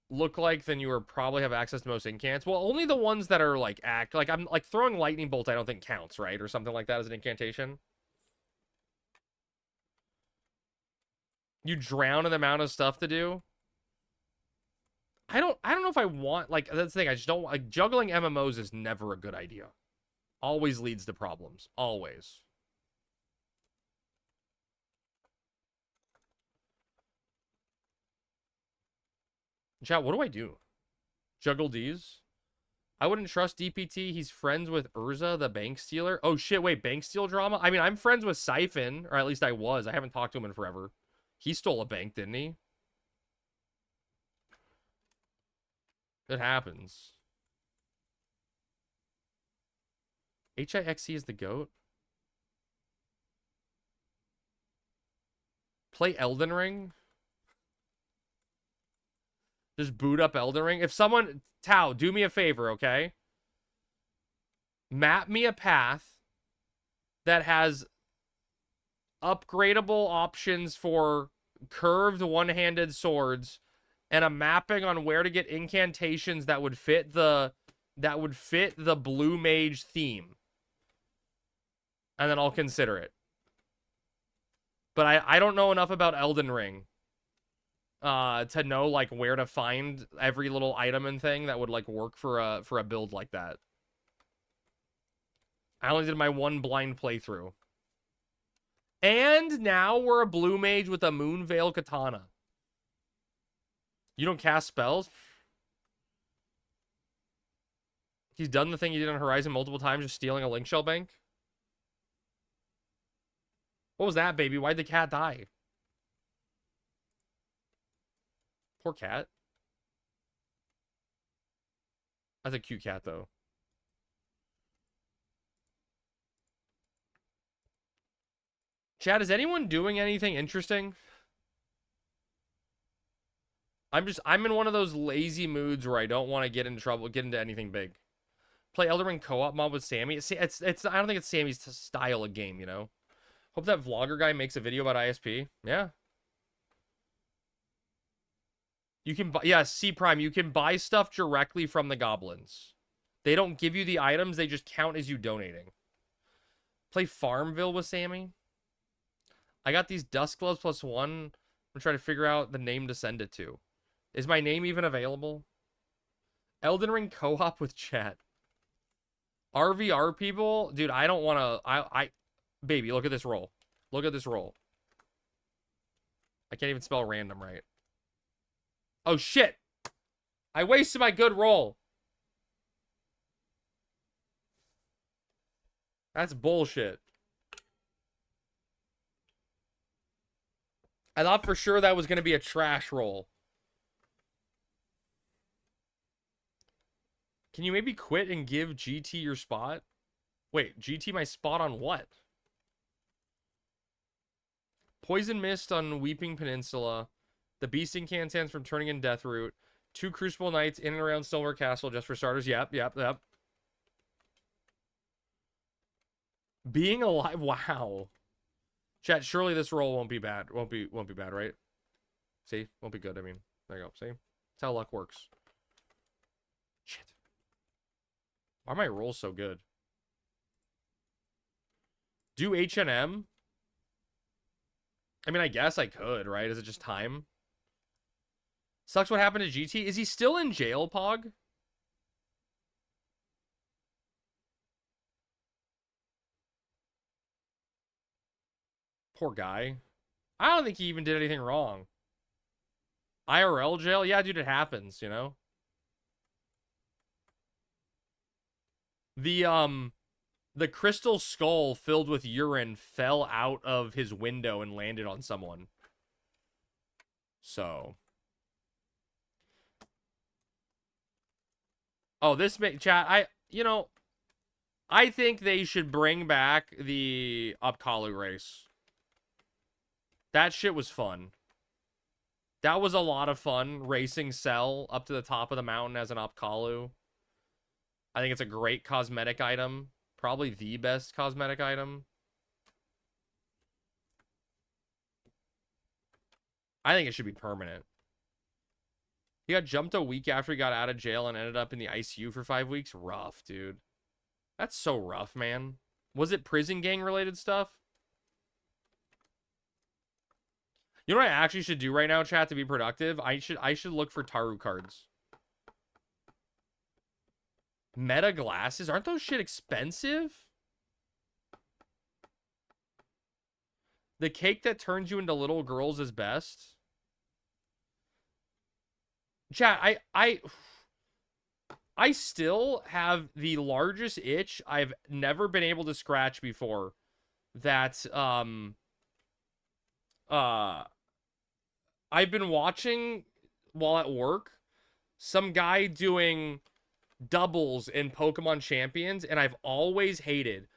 look like, then you would probably have access to most incants. Well, only the ones that are like I'm like throwing lightning bolt I don't think counts, right? Or something like that as an incantation. You drown in the amount of stuff to do. I don't know if I want, like, that's the thing. I just don't like juggling MMOs is never a good idea. Always leads to problems. Always. Chat, what do I do? Juggle D's? I wouldn't trust DPT. He's friends with Urza, the bank stealer. Oh, shit. Wait, bank steal drama? I mean, I'm friends with Siphon, or at least I was. I haven't talked to him in forever. He stole a bank, didn't he? It happens. HIXC is the GOAT. Play Elden Ring? Just boot up Elden Ring? If someone... Tao, do me a favor, okay? Map me a path that has upgradable options for curved one-handed swords and a mapping on where to get incantations that would fit the blue mage theme. And then I'll consider it. But I don't know enough about Elden Ring to know like where to find every little item and thing that would like work for a build like that. I only did my one blind playthrough. And now we're a blue mage with a Moonveil katana. You don't cast spells? He's done the thing he did on Horizon multiple times, just stealing a link shell bank. What was that, baby? Why'd the cat die? Poor cat. That's a cute cat, though. Chat, is anyone doing anything interesting? I'm in one of those lazy moods where I don't want to get into trouble, get into anything big. Play Elden Ring co-op mod with Sammy. It's I don't think it's Sammy's style of game, you know. Hope that vlogger guy makes a video about ISP. Yeah. You can buy, yeah, C Prime, you can buy stuff directly from the goblins. They don't give you the items, they just count as you donating. Play Farmville with Sammy. I got these Dusk Gloves +1. I'm gonna try to figure out the name to send it to. Is my name even available? Elden Ring co-op with chat. RVR people? Dude, I don't want to... Baby, look at this roll. Look at this roll. I can't even spell random right. Oh, shit. I wasted my good roll. That's bullshit. I thought for sure that was going to be a trash roll. Can you maybe quit and give GT your spot? Wait, GT my spot on what? Poison Mist on Weeping Peninsula. The Beast Incantants from Turning in Deathroot. 2 Crucible Knights in and around Silver Castle just for starters. Yep. Being alive. Wow. Chat, surely this roll won't be bad. Won't be bad, right? See? Won't be good. I mean, there you go. See? That's how luck works. Shit. Why are my rolls so good? Do H&M? I mean, I guess I could, right? Is it just time? Sucks what happened to GT. Is he still in jail, Pog? Poor guy. I don't think he even did anything wrong. IRL jail? Yeah, dude, it happens, you know? The crystal skull filled with urine fell out of his window and landed on someone. So. Oh, this chat, I think they should bring back the Upkalu race. That shit was fun. That was a lot of fun, racing Cell up to the top of the mountain as an Upkalu. I think it's a great cosmetic item. Probably the best cosmetic item. I think it should be permanent. He got jumped a week after he got out of jail and ended up in the ICU for 5 weeks. Rough, dude. That's so rough, man. Was it prison gang related stuff? You know what I actually should do right now, chat, to be productive? I should look for Taru cards. Meta glasses? Aren't those shit expensive? The cake that turns you into little girls is best. Chat, I still have the largest itch I've never been able to scratch before. That I've been watching while at work some guy doing doubles in Pokemon Champions, and I've always hated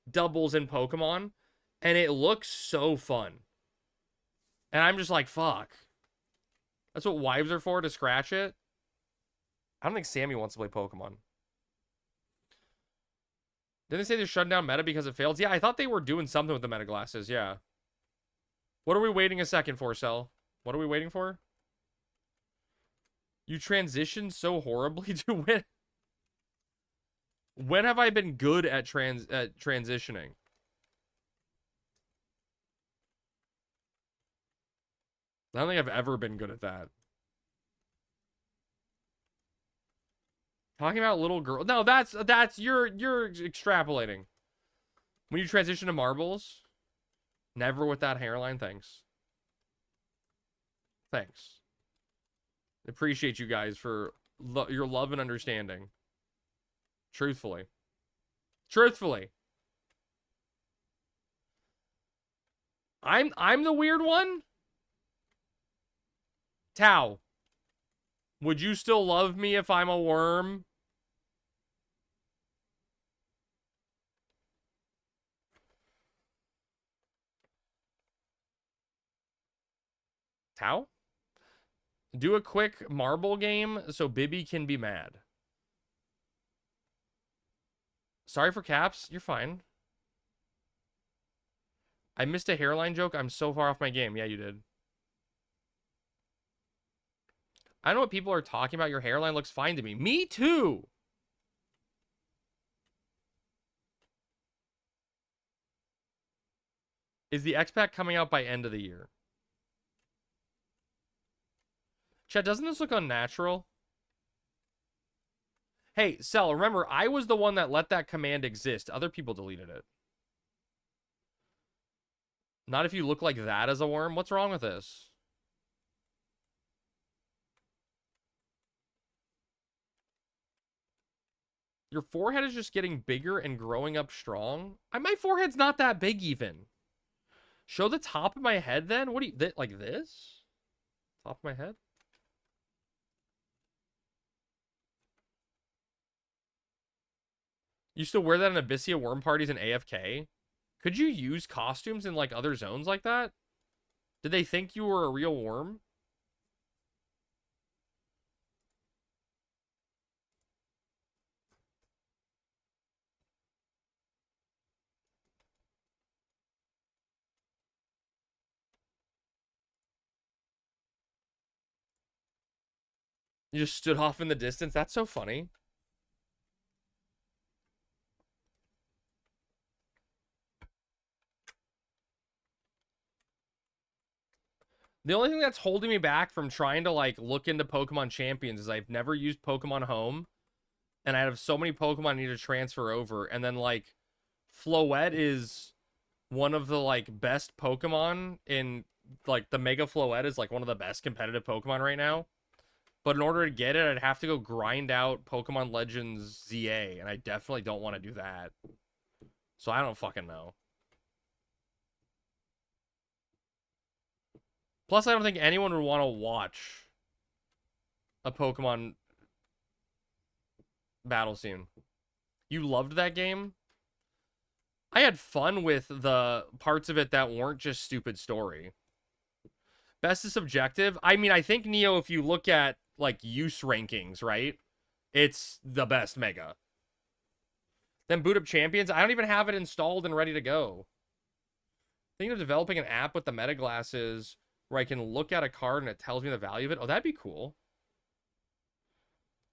doubles in Pokemon, and it looks so fun. And I'm just like, fuck. That's what wives are for, to scratch it. I don't think Sammy wants to play Pokemon. Didn't they say they're shutting down Meta because it failed? Yeah, I thought they were doing something with the Meta glasses. Yeah. What are we waiting a second for, Cell? What are we waiting for? You transitioned so horribly to win. When have I been good at transitioning? I don't think I've ever been good at that. Talking about little girl. No, that's you're extrapolating. When you transition to marbles, never with that hairline. Thanks. Thanks. Appreciate you guys for your love and understanding. Truthfully. Truthfully. I'm the weird one? Tao. Would you still love me if I'm a worm? Tao? Do a quick marble game so Bibby can be mad. Sorry for caps. You're fine. I missed a hairline joke. I'm so far off my game. Yeah, you did. I don't know what people are talking about. Your hairline looks fine to me. Me too. Is the X-Pack coming out by end of the year? Chat, doesn't this look unnatural? Hey, Cell, remember, I was the one that let that command exist. Other people deleted it. Not if you look like that as a worm. What's wrong with this? Your forehead is just getting bigger and growing up strong. My forehead's not that big even. Show the top of my head then? What do you, like this? Top of my head? You still wear that in Abyssia worm parties and AFK? Could you use costumes in like other zones like that? Did they think you were a real worm? You just stood off in the distance? That's so funny. The only thing that's holding me back from trying to like look into Pokemon Champions is I've never used Pokemon Home, and I have so many Pokemon I need to transfer over, and then like Floette is one of the like best Pokemon in like the Mega Floette is like one of the best competitive Pokemon right now. But in order to get it, I'd have to go grind out Pokemon Legends ZA, and I definitely don't want to do that. So I don't fucking know. Plus, I don't think anyone would want to watch a Pokemon battle scene. You loved that game? I had fun with the parts of it that weren't just stupid story. Best is subjective. I mean, I think, Neo, if you look at, like, use rankings, right? It's the best Mega. Then boot up Champions. I don't even have it installed and ready to go. Thinking of developing an app with the Meta Glasses where I can look at a card and it tells me the value of it. Oh, that'd be cool.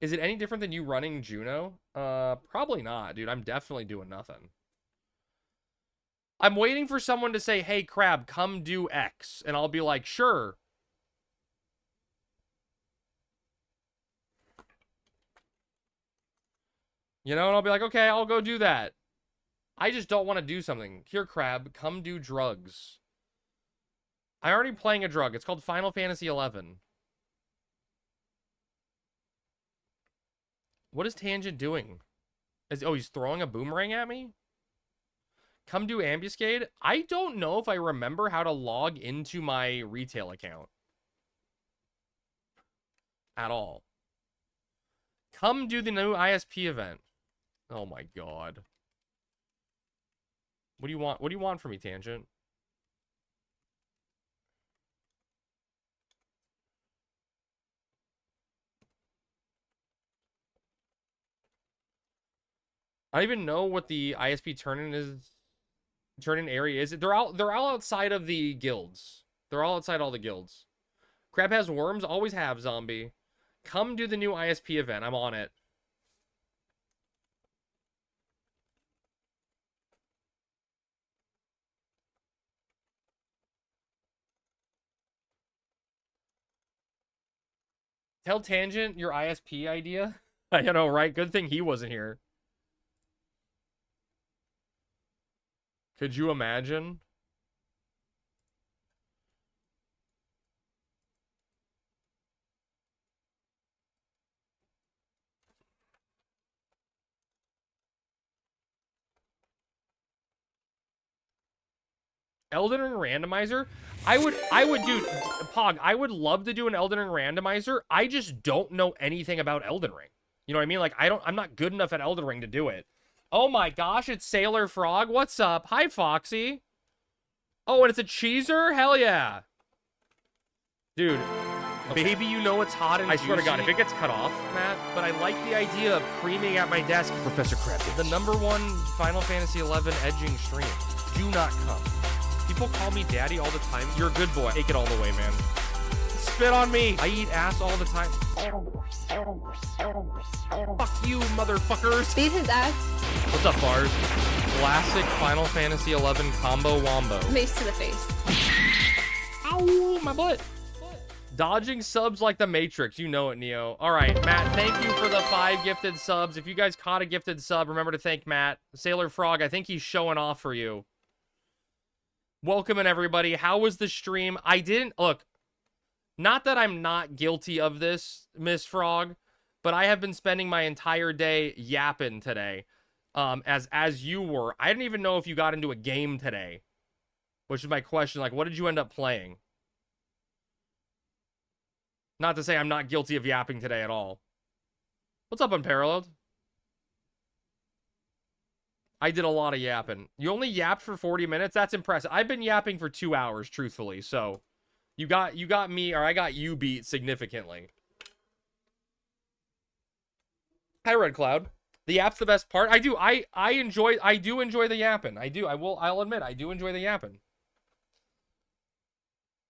Is it any different than you running Juno? Probably not, dude. I'm definitely doing nothing. I'm waiting for someone to say, hey, Crab, come do X. And I'll be like, sure. You know, and I'll be like, okay, I'll go do that. I just don't want to do something. Here, Crab, come do drugs. I'm already playing a drug. It's called Final Fantasy XI. What is Tangent doing? Oh, he's throwing a boomerang at me? Come do Ambuscade? I don't know if I remember how to log into my retail account. At all. Come do the new ISP event. Oh my god. What do you want? What do you want from me, Tangent? I don't even know what the ISP turn-in area is. They're all outside of the guilds. They're all outside all the guilds. Crab has worms, always have, zombie. Come do the new ISP event. I'm on it. Tell Tangent your ISP idea. I know, right? Good thing he wasn't here. Could you imagine? Elden Ring randomizer? I would do, Pog, I would love to do an Elden Ring randomizer. I just don't know anything about Elden Ring. You know what I mean? Like, I'm not good enough at Elden Ring to do it. Oh my gosh, it's Sailor Frog. What's up? Hi, Foxy. Oh, and it's a cheeser? Hell yeah. Dude, maybe you know it's hot and I swear to God, if it gets cut off, Matt, but I like the idea of creaming at my desk. Professor Kravitz. The #1 Final Fantasy 11 edging stream. Do not come. People call me daddy all the time. You're a good boy. Take it all the way, man. Spit on me. I eat ass all the time. Fuck you, motherfuckers. Beat his ass. What's up, Bars? Classic Final Fantasy 11 combo wombo. Mace to the face. Ow, my butt. Dodging subs like the Matrix. You know it, Neo. All right, Matt, thank you for the 5 gifted subs. If you guys caught a gifted sub, remember to thank Matt. Sailor Frog, I think he's showing off for you. Welcome in, everybody. How was the stream? I didn't... Look, not that I'm not guilty of this, Miss Frog, but I have been spending my entire day yapping today, as you were. I didn't even know if you got into a game today, which is my question. Like, what did you end up playing? Not to say I'm not guilty of yapping today at all. What's up, Unparalleled? I did a lot of yapping. You only yapped for 40 minutes? That's impressive. I've been yapping for 2 hours, truthfully. So, you got me, or I got you beat significantly. Hi, Red Cloud. The yap's the best part. I do enjoy the yapping. I'll admit, I do enjoy the yapping.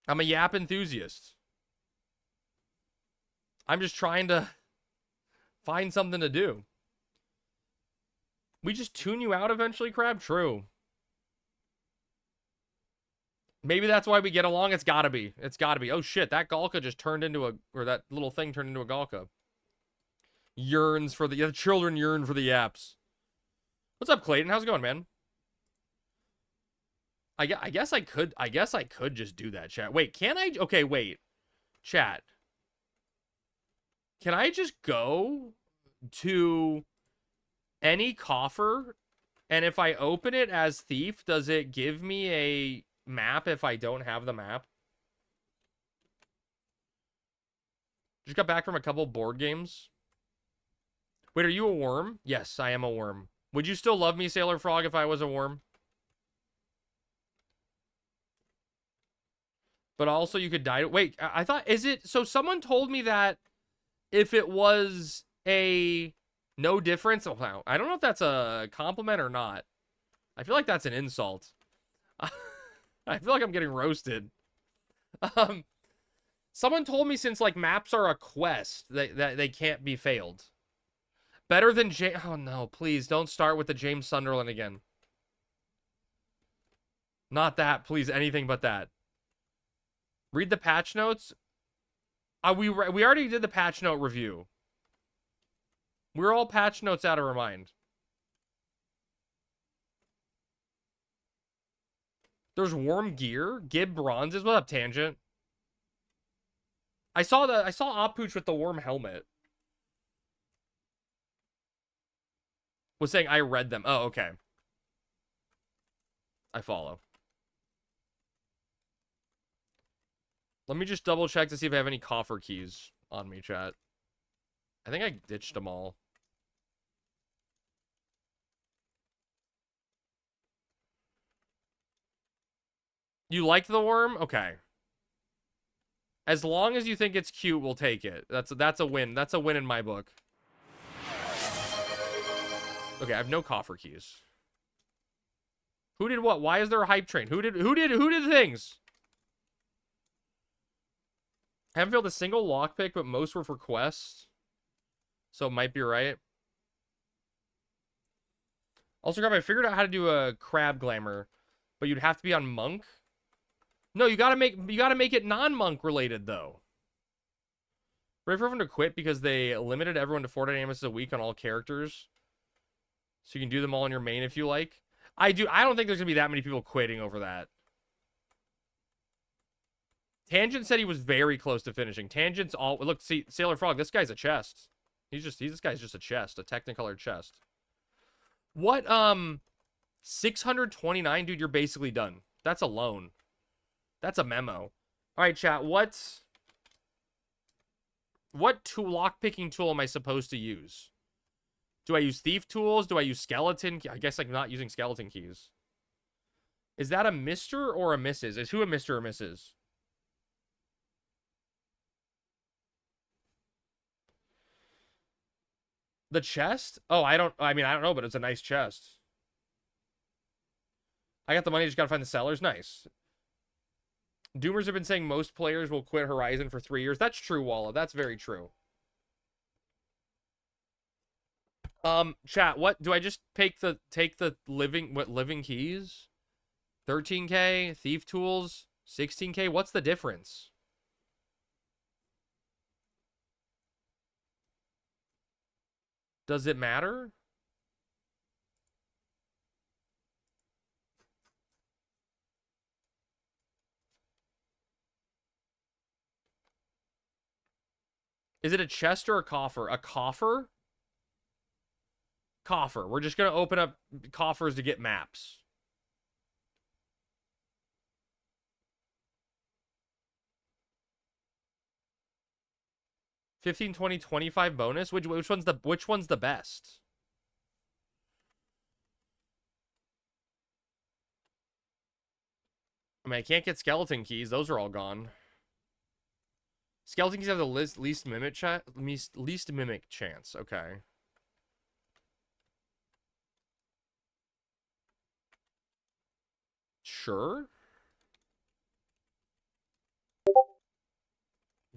I'm a yap enthusiast. I'm just trying to find something to do. We just tune you out eventually, Crab? True. Maybe that's why we get along. It's gotta be. It's gotta be. Oh shit, that Galka just turned into a... Or that little thing turned into a Galka. Yearns for the... Yeah, the children yearn for the yaps. What's up, Clayton? How's it going, man? I guess I could just do that, chat. Wait, can I... Okay, wait. Chat. Can I just go to any coffer, and if I open it as thief, does it give me a map if I don't have the map? Just got back from a couple board games. Wait, are you a worm? Yes, I am a worm. Would you still love me, Sailor Frog, if I was a worm? But also you could die. Wait, I thought, is it... So someone told me that if it was a no difference... Oh, wow. I don't know if that's a compliment or not. I feel like that's an insult. I feel like I'm getting roasted. Someone told me since, like, maps are a quest, that they can't be failed. Better than James... Oh, no. Please, don't start with the James Sunderland again. Not that. Please, anything but that. Read the patch notes. We already did the patch note review. We're all patch notes out of our mind. There's warm gear. Gib bronzes. What up, Tangent? I saw Oppooch with the warm helmet. Was saying I read them. Oh, okay. I follow. Let me just double check to see if I have any coffer keys on me, chat. I think I ditched them all. You like the worm? Okay. As long as you think it's cute, we'll take it. That's a win. That's a win in my book. Okay, I have no coffer keys. Who did what? Why is there a hype train? Who did things? I haven't filled a single lockpick, but most were for quests. So it might be right. Also, Crab, I figured out how to do a crab glamour, but you'd have to be on monk. No, you gotta make it non-monk related though. Ready for everyone to quit because they limited everyone to 4 dynamics a week on all characters. So you can do them all in your main if you like. I don't think there's gonna be that many people quitting over that. Tangent said he was very close to finishing. Tangent's all look, see, Sailor Frog, this guy's a chest. This guy's just a chest, a Technicolor chest. What 629, dude, you're basically done. That's a loan. That's a memo. Alright, chat, what lockpicking tool am I supposed to use? Do I use thief tools? Do I use skeleton? I guess I'm not using skeleton keys. Is that a Mr. or a Mrs.? Is who a Mr. or Mrs.? The chest? Oh, I don't know, but it's a nice chest. I got the money, just gotta find the sellers. Nice. Doomers have been saying most players will quit Horizon for 3 years. That's true, Walla. That's very true. Chat, what do I just take the living keys? 13k, thief tools, 16k. What's the difference? Does it matter? Is it a chest or a coffer? A coffer? Coffer. We're just going to open up coffers to get maps. $15, $20, $25 bonus. Which one's the best? I mean, I can't get skeleton keys. Those are all gone. Skeleton keys have the least mimic chance. Okay. Sure.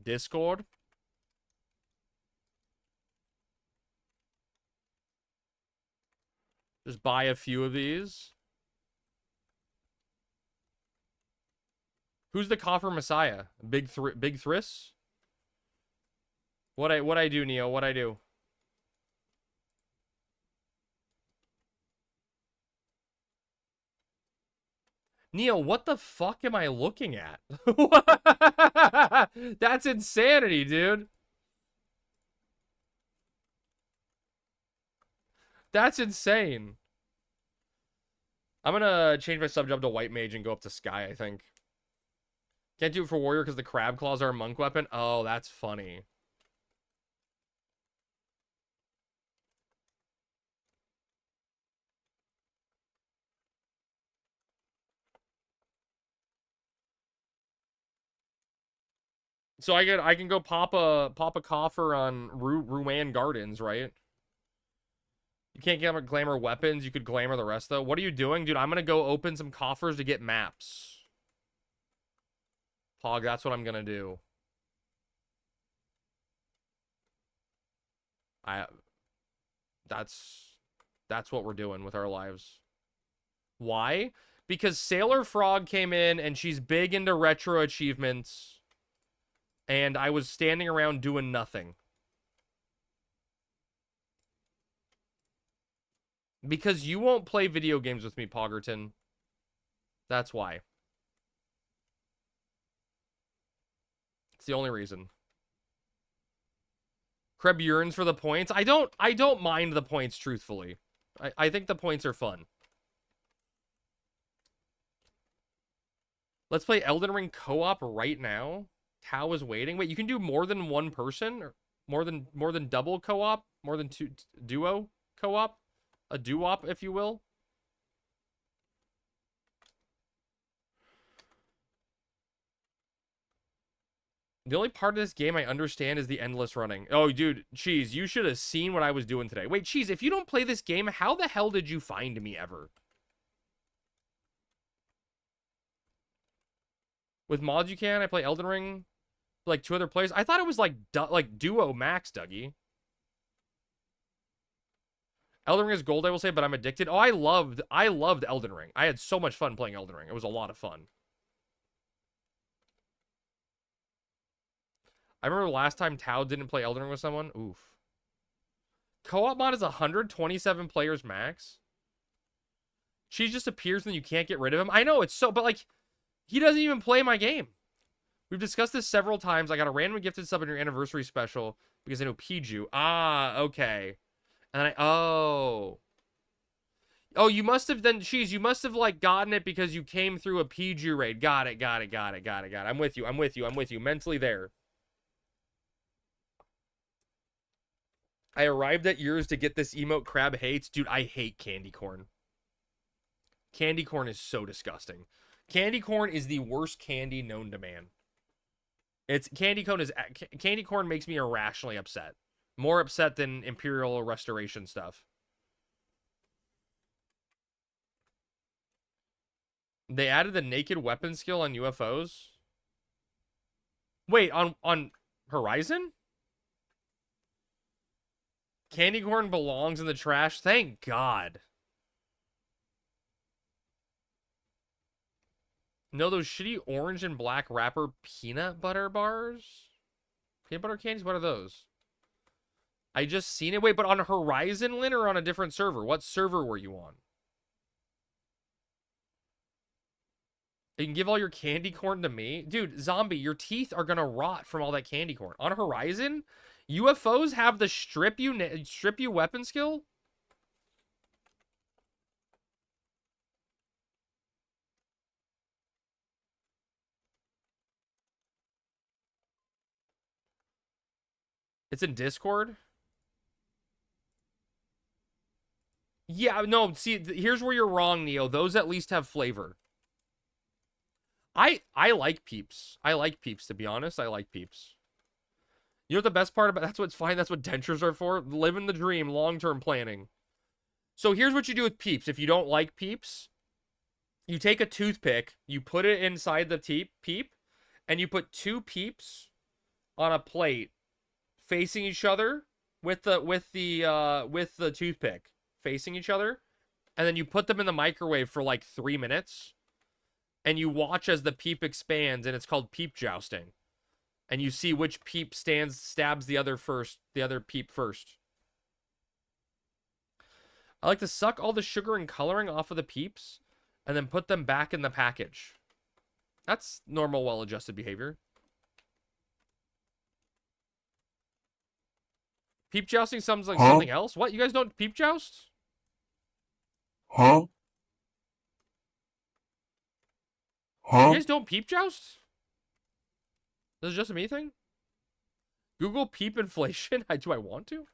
Discord. Just buy a few of these. Who's the coffer messiah? Big Thriss? What I do, Neo? What I do? Neo, what the fuck am I looking at? That's insanity, dude. That's insane. I'm gonna change my sub job to White Mage and go up to Sky, I think. Can't do it for Warrior because the crab claws are a monk weapon. Oh, that's funny. So I can go pop a coffer on Ruan Gardens, right? You can't get glamour weapons. You could glamour the rest though. What are you doing, dude? I'm gonna go open some coffers to get maps. Pog, that's what I'm gonna do. That's what we're doing with our lives. Why? Because Sailor Frog came in and she's big into retro achievements. And I was standing around doing nothing. Because you won't play video games with me, Poggerton. That's why. It's the only reason. Kreb yearns for the points. I don't mind the points, truthfully. I think the points are fun. Let's play Elden Ring co-op right now. Tao is waiting. Wait, you can do more than one person? Or more than double co-op? More than duo co-op? A doo-wop, if you will? The only part of this game I understand is the endless running. Oh, dude, Cheese, you should have seen what I was doing today. Wait, Cheese, if you don't play this game, how the hell did you find me ever? With mods you can. I play Elden Ring like 2 other players. I thought it was like duo max, Dougie. Elden Ring is gold, I will say, but I'm addicted. Oh, I loved Elden Ring. I had so much fun playing Elden Ring. It was a lot of fun. I remember the last time Tao didn't play Elden Ring with someone. Oof. Co-op mod is 127 players max. She just appears and you can't get rid of him. I know, it's so, but like, he doesn't even play my game. We've discussed this several times. I got a random gifted sub in your anniversary special because I know Piju. Ah, okay. And oh, you must have then, Cheese, you must have like gotten it because you came through a Piju raid. Got it. I'm with you. Mentally there. I arrived at yours to get this emote Crab hates. Dude, I hate candy corn. Candy corn is so disgusting. Candy corn is the worst candy known to man. Candy corn makes me irrationally upset. More upset than Imperial Restoration stuff. They added the naked weapon skill on UFOs. Wait, on Horizon? Candy corn belongs in the trash. Thank God. No, those shitty orange and black wrapper peanut butter bars? Peanut butter candies? What are those? I just seen it. Wait, but on Horizon, Lynn, or on a different server? What server were you on? You can give all your candy corn to me? Dude, Zombie, your teeth are gonna rot from all that candy corn. On Horizon, UFOs have the strip you weapon skill? It's in Discord? Yeah, no, see, here's where you're wrong, Neo. Those at least have flavor. I like Peeps. I like Peeps, to be honest. I like Peeps. You know what the best part about that's what's fine. That's what dentures are for. Living the dream, long-term planning. So here's what you do with Peeps. If you don't like Peeps, you take a toothpick, you put it inside the peep, and you put 2 Peeps on a plate facing each other with the toothpick facing each other, and then you put them in the microwave for like 3 minutes, and you watch as the peep expands, and it's called peep jousting. And you see which peep stabs the other peep first. I like to suck all the sugar and coloring off of the Peeps and then put them back in the package. That's normal, well-adjusted behavior. Peep jousting sounds like something else? What? You guys don't peep joust? Huh? You guys don't peep joust? This is just a me thing? Google peep inflation? Do I want to?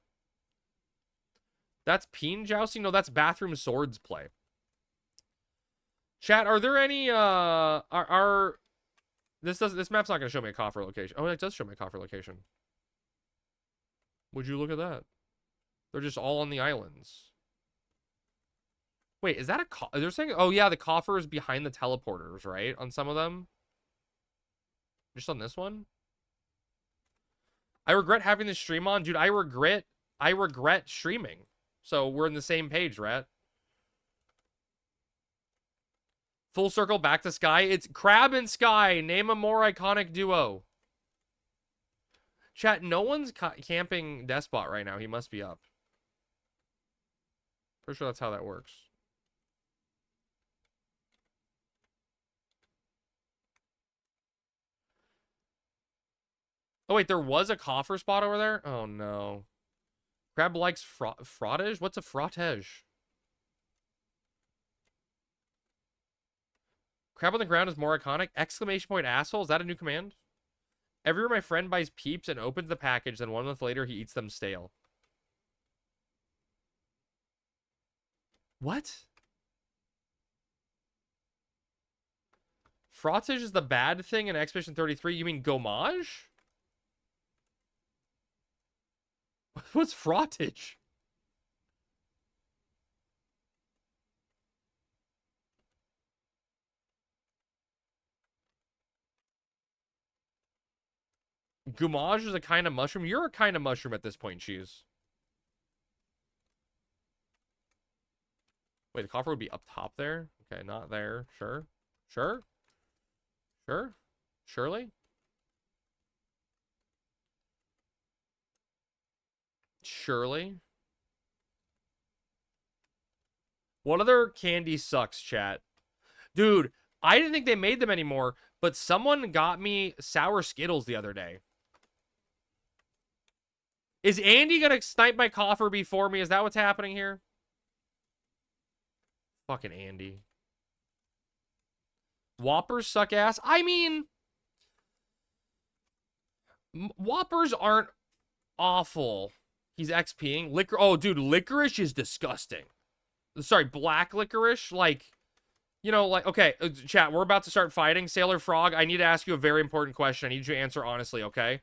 That's peen jousting? No, that's bathroom swords play. Chat, are there any this map's not gonna show me a coffer location. Oh, it does show me a coffer location. Would you look at that? They're just all on the islands. Wait, is that they're saying, oh yeah, the coffer is behind the teleporters, right? On some of them. Just on this one? I regret having this stream on. Dude, I regret streaming. So we're in the same page, Rat. Full circle back to Sky. It's Crab and Sky. Name a more iconic duo. Chat, no one's camping Despot right now. He must be up. Pretty sure that's how that works. Oh, wait, there was a coffer spot over there? Oh, no. Crab likes frottage? What's a frottage? Crab on the ground is more iconic. Exclamation point asshole. Is that a new command? Every year my friend buys Peeps and opens the package, then 1 month later he eats them stale. What? Frottage is the bad thing in Expedition 33? You mean gommage? What's frottage? Goumage is a kind of mushroom. You're a kind of mushroom at this point, Cheese. Wait, the coffer would be up top there? Okay, not there. Sure. Sure. Sure. Surely. Surely. What other candy sucks, chat? Dude, I didn't think they made them anymore, but someone got me sour Skittles the other day. Is Andy gonna snipe my coffer before me? Is that what's happening here? Fucking Andy. Whoppers suck ass. I mean, Whoppers aren't awful. He's XPing. Oh, dude, licorice is disgusting. Sorry, black licorice? Like, you know, like, okay, chat, we're about to start fighting. Sailor Frog, I need to ask you a very important question. I need you to answer honestly, okay?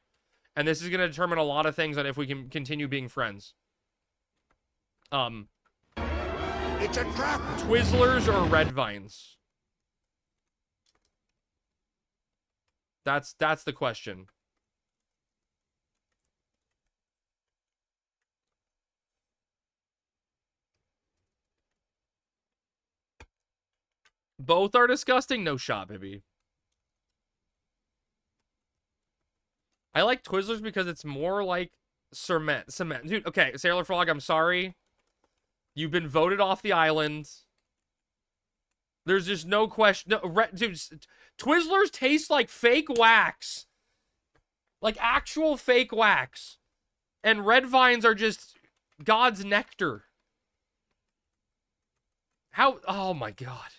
And this is going to determine a lot of things on if we can continue being friends. It's a trap! Twizzlers or Red Vines? That's the question. Both are disgusting? No shot, baby. I like Twizzlers because it's more like cement. Dude, okay, Sailor Frog, I'm sorry. You've been voted off the island. There's just no question. No, dude, Twizzlers taste like fake wax. Like actual fake wax. And Red Vines are just God's nectar. How? Oh my God.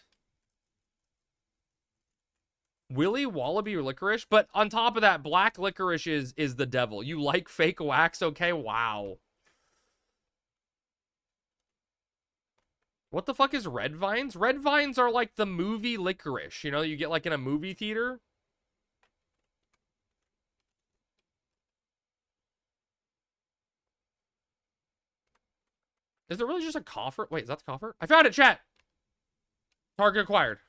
Willy, Wallaby, or licorice? But on top of that, black licorice is the devil. You like fake wax, okay? Wow. What the fuck is Red Vines? Red Vines are like the movie licorice. You know, you get like in a movie theater. Is there really just a coffer? Wait, is that the coffer? I found it, chat! Target acquired.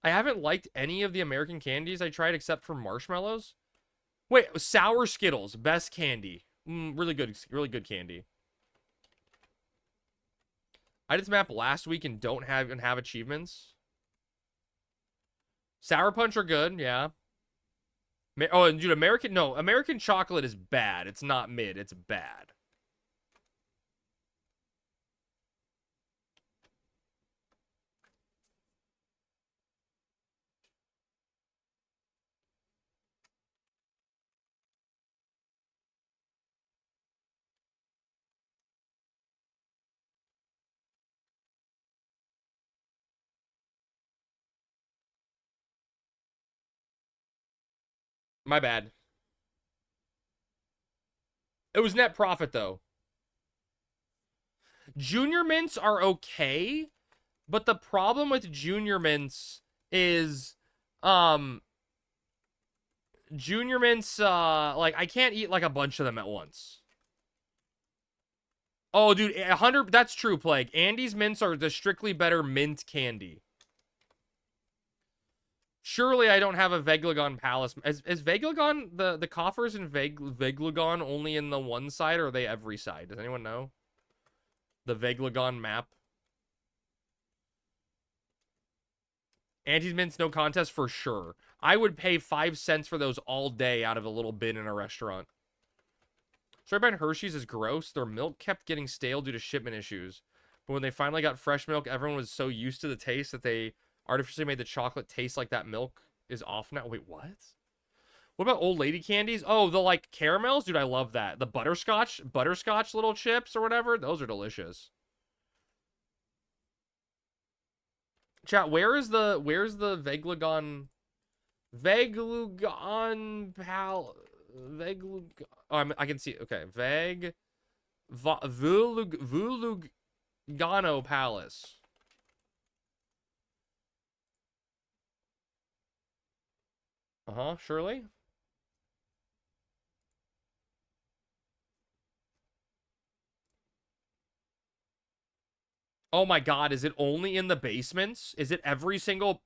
I haven't liked any of the American candies I tried except for marshmallows. Wait, sour Skittles, best candy. Really good candy. I did this map last week and don't even have achievements. Sour Punch are good, yeah. Oh, and dude, American chocolate is bad. It's not mid, it's bad. My bad. It was net profit, though. Junior mints are okay, but the problem with junior mints is, junior mints, like, I can't eat, like, a bunch of them at once. Oh, dude, 100, that's true, Plague. Andy's mints are the strictly better mint candy. Surely I don't have a Veglagon Palace. Is Veglagon, the coffers in Veglagon only in the one side, or are they every side? Does anyone know? The Veglagon map. Andy's mints, no contest for sure. I would pay 5 cents for those all day out of a little bin in a restaurant. Strawberry Hershey's is gross. Their milk kept getting stale due to shipment issues. But when they finally got fresh milk, everyone was so used to the taste that they artificially made the chocolate taste like that milk is off now. Wait, what? What about old lady candies? Oh, the like caramels? Dude, I love that. The butterscotch little chips or whatever. Those are delicious. Chat, where's the Veglagon oh, I can see. Okay, Vulugano Palace. Surely. Oh my god, is it only in the basements? Is it every single...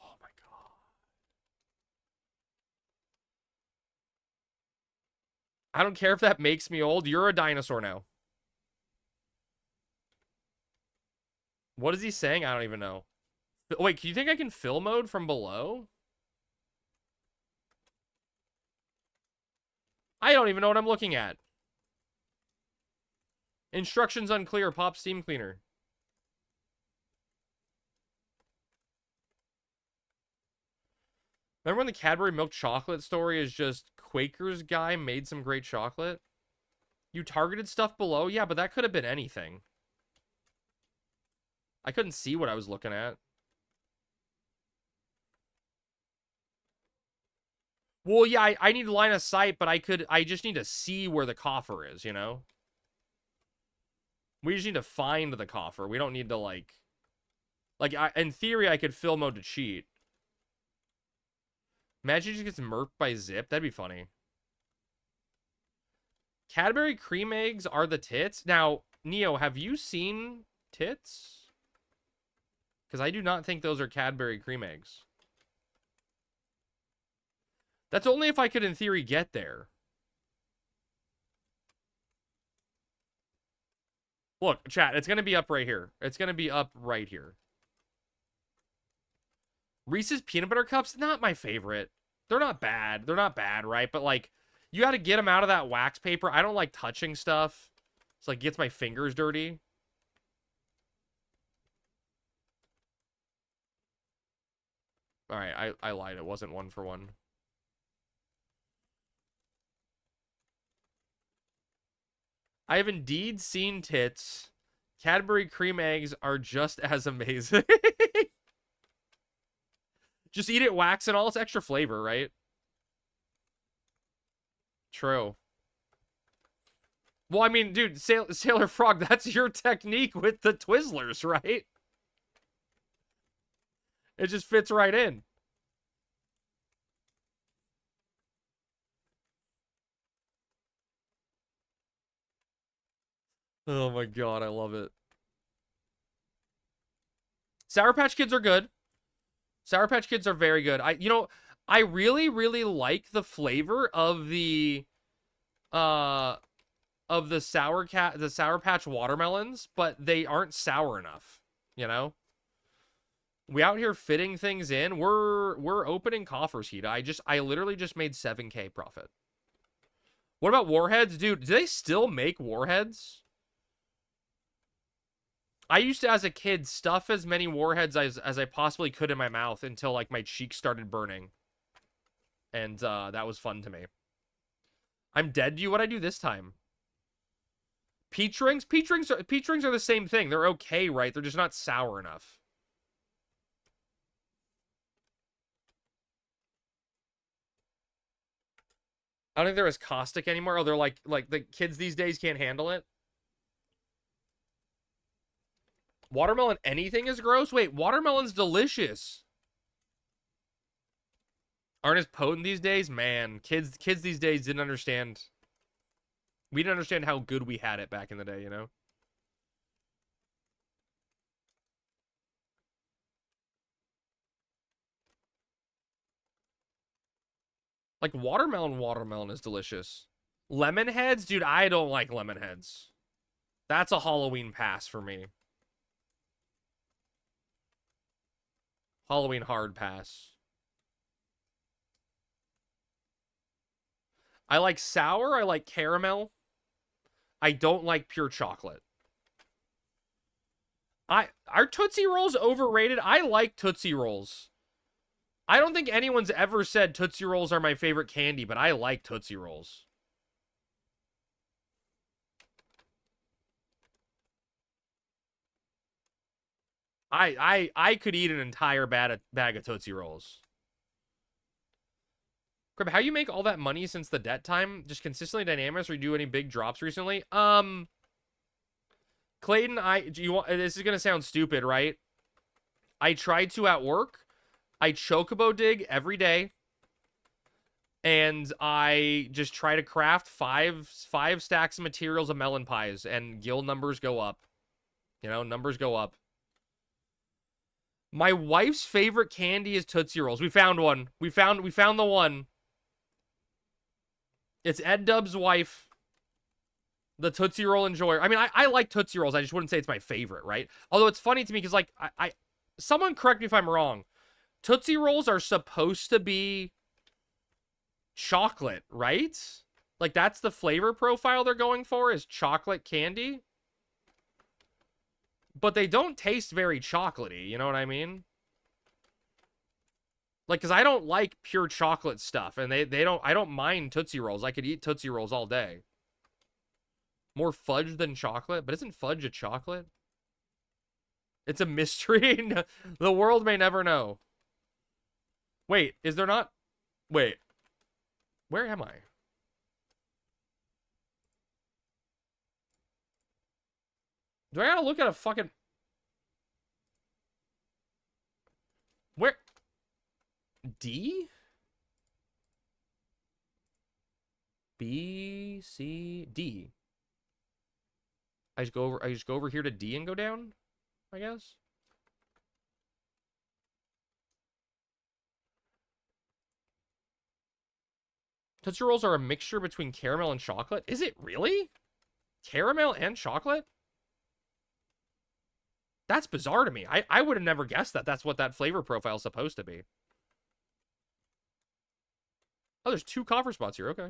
Oh my god. I don't care if that makes me old. You're a dinosaur now. What is he saying? I don't even know. Wait, do you think I can fill mode from below? I don't even know what I'm looking at. Instructions unclear. Pop steam cleaner. Remember when the Cadbury milk chocolate story is just Quaker's guy made some great chocolate? You targeted stuff below? Yeah, but that could have been anything. I couldn't see what I was looking at. Well, yeah, I need line of sight, but I just need to see where the coffer is, you know? We just need to find the coffer. We don't need to, like, in theory, I could fill mode to cheat. Imagine he just gets murked by Zip. That'd be funny. Cadbury cream eggs are the tits. Now, Neo, have you seen tits? Because I do not think those are Cadbury cream eggs. That's only if I could, in theory, get there. Look, chat, it's going to be up right here. It's going to be up right here. Reese's Peanut Butter Cups, not my favorite. They're not bad. They're not bad, right? But, like, you got to get them out of that wax paper. I don't like touching stuff. It's like, gets my fingers dirty. All right, I lied. It wasn't 1 for 1. I have indeed seen tits. Cadbury cream eggs are just as amazing. Just eat it wax and all. It's extra flavor, right? True. Well, I mean, dude, Sailor Frog, that's your technique with the Twizzlers, right? It just fits right in. Oh my god, I love it. Sour Patch Kids are good. Sour Patch Kids are very good. I really, really like the flavor of the Sour Patch watermelons, but they aren't sour enough, you know? We out here fitting things in. We're opening coffers, Hita. I literally just made 7K profit. What about Warheads? Dude, do they still make Warheads? I used to, as a kid, stuff as many Warheads as I possibly could in my mouth until, like, my cheeks started burning. And, that was fun to me. I'm dead to you. What'd I do this time? Peach rings? Peach rings are the same thing. They're okay, right? They're just not sour enough. I don't think they're as caustic anymore. Oh, they're like the kids these days can't handle it. Watermelon anything is gross? Wait, watermelon's delicious. Aren't as potent these days? Man, kids these days didn't understand. We didn't understand how good we had it back in the day, you know? Like, watermelon is delicious. Lemon heads? Dude, I don't like lemon heads. That's a Halloween pass for me. Halloween hard pass. I like sour. I like caramel. I don't like pure chocolate. Are Tootsie Rolls overrated? I like Tootsie Rolls. I don't think anyone's ever said Tootsie Rolls are my favorite candy, but I like Tootsie Rolls. I could eat an entire bag of Tootsie Rolls. Crab, how you make all that money since the debt time? Just consistently dynamics, or you do any big drops recently? Clayton, this is gonna sound stupid, right? I tried to at work. I chocobo dig every day. and I just try to craft five stacks of materials of melon pies, and guild numbers go up. You know, numbers go up. My wife's favorite candy is Tootsie Rolls. We found one. We found the one. It's Ed Dub's wife. The Tootsie Roll enjoyer. I mean, I like Tootsie Rolls. I just wouldn't say it's my favorite, right? Although it's funny to me because, like, someone correct me if I'm wrong. Tootsie Rolls are supposed to be chocolate, right? Like, that's the flavor profile they're going for, is chocolate candy. But they don't taste very chocolatey, you know what I mean? Like, because I don't like pure chocolate stuff, and they don't, I don't mind Tootsie Rolls. I could eat Tootsie Rolls all day. More fudge than chocolate? But isn't fudge a chocolate? It's a mystery. The world may never know. Wait, is there not? Wait. Where am I? Do I gotta look at a fucking... Where? D? B, C, D. I just go over here to D and go down, I guess. Tootsie Rolls are a mixture between caramel and chocolate. Is it really? Caramel and chocolate? That's bizarre to me. I would have never guessed that that's what that flavor profile is supposed to be. Oh, there's 2 coffer spots here. Okay.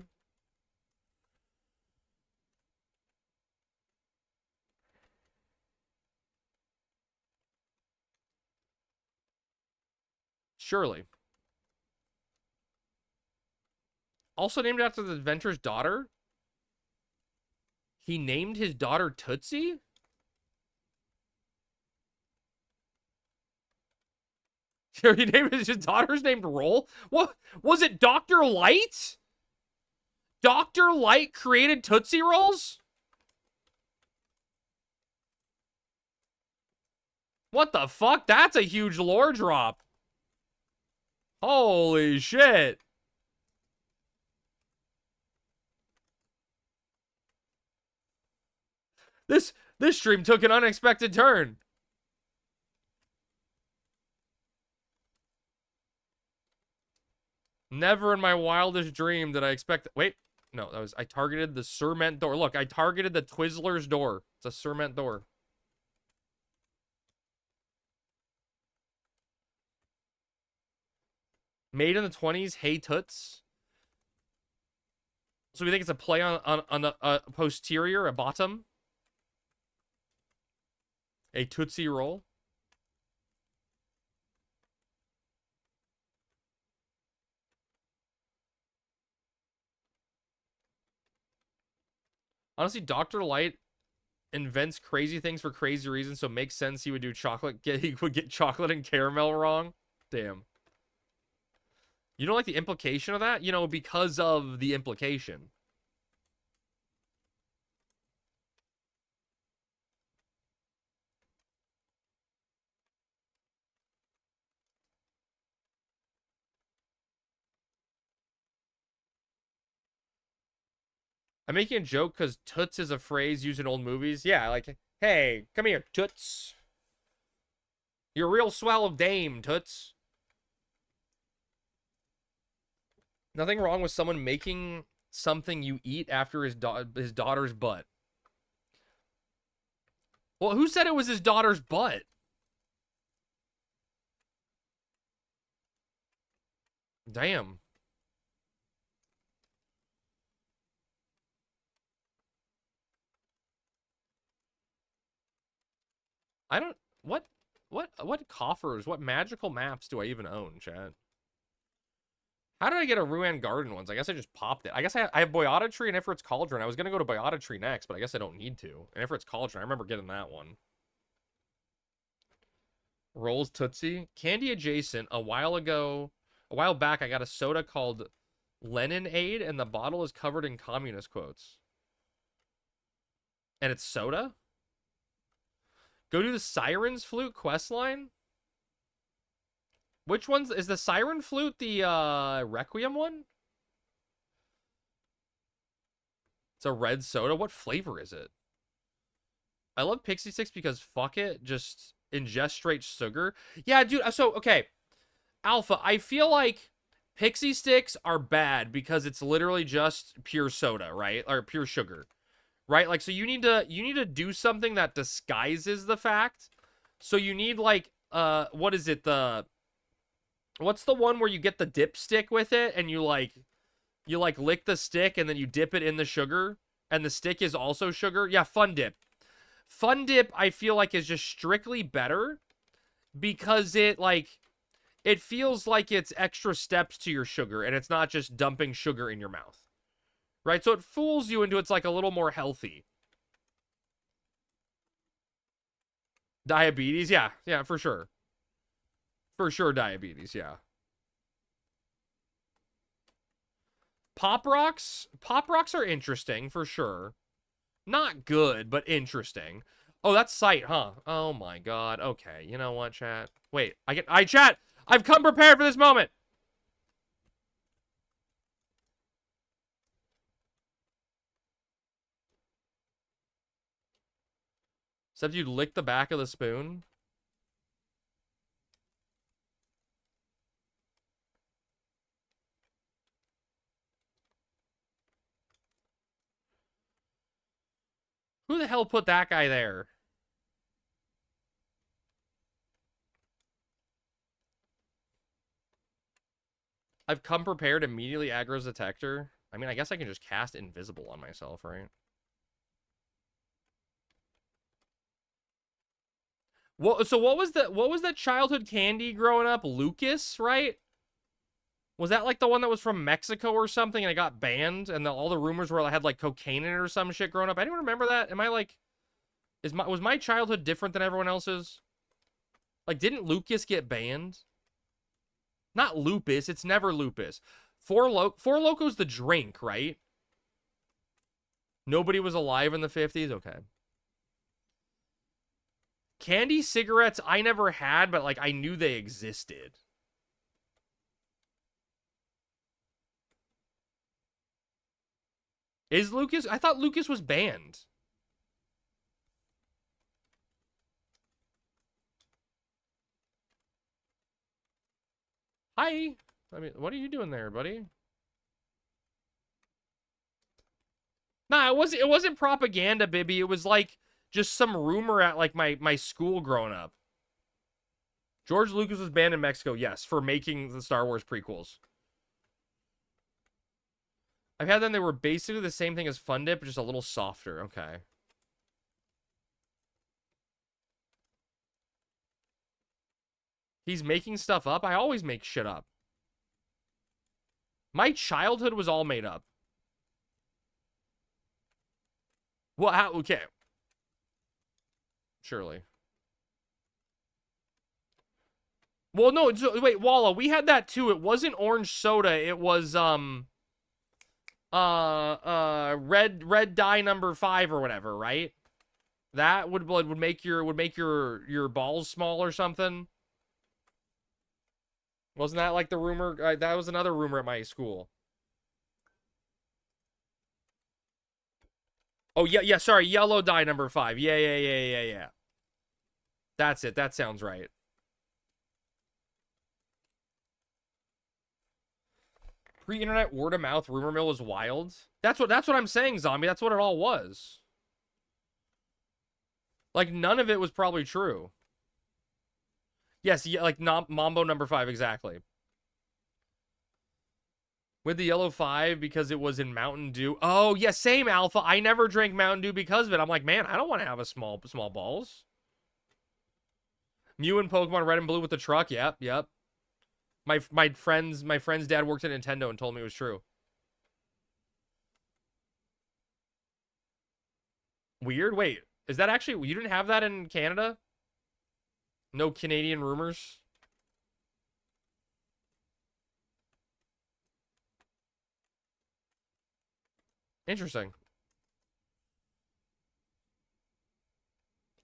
Surely. Also named after the inventor's daughter? He named his daughter Tootsie? He named his daughter's named Roll? What? Was it Dr. Light? Dr. Light created Tootsie Rolls? What the fuck? That's a huge lore drop. Holy shit. This stream took an unexpected turn. Never in my wildest dream did I expect... Wait. No, that was... I targeted the Serment door. Look, I targeted the Twizzler's door. It's a Serment door. Made in the 20s. Hey, Toots. So we think it's a play on a posterior, a bottom. A Tootsie Roll. Honestly, Dr. Light invents crazy things for crazy reasons, so it makes sense he would do chocolate. He would get chocolate and caramel wrong. Damn. You don't like the implication of that? You know, because of the implication. I'm making a joke because toots is a phrase used in old movies. Yeah, like, hey, come here, toots. You're a real swell dame, toots. Nothing wrong with someone making something you eat after his daughter's butt. Well, who said it was his daughter's butt? Damn. I don't... What coffers, what magical maps do I even own, chat? How did I get a Ruan Garden ones? I guess I just popped it. I guess I have Boyata Tree and Ifrit's Cauldron. I was going to go to Boyata Tree next, but I guess I don't need to. And Ifrit's Cauldron, I remember getting that one. Rolls Tootsie. Candy adjacent. A while back, I got a soda called Lenin Aid, and the bottle is covered in communist quotes. And it's soda? Go do the Siren's Flute quest line? Which one's... Is the Siren Flute the Requiem one? It's a red soda. What flavor is it? I love Pixie Sticks because fuck it, just ingest straight sugar. Yeah, dude. So, okay. Alpha, I feel like Pixie Sticks are bad because it's literally just pure soda, right? Or pure sugar. Right? Like, so you need to do something that disguises the fact. So you need like what is it? What's the one where you get the dipstick with it and you lick the stick and then you dip it in the sugar and the stick is also sugar? Yeah, Fun Dip. Fun Dip I feel like is just strictly better because it feels like it's extra steps to your sugar and it's not just dumping sugar in your mouth. Right? So it fools you into it's like a little more healthy. Diabetes? Yeah. Yeah, for sure. For sure, diabetes, yeah. Pop Rocks? Pop Rocks are interesting, for sure. Not good, but interesting. Oh, that's Sight, huh? Oh my god. Okay, you know what, chat? Wait, chat! I've come prepared for this moment! Except you lick the back of the spoon. Who the hell put that guy there? I've come prepared, immediately aggro's detector. I mean, I guess I can just cast invisible on myself, right? So what was that childhood candy growing up? Lucas, right? Was that like the one that was from Mexico or something and it got banned and all the rumors were I had like cocaine in it or some shit growing up? Anyone remember that? Am I like was my childhood different than everyone else's? Like, didn't Lucas get banned? Not lupus, it's never lupus. Four Locos the drink, right? Nobody was alive in the 50s? Okay. Candy cigarettes I never had, but like I knew they existed. Is Lucas? I thought Lucas was banned. Hi. I mean, what are you doing there, buddy? Nah, it wasn't propaganda, Bibby. It was like just some rumor at like my school growing up. George Lucas was banned in Mexico, yes, for making the Star Wars prequels. I've had them, they were basically the same thing as Fun Dip, just a little softer. Okay. He's making stuff up? I always make shit up. My childhood was all made up. Well, how? Okay. Surely. Well, no, wait, Walla, we had that too. It wasn't orange soda. It was, red dye number 5 or whatever, right? That would make your balls small or something. Wasn't that like the rumor? That was another rumor at my school. Oh, yeah, sorry. Yellow dye number 5. Yeah. That's it. That sounds right. Pre-internet word-of-mouth rumor mill is wild. That's what I'm saying, Zombie. That's what it all was. Like, none of it was probably true. Yes, yeah, like Mambo number 5, exactly. With the yellow 5 because it was in Mountain Dew. Oh, yeah, same, Alpha. I never drank Mountain Dew because of it. I'm like, man, I don't want to have a small balls. Mew and Pokemon Red and Blue with the truck. Yep. My friend's dad worked at Nintendo and told me it was true. Weird. Wait, is that actually, you didn't have that in Canada? No Canadian rumors? Interesting.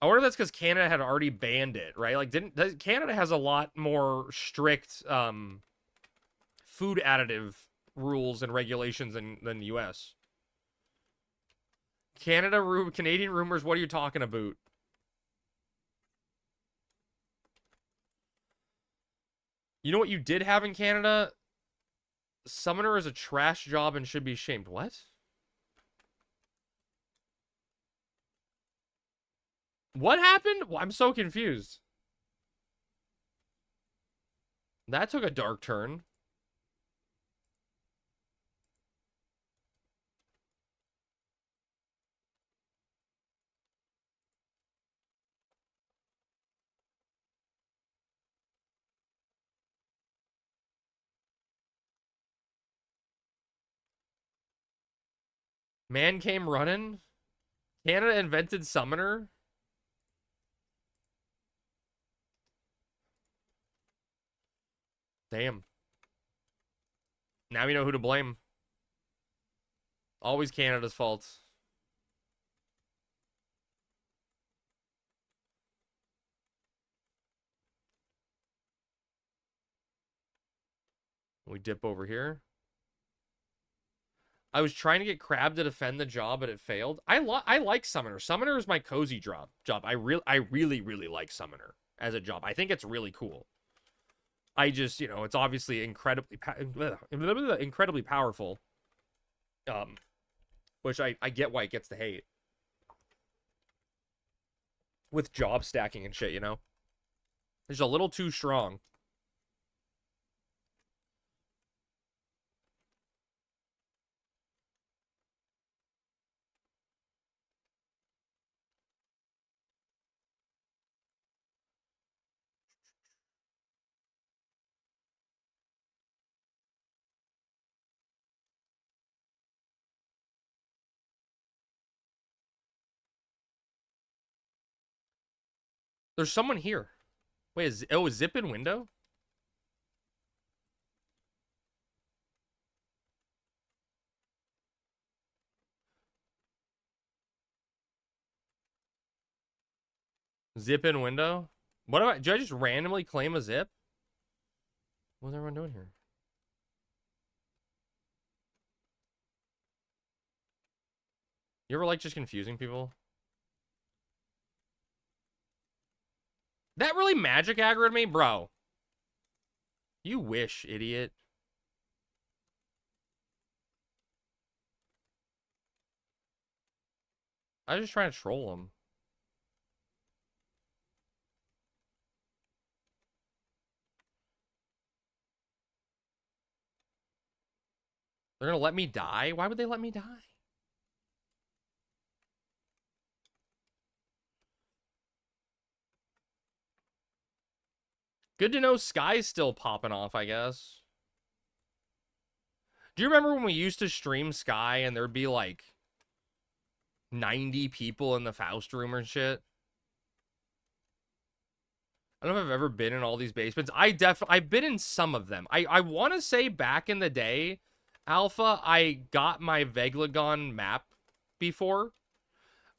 I wonder if that's because Canada had already banned it, right? Like, Canada has a lot more strict food additive rules and regulations than the US. Canadian rumors, what are you talking about? You know what you did have in Canada? Summoner is a trash job and should be shamed. What? What happened? Well, I'm so confused. That took a dark turn. Man came running. Canada invented Summoner. Damn. Now we know who to blame. Always Canada's fault. We dip over here. I was trying to get Crab to defend the job, but it failed. I like Summoner. Summoner is my cozy job. I really like Summoner as a job. I think it's really cool. I just, you know, it's obviously incredibly powerful. Which I get why it gets the hate. With job stacking and shit, you know? It's a little too strong. There's someone here. Wait, is zip in window? Zip in window? Did I just randomly claim a zip? What's everyone doing here? You ever like just confusing people? That really magic aggroed me? Bro. You wish, idiot. I was just trying to troll him. They're gonna let me die? Why would they let me die? Good to know Sky's still popping off, I guess. Do you remember when we used to stream Sky and there'd be like 90 people in the Faust room and shit? I don't know if I've ever been in all these basements. I've been in some of them. I want to say back in the day, Alpha, I got my Veglagon map before.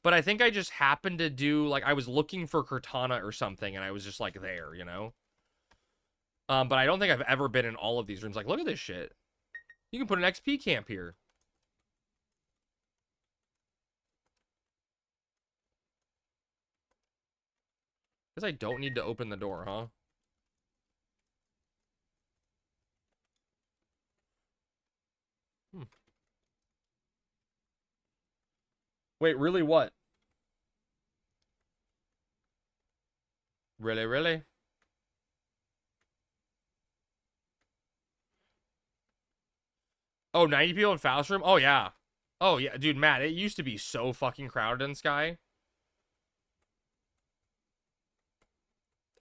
But I think I just happened to do, like, I was looking for Cortana or something, and I was just, like, there, you know? But I don't think I've ever been in all of these rooms. Like, look at this shit. You can put an XP camp here. Guess I don't need to open the door, huh? Wait, really what? Really, really? Oh, 90 people in Faust room? Oh, yeah. Oh, yeah. Dude, Matt, it used to be so fucking crowded in Sky.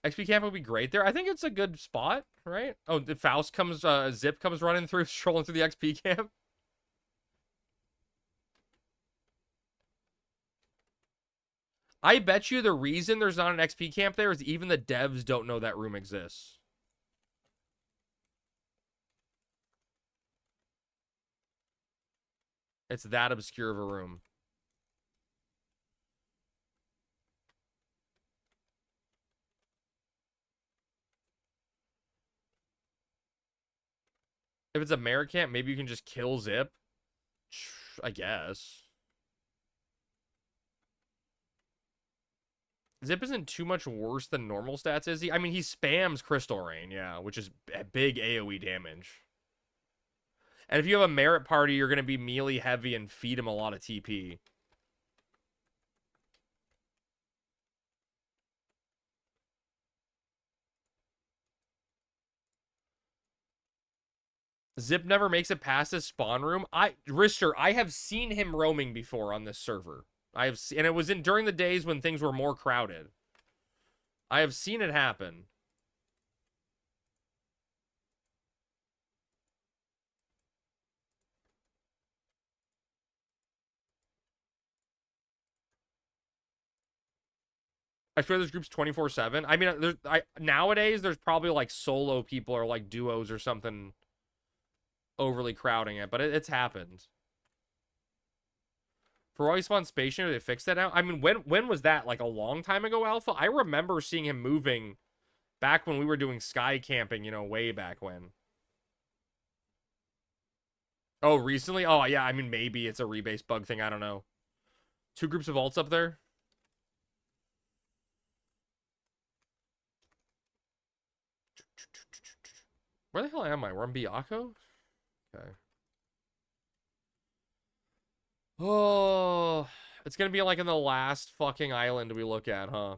XP camp would be great there. I think it's a good spot, right? Oh, the Faust comes, Zip comes running through, strolling through the XP camp. I bet you the reason there's not an XP camp there is even the devs don't know that room exists. It's that obscure of a room. If it's a merit camp, maybe you can just kill Zip. I guess. Zip isn't too much worse than normal stats, is he? I mean, he spams Crystal Rain, yeah, which is big AoE damage. And if you have a merit party, you're going to be melee heavy and feed him a lot of TP. Zip never makes it past his spawn room. Rister, I have seen him roaming before on this server. And it was during the days when things were more crowded. I have seen it happen. I swear there's groups 24/7. I mean, nowadays there's probably like solo people or like duos or something overly crowding it, but it's happened. For always spawn spaceship, they fixed that now. I mean, when was that? Like a long time ago, Alpha? I remember seeing him moving back when we were doing sky camping, you know, way back when. Oh, recently? Oh, yeah, I mean, maybe it's a rebase bug thing. I don't know. 2 groups of alts up there. Where the hell am I? We're on Biako? Okay. Oh, it's gonna be like in the last fucking island we look at, huh?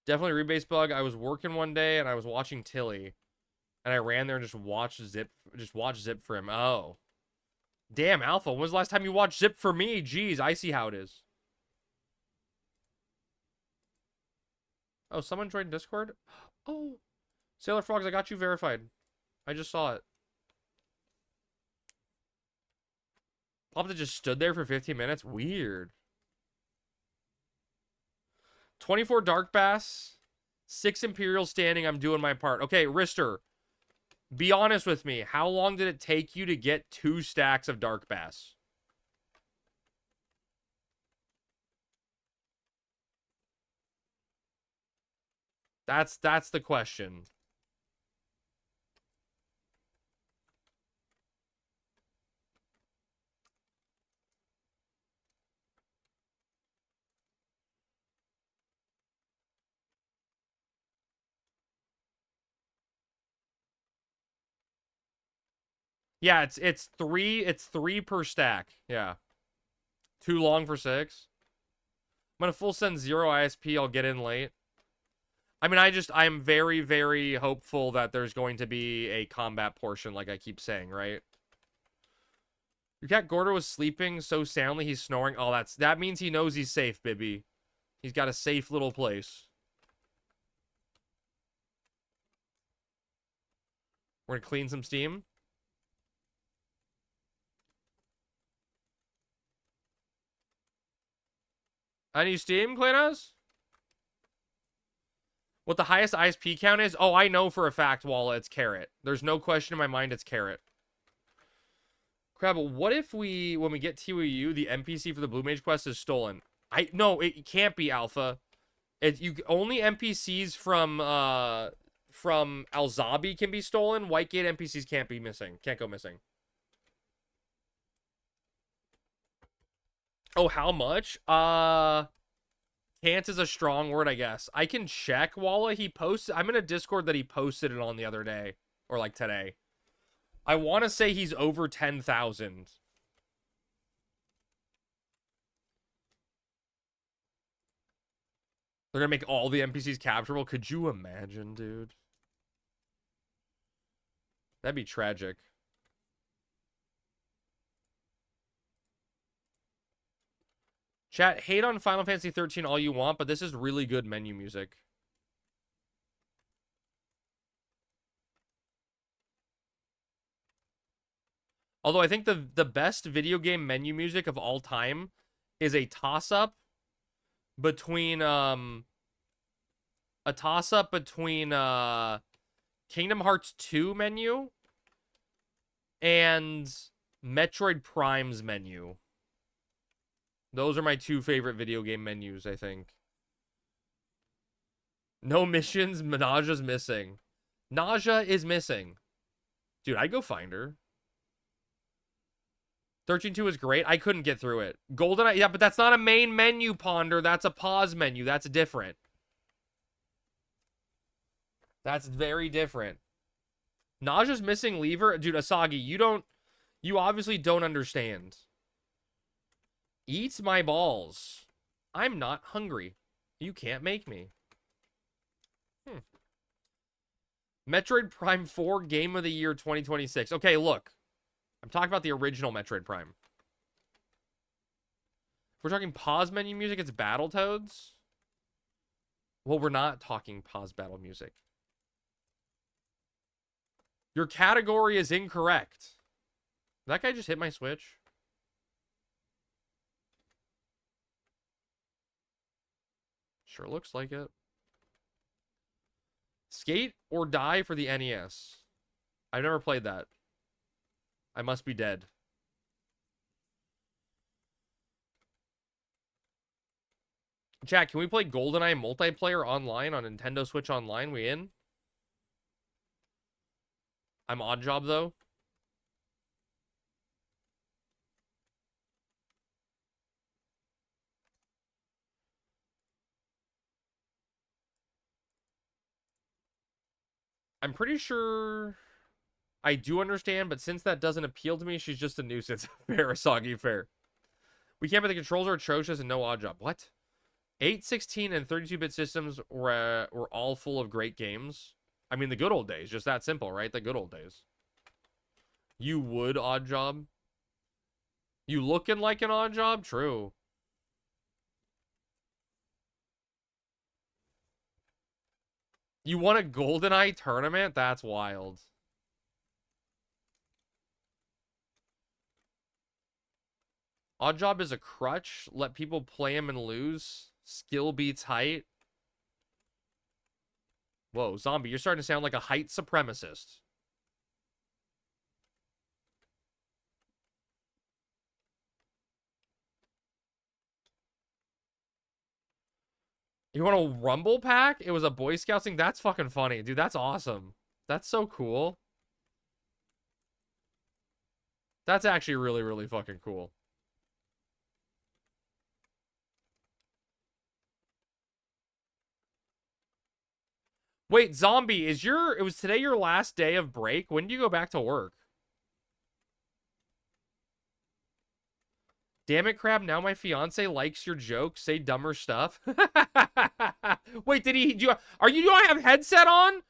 Definitely rebase bug. I was working one day and I was watching Tilly, and I ran there and just watched Zip for him. Oh, damn, Alpha. When was the last time you watched Zip for me? Jeez, I see how it is. Oh, someone joined Discord? Oh, Sailor Frogs, I got you verified. I just saw it. Papa just stood there for 15 minutes? Weird. 24 Dark Bass, 6 Imperial standing. I'm doing my part. Okay, Rister, be honest with me. How long did it take you to get 2 stacks of Dark Bass? That's the question. Yeah, it's 3 per stack. Yeah. Too long for 6. I'm gonna full send 0 ISP. I'll get in late. I mean, I'm very, very hopeful that there's going to be a combat portion, like I keep saying, right? Your cat Gordo was sleeping so soundly he's snoring. Oh, that means he knows he's safe, Bibby. He's got a safe little place. We're gonna clean some steam. Any steam cleaners? What the highest ISP count is? Oh, I know for a fact, Walla, it's Carrot. There's no question in my mind it's Carrot. Crab, what if when we get TWU, the NPC for the Blue Mage quest is stolen? No, it can't be, Alpha. Only NPCs from Alzabi can be stolen. Whitegate NPCs can't be missing. Can't go missing. Oh, how much? Can't is a strong word, I guess. I can check, Walla. I'm in a Discord that he posted it on the other day. Or like today. I want to say he's over 10,000. They're gonna make all the NPCs capturable. Could you imagine, dude? That'd be tragic. Chat, hate on Final Fantasy 13 all you want, but this is really good menu music. Although I think the best video game menu music of all time is a toss-up between Kingdom Hearts 2 menu and Metroid Prime's menu. Those are my 2 favorite video game menus, I think. No missions, Nausea is missing. Nausea is missing. Dude, I'd go find her. 13.2 is great. I couldn't get through it. GoldenEye, yeah, but that's not a main menu, Ponder. That's a pause menu. That's different. That's very different. Naja's missing lever. Dude, Asagi, you obviously don't understand. Eat my balls. I'm not hungry. You can't make me. Metroid Prime 4 Game of the Year 2026. Okay, look. I'm talking about the original Metroid Prime. If we're talking pause menu music, it's Battletoads. Well, we're not talking pause battle music. Your category is incorrect. That guy just hit my Switch. Sure looks like it. Skate or Die for the NES. I've never played that. I must be dead. Chat, can we play GoldenEye multiplayer online on Nintendo Switch Online? We in? I'm Odd Job, though. I'm pretty sure I do understand, but since that doesn't appeal to me, she's just a nuisance. Fair, Asagi, fair. We can't, but the controls are atrocious and no Odd Job. What? 8, 16, and 32-bit systems were all full of great games. I mean, the good old days. Just that simple, right? The good old days. You would Odd Job? You looking like an Odd Job? True. You won a GoldenEye tournament? That's wild. Odd Job is a crutch. Let people play him and lose. Skill beats height. Whoa, Zombie, you're starting to sound like a height supremacist. You want a Rumble pack? It was a Boy Scout thing? That's fucking funny. Dude, that's awesome. That's so cool. That's actually really, really fucking cool. Wait, Zombie, it was today your last day of break? When do you go back to work? Damn it, Crab, now my fiance likes your jokes. Say dumber stuff. Wait, do I have headset on?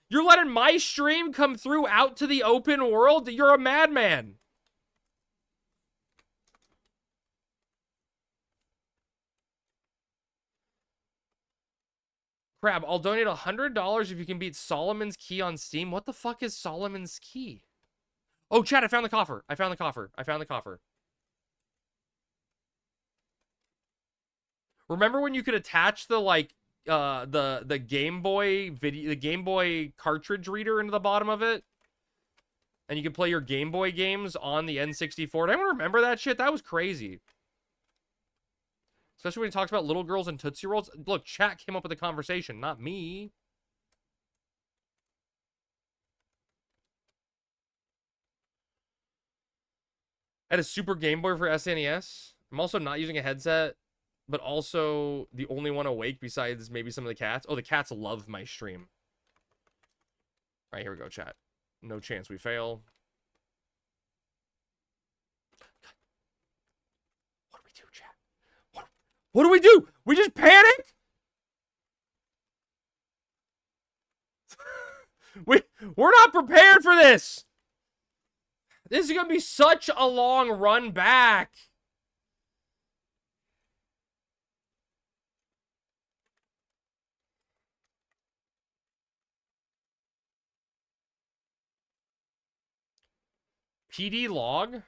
You're letting my stream come through out to the open world? You're a madman. Crab, I'll donate $100 if you can beat Solomon's Key on Steam. What the fuck is Solomon's Key? Oh, Chad, I found the coffer. I found the coffer. I found the coffer. Remember when you could attach the the Game Boy the Game Boy cartridge reader into the bottom of it? And you could play your Game Boy games on the N64. Did anyone remember that shit? That was crazy. Especially when he talks about little girls and Tootsie Rolls. Look, chat came up with the conversation, not me. I had a Super Game Boy for SNES. I'm also not using a headset, but also the only one awake besides maybe some of the cats. Oh, the cats love my stream. All right, here we go, chat. No chance we fail. What do we do, chat? What do we do? We just panic? We're not prepared for this. This is going to be such a long run back. PD log?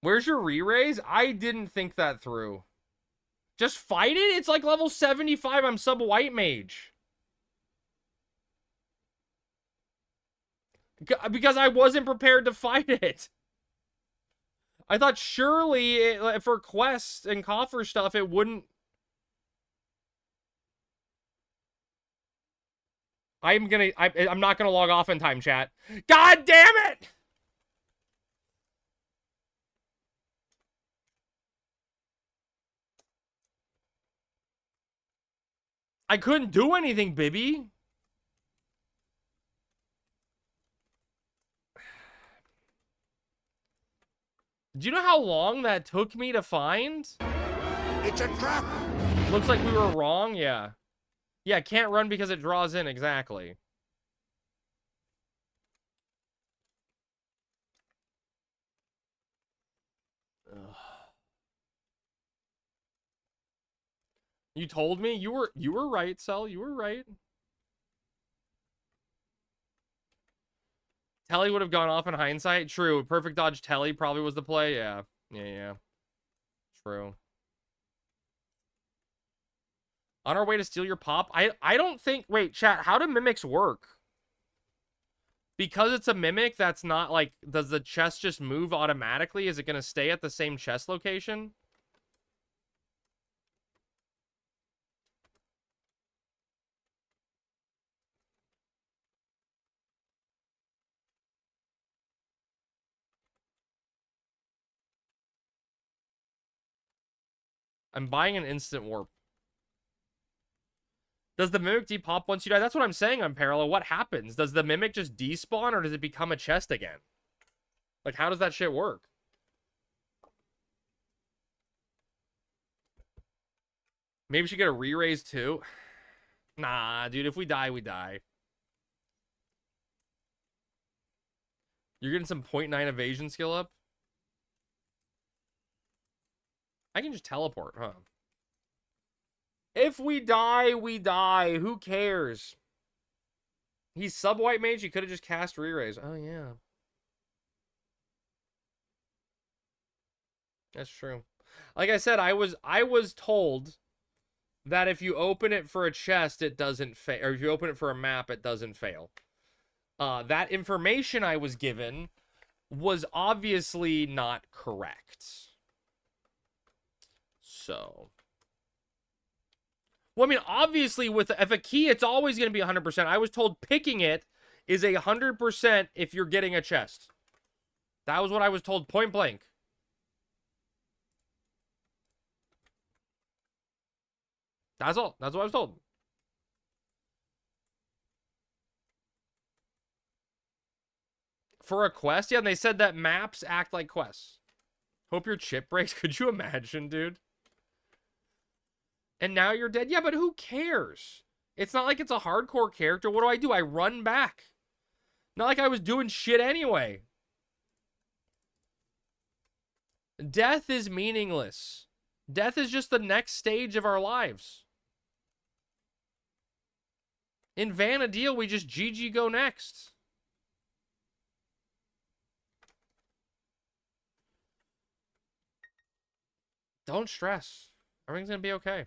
Where's your re-raise? I didn't think that through. Just fight it? It's like level 75. I'm sub-white mage. Because I wasn't prepared to fight it. I thought surely for quests and coffer stuff, it wouldn't. I'm not gonna log off in time, chat. God damn it! I couldn't do anything, Bibby. Do you know how long that took me to find? It's a trap! Looks like we were wrong, yeah. Yeah, can't run because it draws in, exactly. Ugh. You told me? You were right, Cell. You were right. Telly would have gone off in hindsight. True. Perfect dodge Telly probably was the play. Yeah. Yeah. True. On our way to steal your pop? I don't think... Wait, chat. How do mimics work? Because it's a mimic, that's not like... Does the chest just move automatically? Is it going to stay at the same chest location? I'm buying an instant warp. Does the mimic depop once you die? That's what I'm saying on Parallel. What happens? Does the mimic just despawn or does it become a chest again? Like, how does that shit work? Maybe we should get a re-raise too. Nah, dude, if we die, we die. You're getting some 0.9 evasion skill up? I can just teleport, huh? If we die, we die. Who cares? He's sub-white mage. He could have just cast re-raise. Oh, yeah. That's true. Like I said, I was told that if you open it for a chest, it doesn't fail. Or if you open it for a map, it doesn't fail. That information I was given was obviously not correct. So... Well, I mean, obviously, if a key, it's always going to be 100%. I was told picking it is 100% if you're getting a chest. That was what I was told, point blank. That's all. That's what I was told. For a quest? Yeah, and they said that maps act like quests. Hope your chip breaks. Could you imagine, dude? And now you're dead? Yeah, but who cares? It's not like it's a hardcore character. What do? I run back. Not like I was doing shit anyway. Death is meaningless. Death is just the next stage of our lives. In Vanadil, we just GG go next. Don't stress. Everything's gonna be okay.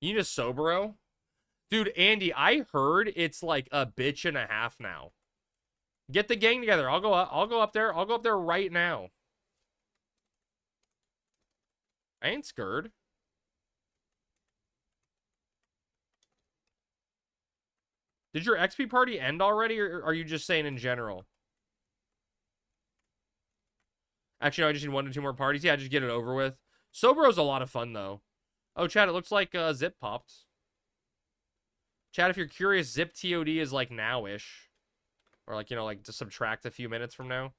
You need a Sobero? Dude, Andy, I heard it's like a bitch and a half now. Get the gang together. I'll go up there. I'll go up there right now. I ain't scared. Did your XP party end already, or are you just saying in general? Actually, no, I just need 1 to 2 more parties. Yeah, just get it over with. Sobero's a lot of fun, though. Oh, Chad, it looks like Zip popped. Chad, if you're curious, Zip TOD is like now-ish. Or like, you know, like to subtract a few minutes from now.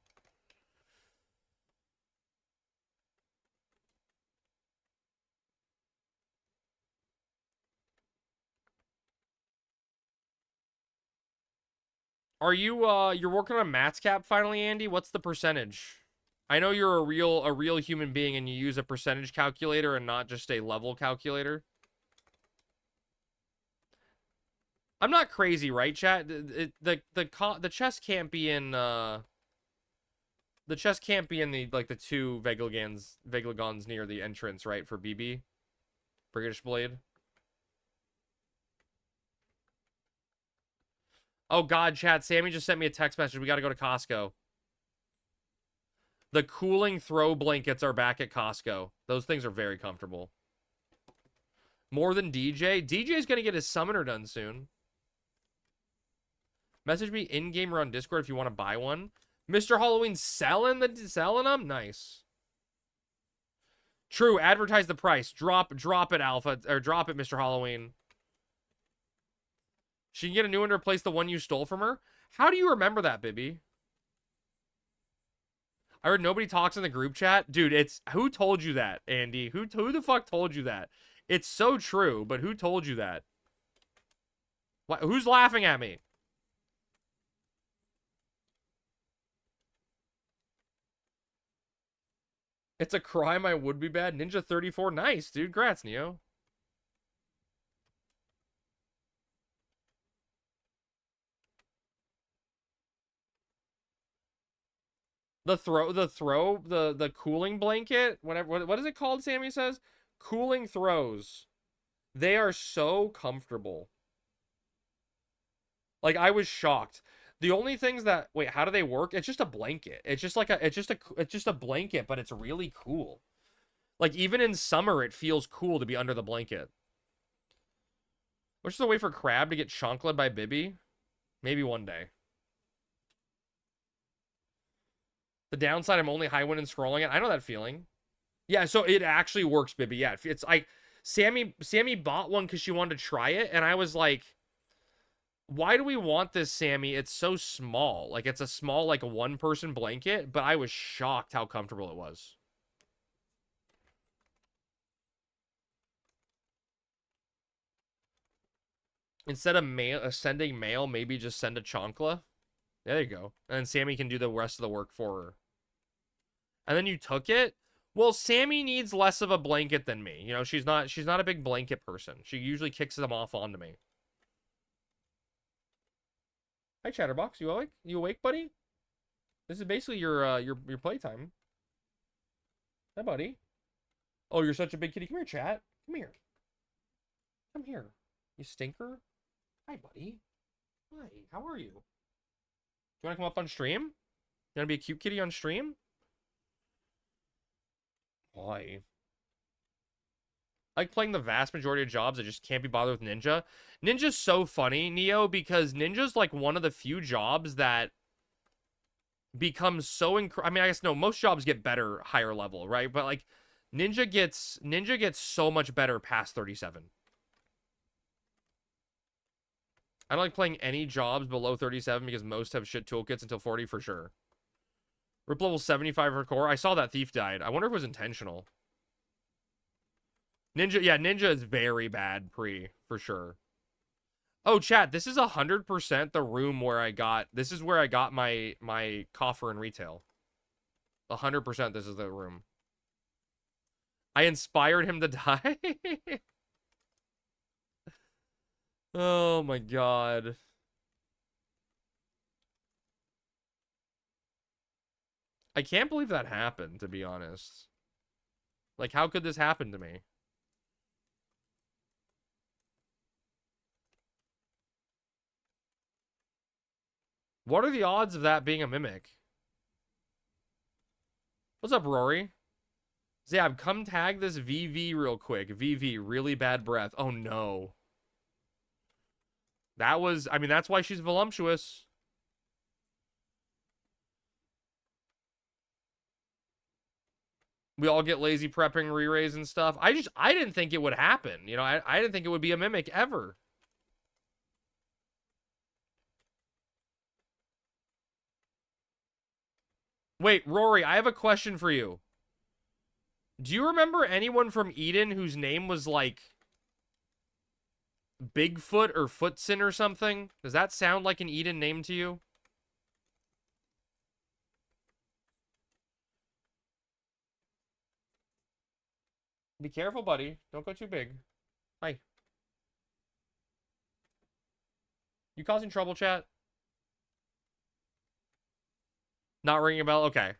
Are you, you're working on Matt's cap finally, Andy? What's the percentage? I know you're a real human being and you use a percentage calculator and not just a level calculator. I'm not crazy, right, chat? The chest can't be in the chest can't be in the like the 2 Veglagons near the entrance, right, for BB? British Blade. Oh, God, chat. Sammy just sent me a text message. We got to go to Costco. The cooling throw blankets are back at Costco. Those things are very comfortable. More than DJ? DJ's going to get his summoner done soon. Message me in-game or on Discord if you want to buy one. Mr. Halloween selling them? Nice. True, advertise the price. Drop it, Alpha. Or drop it, Mr. Halloween. She can get a new one to replace the one you stole from her? How do you remember that, Bibby? I heard nobody talks in the group chat. Dude, it's... Who told you that, Andy? Who the fuck told you that? It's so true, but who told you that? What, who's laughing at me? It's a crime I would be bad. Ninja 34. Nice, dude. Congrats, Neo. The cooling blanket, whatever, what is it called, Sammy says? Cooling throws. They are so comfortable. Like, I was shocked. The only things that, wait, how do they work? It's just a blanket. It's just a blanket, but it's really cool. Like, even in summer, it feels cool to be under the blanket. Which is a way for Crab to get chonkled by Bibby? Maybe one day. The downside, I'm only high wind and scrolling it. I know that feeling. Yeah, so it actually works, Bibby. Yeah, it's like Sammy bought one because she wanted to try it, and I was like, why do we want this, Sammy? It's so small. Like, it's a small, like, one-person blanket, but I was shocked how comfortable it was. Instead of sending mail, maybe just send a chancla. There you go. And then Sammy can do the rest of the work for her. And then you took it? Well, Sammy needs less of a blanket than me. You know, she's not a big blanket person. She usually kicks them off onto me. Hi, Chatterbox. You awake? You awake, buddy? This is basically your playtime. Hi, buddy. Oh, you're such a big kitty. Come here, chat. Come here. Come here. You stinker. Hi, buddy. Hi. How are you? Do you want to come up on stream? You want to be a cute kitty on stream? Hi. I like playing the vast majority of jobs. I just can't be bothered with Ninja. Ninja's so funny, Neo, because Ninja's like one of the few jobs that becomes so I mean, I guess no, most jobs get better higher level, right? But like Ninja gets so much better past 37. I don't like playing any jobs below 37 because most have shit toolkits until 40 for sure. Rip level 75 for core. I saw that thief died. I wonder if it was intentional. Ninja, yeah, Ninja is very bad pre, for sure. Oh, chat, this is 100% the room where I got, this is where I got my coffer in retail. 100% this is the room. I inspired him to die? Oh my god. I can't believe that happened, to be honest. Like, how could this happen to me? What are the odds of that being a mimic? What's up, Rory? Zab, come tag this VV real quick. VV, really bad breath. Oh, no. That was, I mean, that's why she's voluptuous. We all get lazy prepping re-raise and stuff. I didn't think it would happen. You know, I didn't think it would be a mimic ever. Wait, Rory, I have a question for you. Do you remember anyone from Eden whose name was like Bigfoot or Footson or something? Does that sound like an Eden name to you? Be careful, buddy. Don't go too big. Hi. You causing trouble, chat? Not ringing a bell? Okay.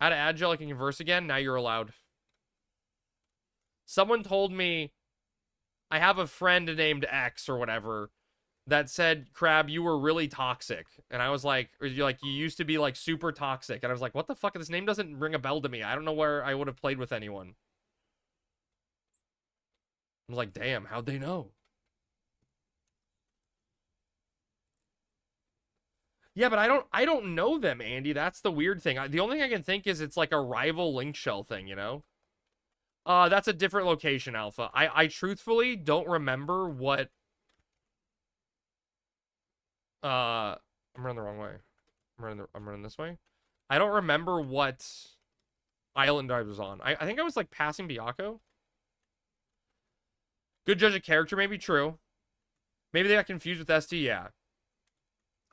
Out of Agile, I can converse again. Now you're allowed. Someone told me I have a friend named X or whatever that said, Crab, you were really toxic. And I was like, or you like, you used to be like super toxic. And I was like, what the fuck? This name doesn't ring a bell to me. I don't know where I would have played with anyone. I was like, damn, how'd they know? Yeah, but I don't know them, Andy. That's the weird thing. The only thing I can think is it's like a rival link shell thing, you know? That's a different location, Alpha. I truthfully don't remember what I'm running the wrong way. I'm running this way. I don't remember what island I was on. I think I was like passing Byakuo. Good judge of character may be true. Maybe they got confused with SD, yeah.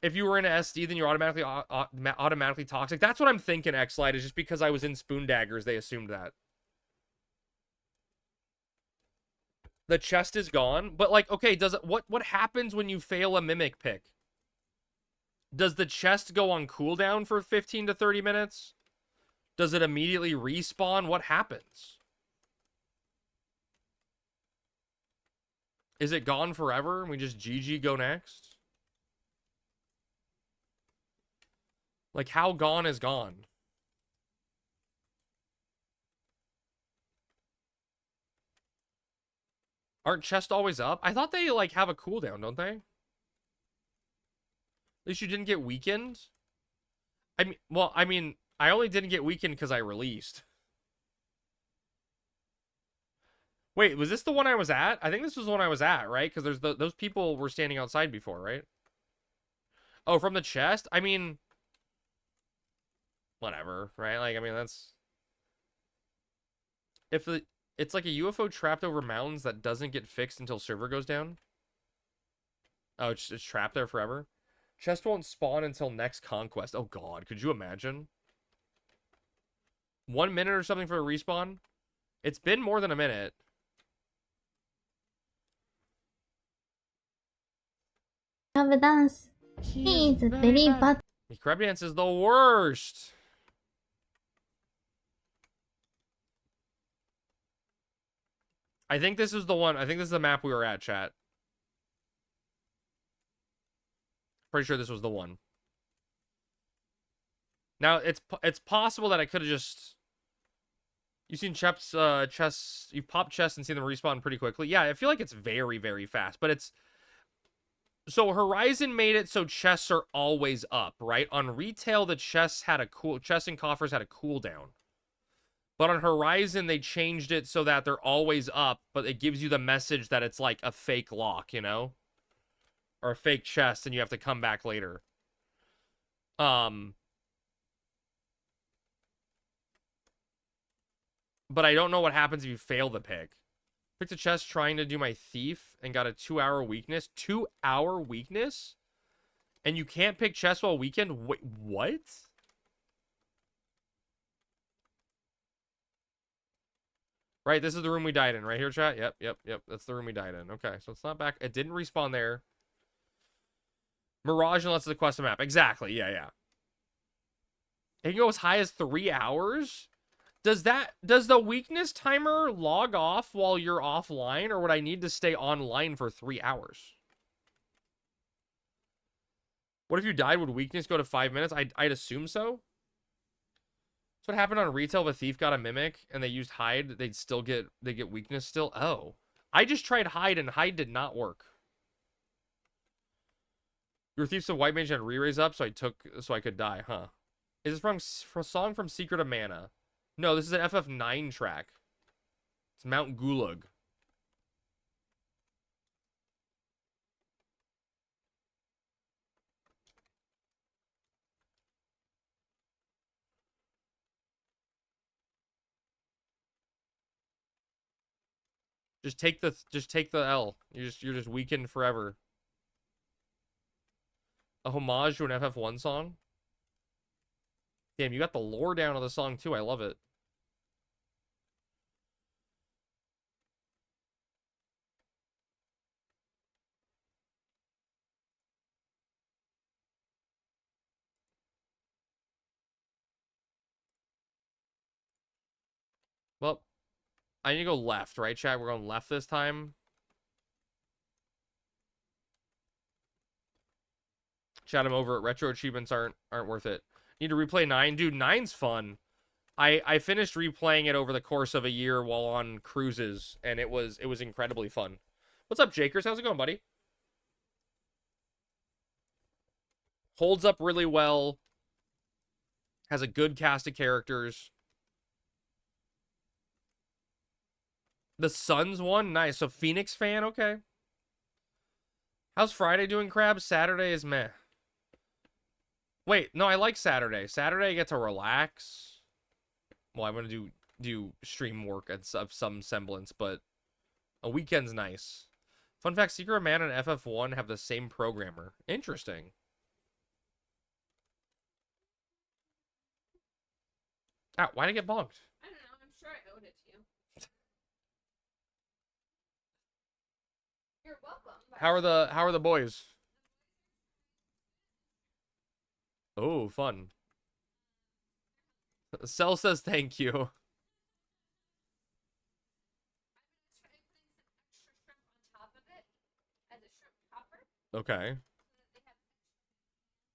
If you were in a SD, then you're automatically toxic. That's what I'm thinking, X-Lite, is just because I was in Spoon Daggers, they assumed that. The chest is gone, but like, okay, does it what happens when you fail a mimic pick? Does the chest go on cooldown for 15 to 30 minutes? Does it immediately respawn? What happens? Is it gone forever and we just GG go next? Like, how gone is gone? Aren't chests always up? I thought they, like, have a cooldown, don't they? At least you didn't get weakened? I mean, I only didn't get weakened because I released. Wait, was this the one I was at? I think this was the one I was at, right? Because there's those people were standing outside before, right? Oh, from the chest? I mean, whatever, right? Like, I mean, that's... If it's like a UFO trapped over mountains that doesn't get fixed until server goes down. Oh, it's trapped there forever. Chest won't spawn until next conquest. Oh, God. Could you imagine? 1 minute or something for a respawn? It's been more than a minute. Crab dance. He is very bad. Crab dance is the worst. I think this is the one. I think this is the map we were at, chat. Pretty sure this was the one. Now, it's possible that I could have just... You've seen chests, you've popped chests and seen them respawn pretty quickly. Yeah, I feel like it's very, very fast, but it's... So Horizon made it so chests are always up, right? On retail, the chests and coffers had a cooldown. But on Horizon, they changed it so that they're always up, but it gives you the message that it's like a fake lock, you know? Or a fake chest, and you have to come back later. But I don't know what happens if you fail the pick. Picked a chest trying to do my thief and got a 2-hour weakness. 2-hour weakness? And you can't pick chest while weekend? Wait, what? Right, this is the room we died in. Right here, chat? Yep. That's the room we died in. Okay, so it's not back. It didn't respawn there. Mirage unless it's a custom map. Exactly, yeah. It can go as high as 3 hours? Does the weakness timer log off while you're offline, or would I need to stay online for 3 hours? What if you died? Would weakness go to 5 minutes? I'd assume so. That's what happened on retail. If a thief got a mimic and they used hide, they get weakness still. Oh, I just tried hide and hide did not work. Your thief's a white mage and re-raise up, so I could die, huh? Is this from a song from Secret of Mana? No, this is an FF9 track. It's Mount Gulag. Just take the L. You're just weakened forever. A homage to an FF1 song? Damn, you got the lore down of the song too. I love it. Well, I need to go left, right, chat? We're going left this time. Chat them over. Retro achievements aren't worth it. Need to replay 9. Dude, 9's fun. I finished replaying it over the course of a year while on cruises, and it was incredibly fun. What's up, Jakers? How's it going, buddy? Holds up really well. Has a good cast of characters. The Suns won? Nice. So Phoenix fan? Okay. How's Friday doing, Crab? Saturday is meh. Wait, no, I like Saturday. Saturday I get to relax. Well, I'm going to do stream work of some semblance, but a weekend's nice. Fun fact, Secret of Mana and FF1 have the same programmer. Interesting. Ah, why'd I get bonked? I don't know. I'm sure I owed it to you. You're welcome. How are the boys? Oh, fun. Cell says thank you. Okay.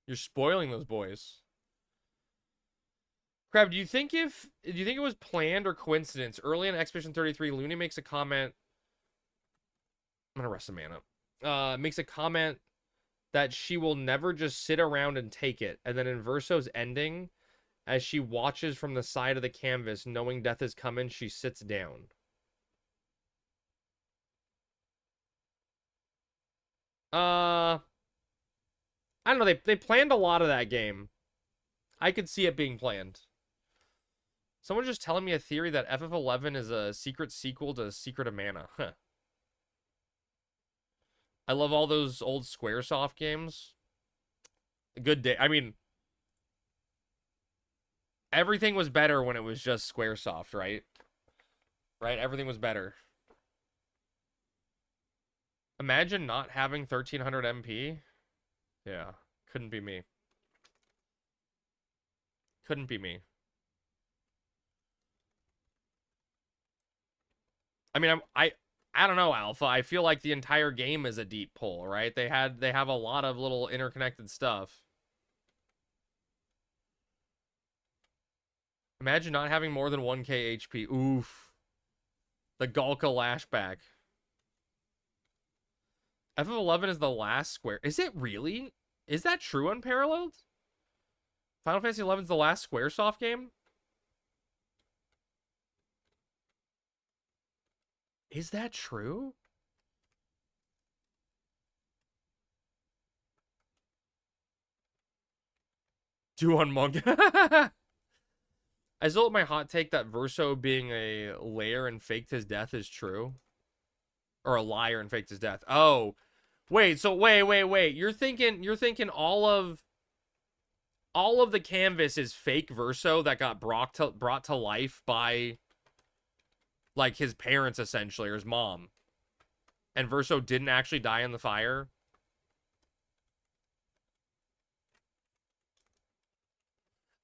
You're spoiling those boys. Crab, do you think it was planned or coincidence? Early in Expedition 33, Looney makes a comment. I'm gonna rest a man up. Makes a comment that she will never just sit around and take it. And then in Verso's ending, as she watches from the side of the canvas, knowing death is coming, she sits down. I don't know. They planned a lot of that game. I could see it being planned. Someone's just telling me a theory that FF11 is a secret sequel to Secret of Mana. Huh. I love all those old Squaresoft games. Good day. I mean, everything was better when it was just Squaresoft, right? Right? Everything was better. Imagine not having 1300 MP. Yeah, couldn't be me. Couldn't be me. I mean, I don't know, Alpha. I feel like the entire game is a deep pull, right? They have a lot of little interconnected stuff. Imagine not having more than 1k HP. Oof. The Galka lashback. FF11 is the last Square. Is it really? Is that true, Unparalleled? Final Fantasy XI is the last Squaresoft game? Is that true? Do on Monk. I still my hot take that Verso being a liar and faked his death is true. Or a liar and faked his death. Oh. Wait, so wait. You're thinking all of the canvas is fake Verso that got brought to life by like his parents essentially, or his mom. And Verso didn't actually die in the fire.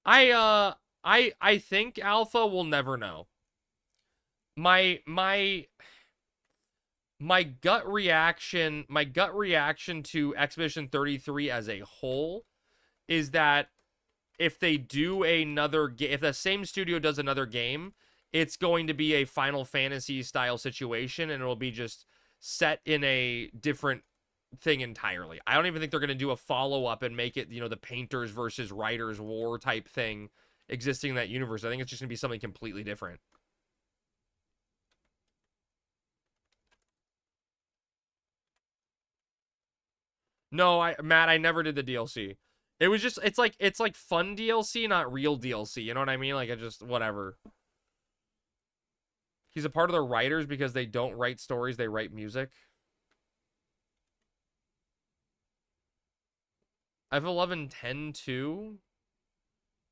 I think Alpha will never know. My gut reaction to Expedition 33 as a whole is that if they do another if the same studio does another game, it's going to be a Final Fantasy style situation, and it'll be just set in a different thing entirely. I don't even think they're going to do a follow-up and make it, the painters versus writers war type thing existing in that universe. I think it's just going to be something completely different. No, Matt, I never did the DLC. It was just, it's like fun DLC, not real DLC. You know what I mean? Like, it just, whatever. He's a part of the writers because they don't write stories, they write music. FF11 10-2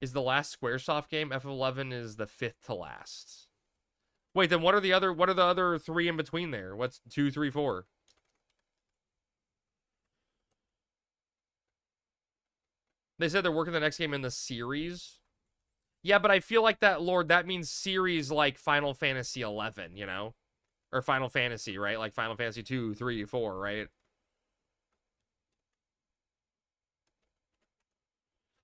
is the last Squaresoft game. FF11 is the 5th to last. Wait, then what are the other 3 in between there? What's 2, 3, 4? They said they're working the next game in the series. Yeah, but I feel like that means series like Final Fantasy 11, you know? Or Final Fantasy, right? Like Final Fantasy 2, 3, 4, right?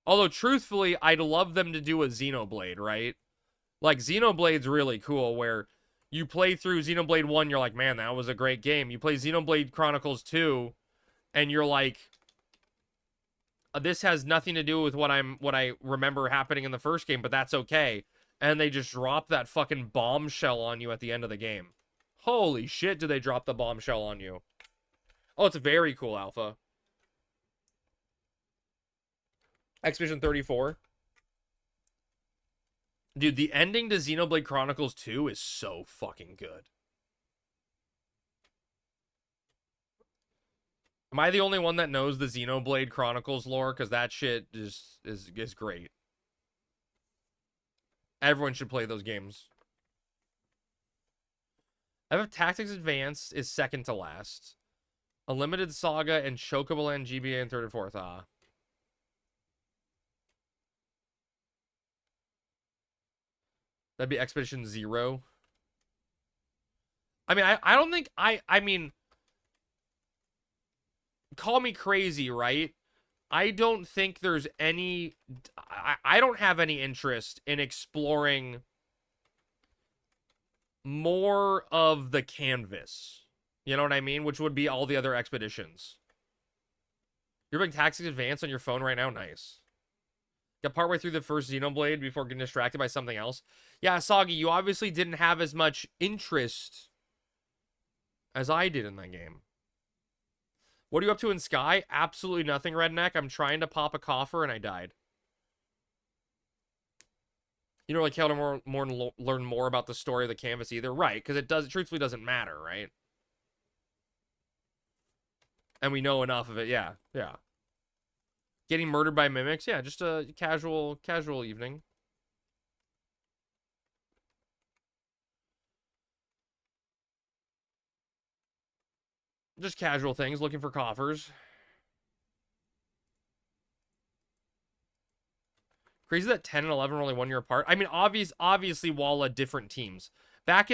Although, truthfully, I'd love them to do a Xenoblade, right? Like, Xenoblade's really cool, where you play through Xenoblade 1, you're like, man, that was a great game. You play Xenoblade Chronicles 2, and you're like, this has nothing to do with what I remember happening in the first game, but that's okay. And they just drop that fucking bombshell on you at the end of the game. Holy shit, did they drop the bombshell on you? Oh, it's very cool, Alpha. Expedition 34. Dude, the ending to Xenoblade Chronicles 2 is so fucking good. Am I the only one that knows the Xenoblade Chronicles lore? Because that shit is great. Everyone should play those games. FF Tactics Advanced is second to last. Unlimited Saga and Chocobo Land GBA in third and fourth. Ah. That'd be Expedition 0. I mean, I don't think I mean, call me crazy, right? I don't think there's any I don't have any interest in exploring more of the canvas. You know what I mean? Which would be all the other expeditions. You're playing Tactics Advance on your phone right now? Nice. Got partway through the first Xenoblade before getting distracted by something else. Yeah, Soggy, you obviously didn't have as much interest as I did in that game. What are you up to in Sky? Absolutely nothing, Redneck. I'm trying to pop a coffer and I died. You don't really care to learn more about the story of the canvas either. Right, because it truthfully doesn't matter, right? And we know enough of it. Yeah, yeah. Getting murdered by mimics. Yeah, just a casual evening. Just casual things, looking for coffers. Crazy that 10 and 11 are only 1 year apart. I mean, obviously, Walla, different teams. I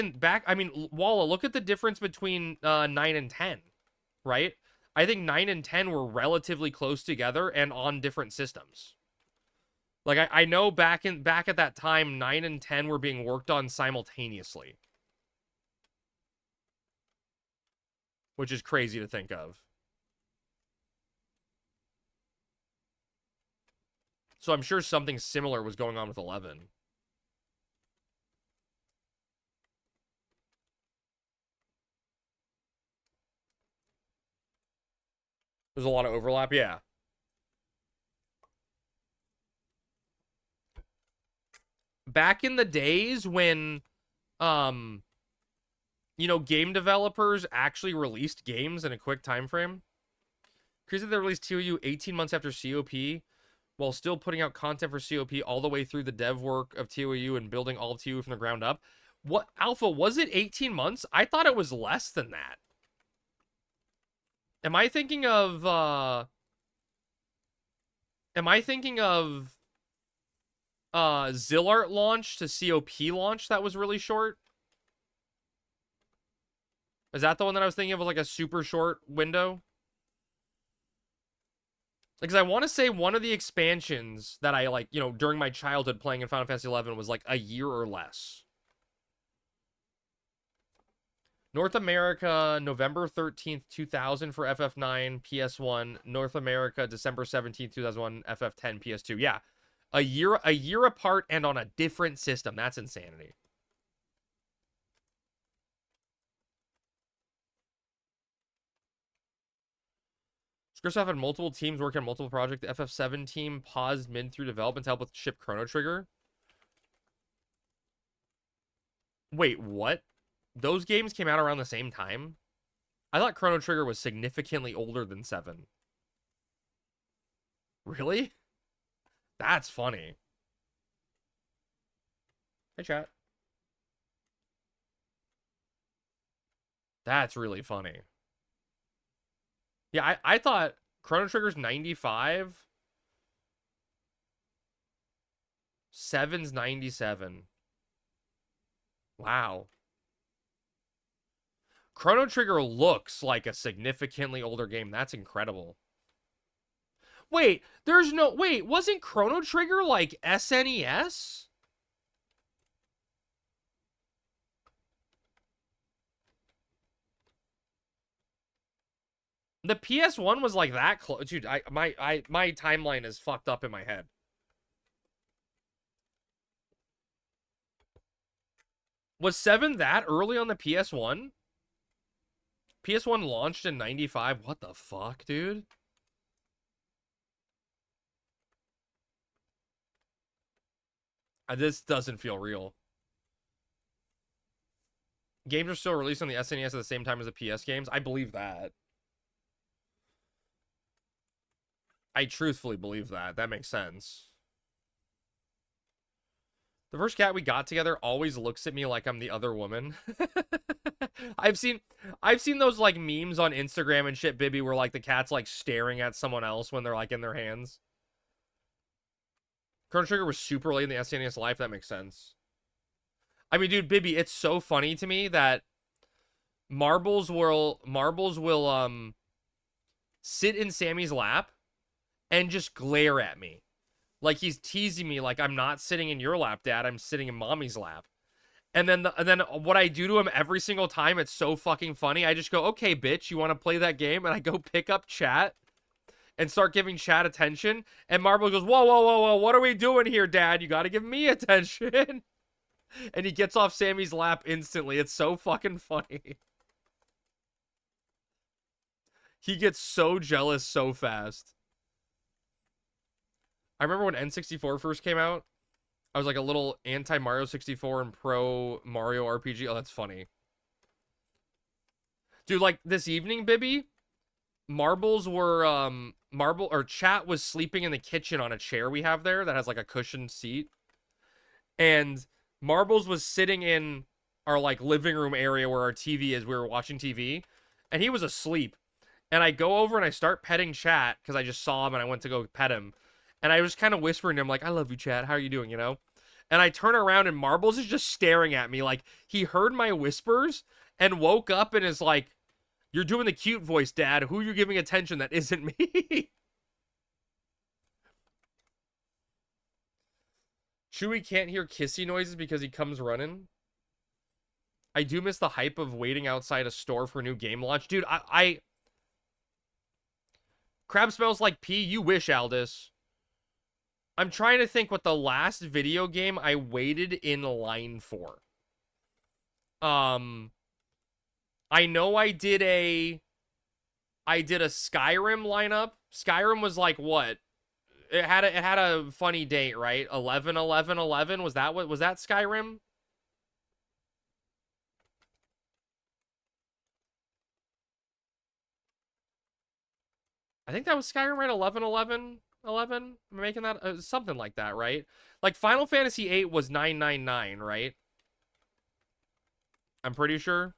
mean, Walla, look at the difference between 9 and 10, right? I think 9 and 10 were relatively close together and on different systems. Like, I know back at that time, 9 and 10 were being worked on simultaneously. Which is crazy to think of. So I'm sure something similar was going on with 11. There's a lot of overlap, yeah. Back in the days when, you know, game developers actually released games in a quick time frame. Crazy that they released TOU 18 months after COP, while still putting out content for COP all the way through the dev work of TOU and building all of TOU from the ground up. What, Alpha, was it 18 months? I thought it was less than that. Am I thinking of Zillart launch to COP launch that was really short? Is that the one that I was thinking of, like a super short window? Because I want to say one of the expansions that I, like, you know, during my childhood playing in Final Fantasy XI was like a year or less. North America, November 13th, 2000 for FF9, PS1. North America, December 17th, 2001, FF10, PS2. Yeah, a year apart and on a different system. That's insanity. Scriptsoft had multiple teams working on multiple projects. The FF7 team paused mid through development to help with ship Chrono Trigger. Wait, what? Those games came out around the same time? I thought Chrono Trigger was significantly older than 7. Really? That's funny. Hey, chat. That's really funny. Yeah, I thought Chrono Trigger's 95. 7's 97. Wow. Chrono Trigger looks like a significantly older game. That's incredible. Wait, there's no... Wait, wasn't Chrono Trigger, like, SNES? The PS1 was, like, that close. Dude, my timeline is fucked up in my head. Was 7 that early on the PS1? PS1 launched in 95? What the fuck, dude? This doesn't feel real. Games are still released on the SNES at the same time as the PS games? I believe that. I truthfully believe that. That makes sense. The first cat we got together always looks at me like I'm the other woman. I've seen those like memes on Instagram and shit, Bibby, where like the cat's like staring at someone else when they're like in their hands. Chrono Trigger was super late in the SNES life. That makes sense. I mean, dude, Bibby, it's so funny to me that Marbles will sit in Sammy's lap and just glare at me. Like he's teasing me like I'm not sitting in your lap, Dad. I'm sitting in Mommy's lap. And then what I do to him every single time, it's so fucking funny. I just go, okay, bitch, you want to play that game? And I go pick up chat and start giving chat attention. And Marble goes, whoa, whoa, whoa, whoa, what are we doing here, Dad? You got to give me attention. And he gets off Sammy's lap instantly. It's so fucking funny. He gets so jealous so fast. I remember when N64 first came out, I was like a little anti-Mario 64 and pro Mario RPG. Oh, that's funny. Dude, like this evening, Bibby, Chat was sleeping in the kitchen on a chair we have there that has like a cushioned seat. And Marbles was sitting in our like living room area where our TV is. We were watching TV and he was asleep. And I go over and I start petting Chat because I just saw him and I went to go pet him. And I was kind of whispering to him, like, I love you, Chad. How are you doing, you know? And I turn around and Marbles is just staring at me. Like, he heard my whispers and woke up and is like, you're doing the cute voice, Dad. Who are you giving attention that isn't me? Chewie can't hear kissy noises because he comes running. I do miss the hype of waiting outside a store for a new game launch. Dude, Crab smells like pee. You wish, Aldous. I'm trying to think what the last video game I waited in line for. I know I did a Skyrim lineup. Skyrim was like what? It had a funny date, right? 11/11/11. Was that Skyrim? I think that was Skyrim, right? 11/11/11. I'm making that something like that, right? Like Final Fantasy VIII was 999, right? I'm pretty sure.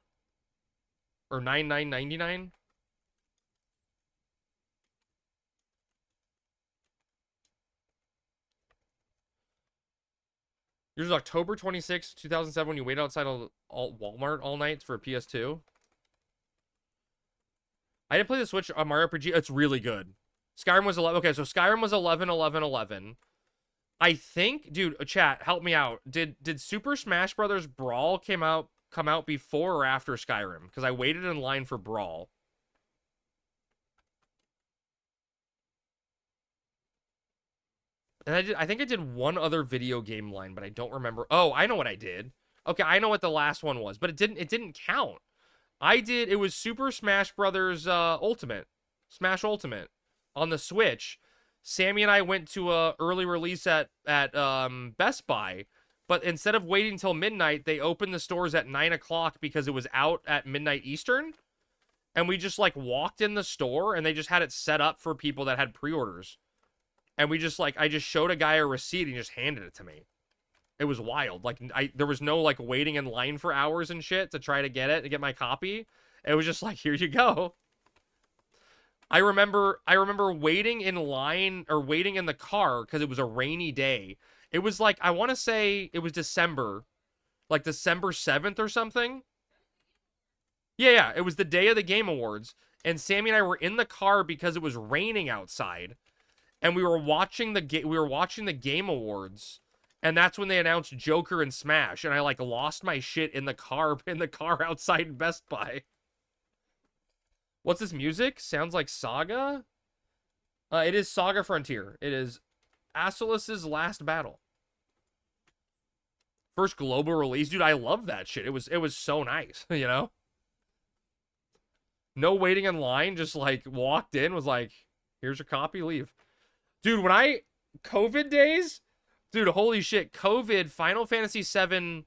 Or 9999. Yours was October 26, 2007 when you waited outside Walmart all night for a PS2. I didn't play the Switch on Mario RPG. It's really good. Skyrim was 11. Okay, so Skyrim was 11/11/11. I think, dude, chat, help me out. Did Super Smash Brothers Brawl come out before or after Skyrim? Because I waited in line for Brawl. And I think I did one other video game line, but I don't remember. Oh, I know what I did. Okay, I know what the last one was, but it didn't count. It was Super Smash Brothers Ultimate. Smash Ultimate on the Switch. Sammy and I went to a early release at Best Buy, but instead of waiting till midnight, they opened the stores at 9 o'clock because it was out at midnight Eastern. And we just like walked in the store and they just had it set up for people that had pre-orders. And we just like, I just showed a guy a receipt and he just handed it to me. It was wild. Like there was no like waiting in line for hours and shit to try to get my copy. It was just like, here you go. I remember waiting in line or waiting in the car because it was a rainy day. It was like, I want to say it was December, like December 7th or something. Yeah, it was the day of the Game Awards. And Sammy and I were in the car because it was raining outside. and we were watching the Game Awards, and that's when they announced Joker and Smash, and I like lost my shit in the car outside Best Buy. What's this music? Sounds like Saga? It is Saga Frontier. It is Asolus's last battle. First global release. Dude, I love that shit. It was so nice, you know? No waiting in line, just like walked in, was like, here's your copy, leave. Dude, COVID days, dude, holy shit, COVID, Final Fantasy VII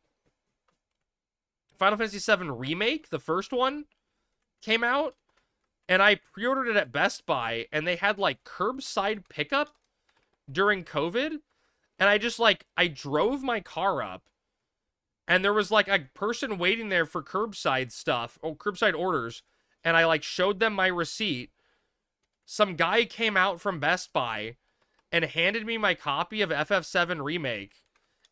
Remake, the first one, came out, and I pre-ordered it at Best Buy, and they had like curbside pickup during COVID, and I drove my car up, and there was like a person waiting there for curbside stuff, or curbside orders, and I like showed them my receipt. Some guy came out from Best Buy and handed me my copy of FF7 Remake,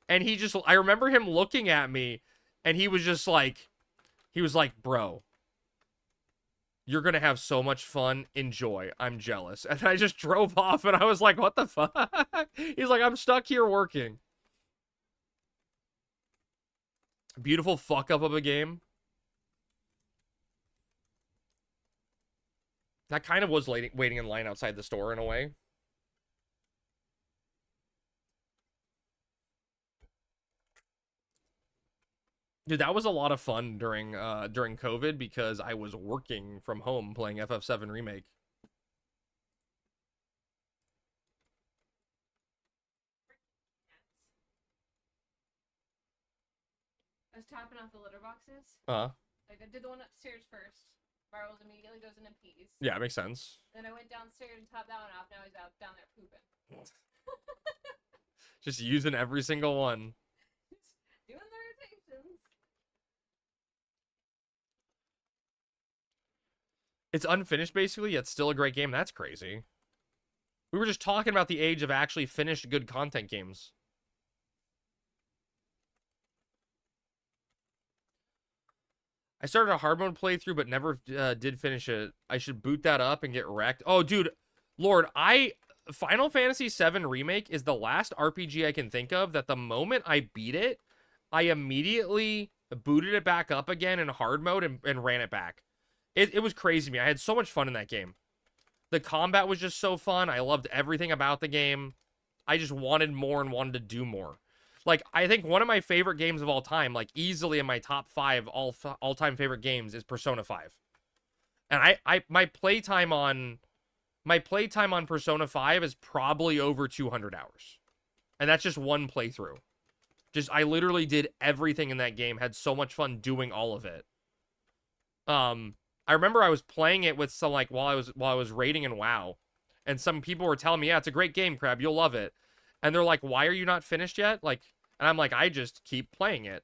and I remember him looking at me, and he was like, bro, you're gonna have so much fun, enjoy, I'm jealous. And I just drove off, and I was like, what the fuck? He's like, I'm stuck here working. Beautiful fuck up of a game. That kind of was waiting in line outside the store in a way. Dude, that was a lot of fun during COVID because I was working from home playing FF7 Remake. I was topping off the litter boxes. Uh-huh. Like, I did the one upstairs first. Marbles immediately goes into peas. Yeah, it makes sense. Then I went downstairs and topped that one off. Now he's out down there pooping. Just using every single one. Doing the rotations. It's unfinished, basically, yet still a great game. That's crazy. We were just talking about the age of actually finished good content games. I started a hard mode playthrough, but never did finish it. I should boot that up and get wrecked. Oh, dude. Lord, Final Fantasy VII Remake is the last RPG I can think of that the moment I beat it, I immediately booted it back up again in hard mode and ran it back. It was crazy to me. I had so much fun in that game. The combat was just so fun. I loved everything about the game. I just wanted more and wanted to do more. Like, I think one of my favorite games of all time, like easily in my top 5 all-time favorite games, is Persona 5. And my playtime on Persona 5 is probably over 200 hours. And that's just one playthrough. I literally did everything in that game, had so much fun doing all of it. I remember I was playing it with some, like, while I was raiding in WoW, and some people were telling me, yeah, it's a great game, Crab, you'll love it. And they're like, why are you not finished yet? Like, and I'm like, I just keep playing it.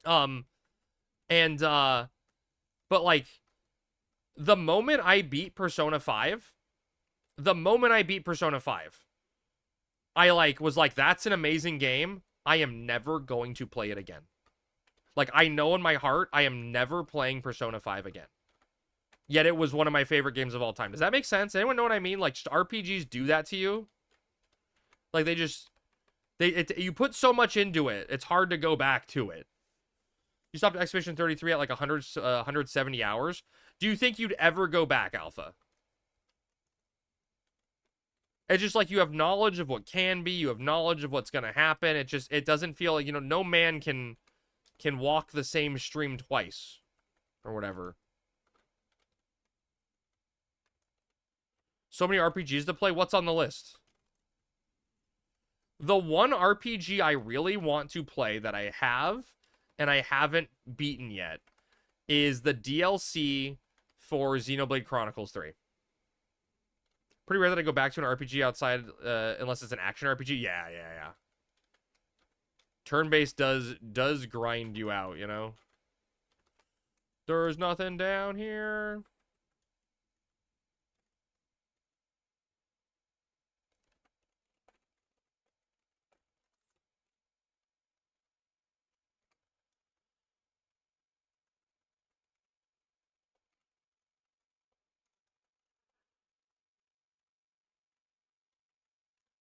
But like, the moment I beat Persona 5, I like was like, that's an amazing game. I am never going to play it again. Like, I know in my heart, I am never playing Persona 5 again. Yet it was one of my favorite games of all time. Does that make sense? Anyone know what I mean? Like, RPGs do that to you. Like, you put so much into it, it's hard to go back to it. You stopped Expedition 33 at like 170 hours. Do you think you'd ever go back, Alpha? It's just like you have knowledge of what can be, you have knowledge of what's going to happen. It doesn't feel like, no man can walk the same stream twice or whatever. So many RPGs to play. What's on the list? The one RPG I really want to play that I have and I haven't beaten yet is the DLC for Xenoblade Chronicles 3. Pretty rare that I go back to an RPG outside, unless it's an action RPG. Yeah. Turn-based does grind you out, There's nothing down here.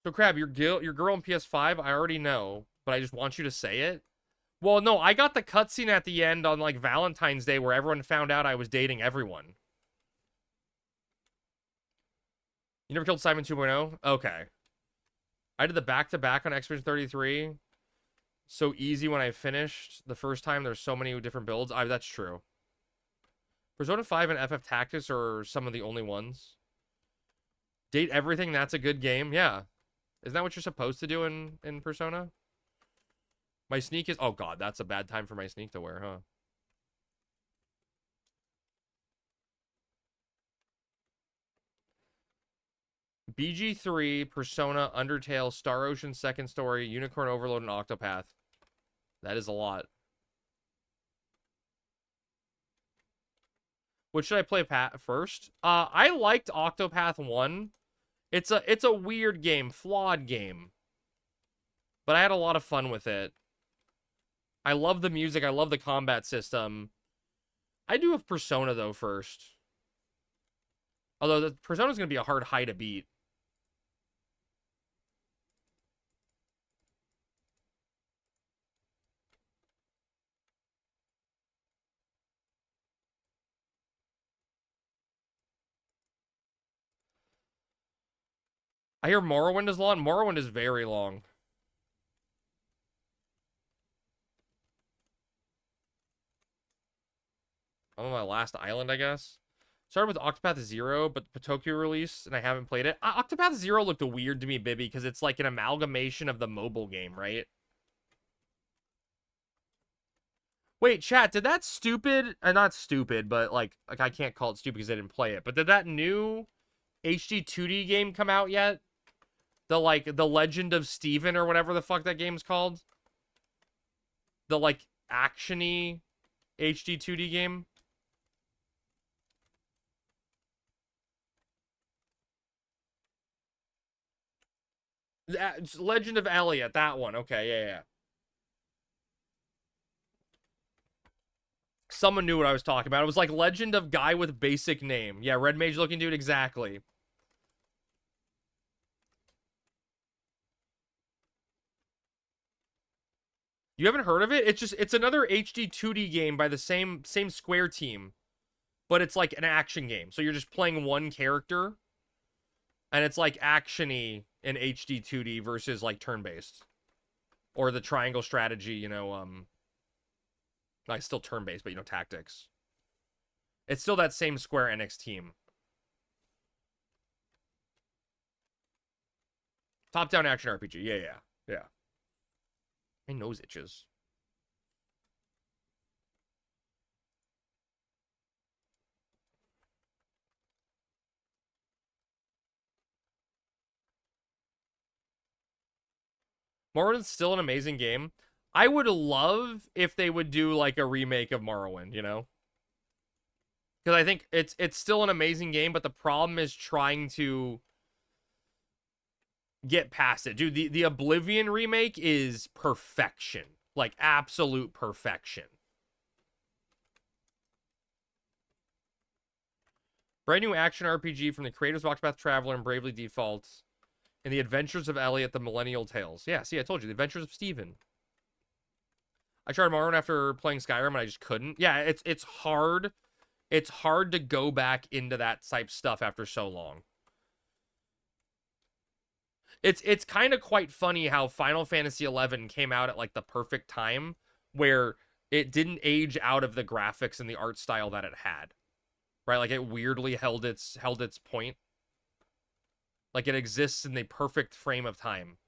So, Crab, your girl on PS5, I already know, but I just want you to say it. Well, no, I got the cutscene at the end on, like, Valentine's Day where everyone found out I was dating everyone. You never killed Simon 2.0? Okay. I did the back-to-back on Expedition 33. So easy when I finished the first time. There's so many different builds. That's true. Persona 5 and FF Tactics are some of the only ones. Date everything, that's a good game. Yeah. Isn't that what you're supposed to do in Persona? My sneak is... Oh, God, that's a bad time for my sneak to wear, huh? BG3, Persona, Undertale, Star Ocean Second Story, Unicorn Overload, and Octopath. That is a lot. What should I play first? I liked Octopath 1. It's a weird game, flawed game. But I had a lot of fun with it. I love the music, I love the combat system. I do have Persona though first. Although the Persona's gonna be a hard high to beat. I hear Morrowind is long. Morrowind is very long. I'm on my last island, I guess. Started with Octopath Zero, but the Tokyo release, and I haven't played it. Octopath Zero looked weird to me, Bibby, because it's like an amalgamation of the mobile game, right? Wait, chat, did that stupid... not stupid, but like I can't call it stupid because I didn't play it. But did that new HD 2D game come out yet? The Legend of Steven or whatever the fuck that game's called? The like action-y HD 2D game? Legend of Elliot, that one. Okay, yeah. Someone knew what I was talking about. It was like Legend of Guy with Basic Name. Yeah, Red Mage looking dude, exactly. You haven't heard of it? It's another HD 2D game by the same Square team. But it's like an action game. So you're just playing one character. And it's like action-y in HD 2D versus like turn-based. Or the triangle strategy, you know, like still turn-based, but you know, tactics. It's still that same Square Enix team. Top-down action RPG. Yeah. My nose itches. Morrowind's still an amazing game. I would love if they would do like a remake of Morrowind, you know? Because I think it's still an amazing game, but the problem is trying to get past it. Dude, the Oblivion remake is perfection. Like, absolute perfection. Brand new action RPG from the creators of Octopath Traveler and Bravely Default. And the Adventures of Elliot, the Millennial Tales. Yeah, see, I told you. The Adventures of Steven. I tried Morrowind after playing Skyrim, and I just couldn't. Yeah, it's hard. It's hard to go back into that type stuff after so long. It's kind of quite funny how Final Fantasy XI came out at like the perfect time where it didn't age out of the graphics and the art style that it had. Right? Like it weirdly held its point. Like it exists in the perfect frame of time.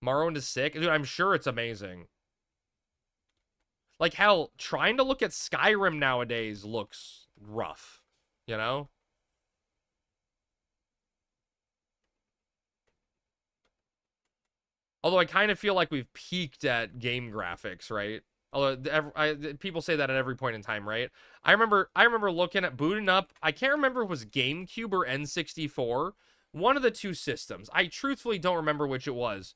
Morrowind is sick. Dude, I'm sure it's amazing. Like, hell, trying to look at Skyrim nowadays looks rough. You know? Although I kind of feel like we've peaked at game graphics, right? Although people say that at every point in time, right? I remember looking at booting up. I can't remember if it was GameCube or N64. One of the two systems. I truthfully don't remember which it was.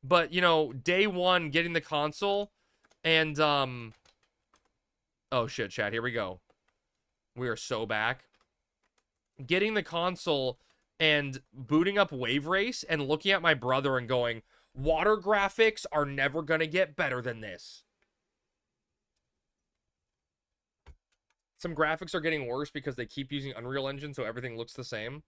But, you know, day one, getting the console, and, oh, shit, chat, here we go. We are so back. getting the console and booting up Wave Race and looking at my brother and going, water graphics are never gonna get better than this. Some graphics are getting worse because they keep using Unreal Engine, so everything looks the same.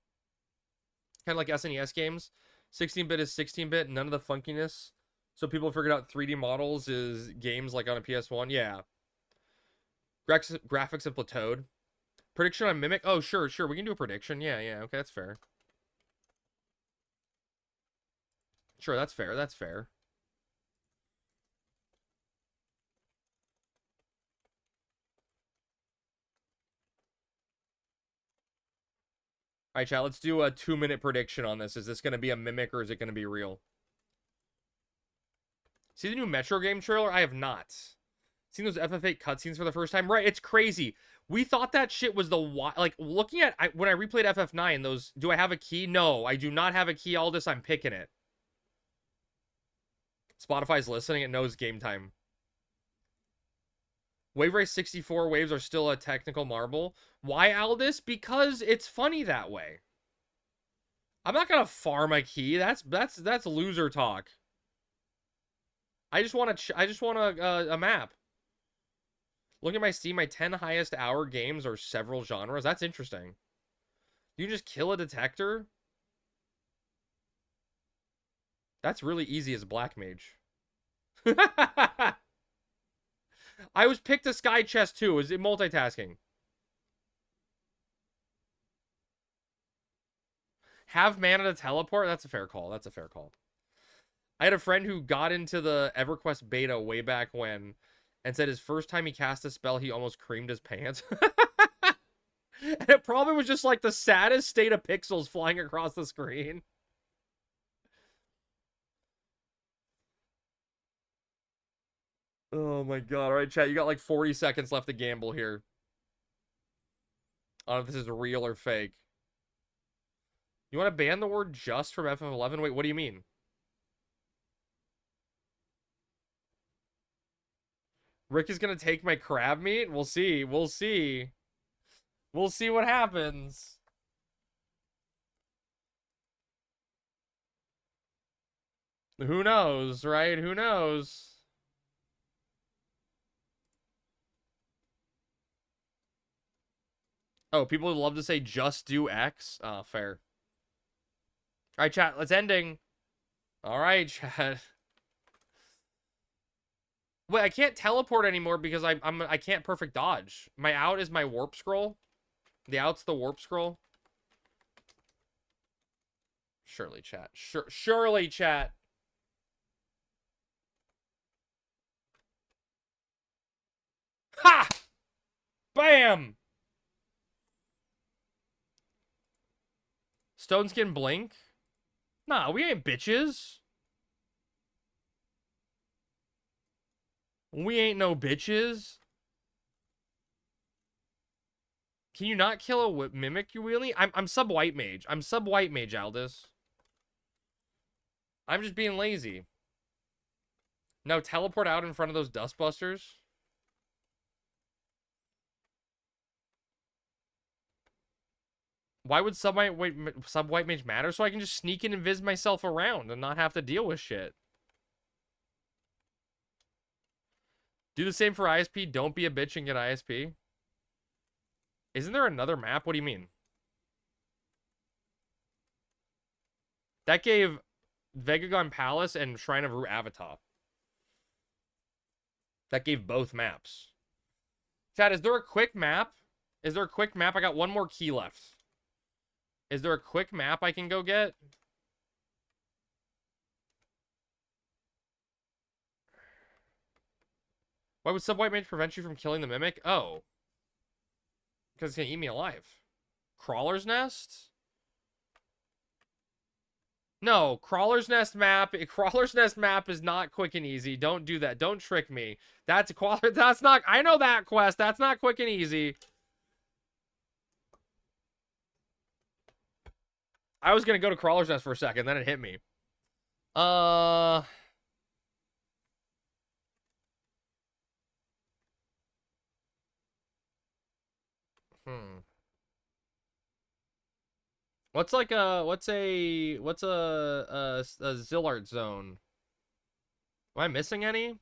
Kind of like SNES games. 16-bit is 16-bit, none of the funkiness. So people figured out 3D models is games like on a PS1. Yeah. Graphics have plateaued. Prediction on Mimic? Oh, sure. We can do a prediction. Yeah. Okay, that's fair. Sure, that's fair. All right, chat, let's do a 2-minute prediction on this. Is this going to be a Mimic or is it going to be real? See the new Metro game trailer? I have not. Seen those FF8 cutscenes for the first time? Right, it's crazy. We thought that shit was the... Like, looking at... when I replayed FF9, those... Do I have a key? No, I do not have a key, Aldous. I'm picking it. Spotify's listening. It knows game time. Wave Race 64 waves are still a technical marvel. Why, Aldous? Because it's funny that way. I'm not gonna farm a key. That's loser talk. I just want a map. Look at my Steam. My 10 highest hour games are several genres. That's interesting. You just kill a detector? That's really easy as a black mage. I was picked a sky chest too. Is it multitasking? Have mana to teleport? That's a fair call. I had a friend who got into the EverQuest beta way back when and said his first time he cast a spell, he almost creamed his pants. And it probably was just like the saddest state of pixels flying across the screen. Oh my god. All right, chat, you got like 40 seconds left to gamble here. I don't know if this is real or fake. You want to ban the word just from FF11? Wait, what do you mean? Rick is going to take my crab meat? We'll see. We'll see what happens. Who knows, right? Who knows? Oh, people would love to say just do X. Oh, fair. All right, chat, let's ending. All right, chat. Wait, I can't teleport anymore because I can't perfect dodge. My out is my warp scroll. The out's the warp scroll. Surely, chat. Surely, chat. Ha! Bam! Stone Skin Blink? Nah, we ain't bitches. We ain't no bitches. Can you not kill a mimic, you really? I'm sub-white mage. I'm sub-white mage, Aldous. I'm just being lazy. No, teleport out in front of those dustbusters. Why would sub-white mage matter? So I can just sneak in and invis myself around and not have to deal with shit. Do the same for ISP. Don't be a bitch and get ISP. Isn't there another map? What do you mean? That gave Vegagon Palace and Shrine of Rue Avatar. That gave both maps. Chat, is there a quick map? I got one more key left. Is there a quick map I can go get? Why would Sub-White Mage prevent you from killing the Mimic? Oh. Because it's going to eat me alive. Crawler's Nest? No, Crawler's Nest map is not quick and easy. Don't do that. Don't trick me. That's not, I know that quest. That's not quick and easy. I was going to go to Crawler's Nest for a second, then it hit me. What's like a what's a Zillard zone? Am I missing any?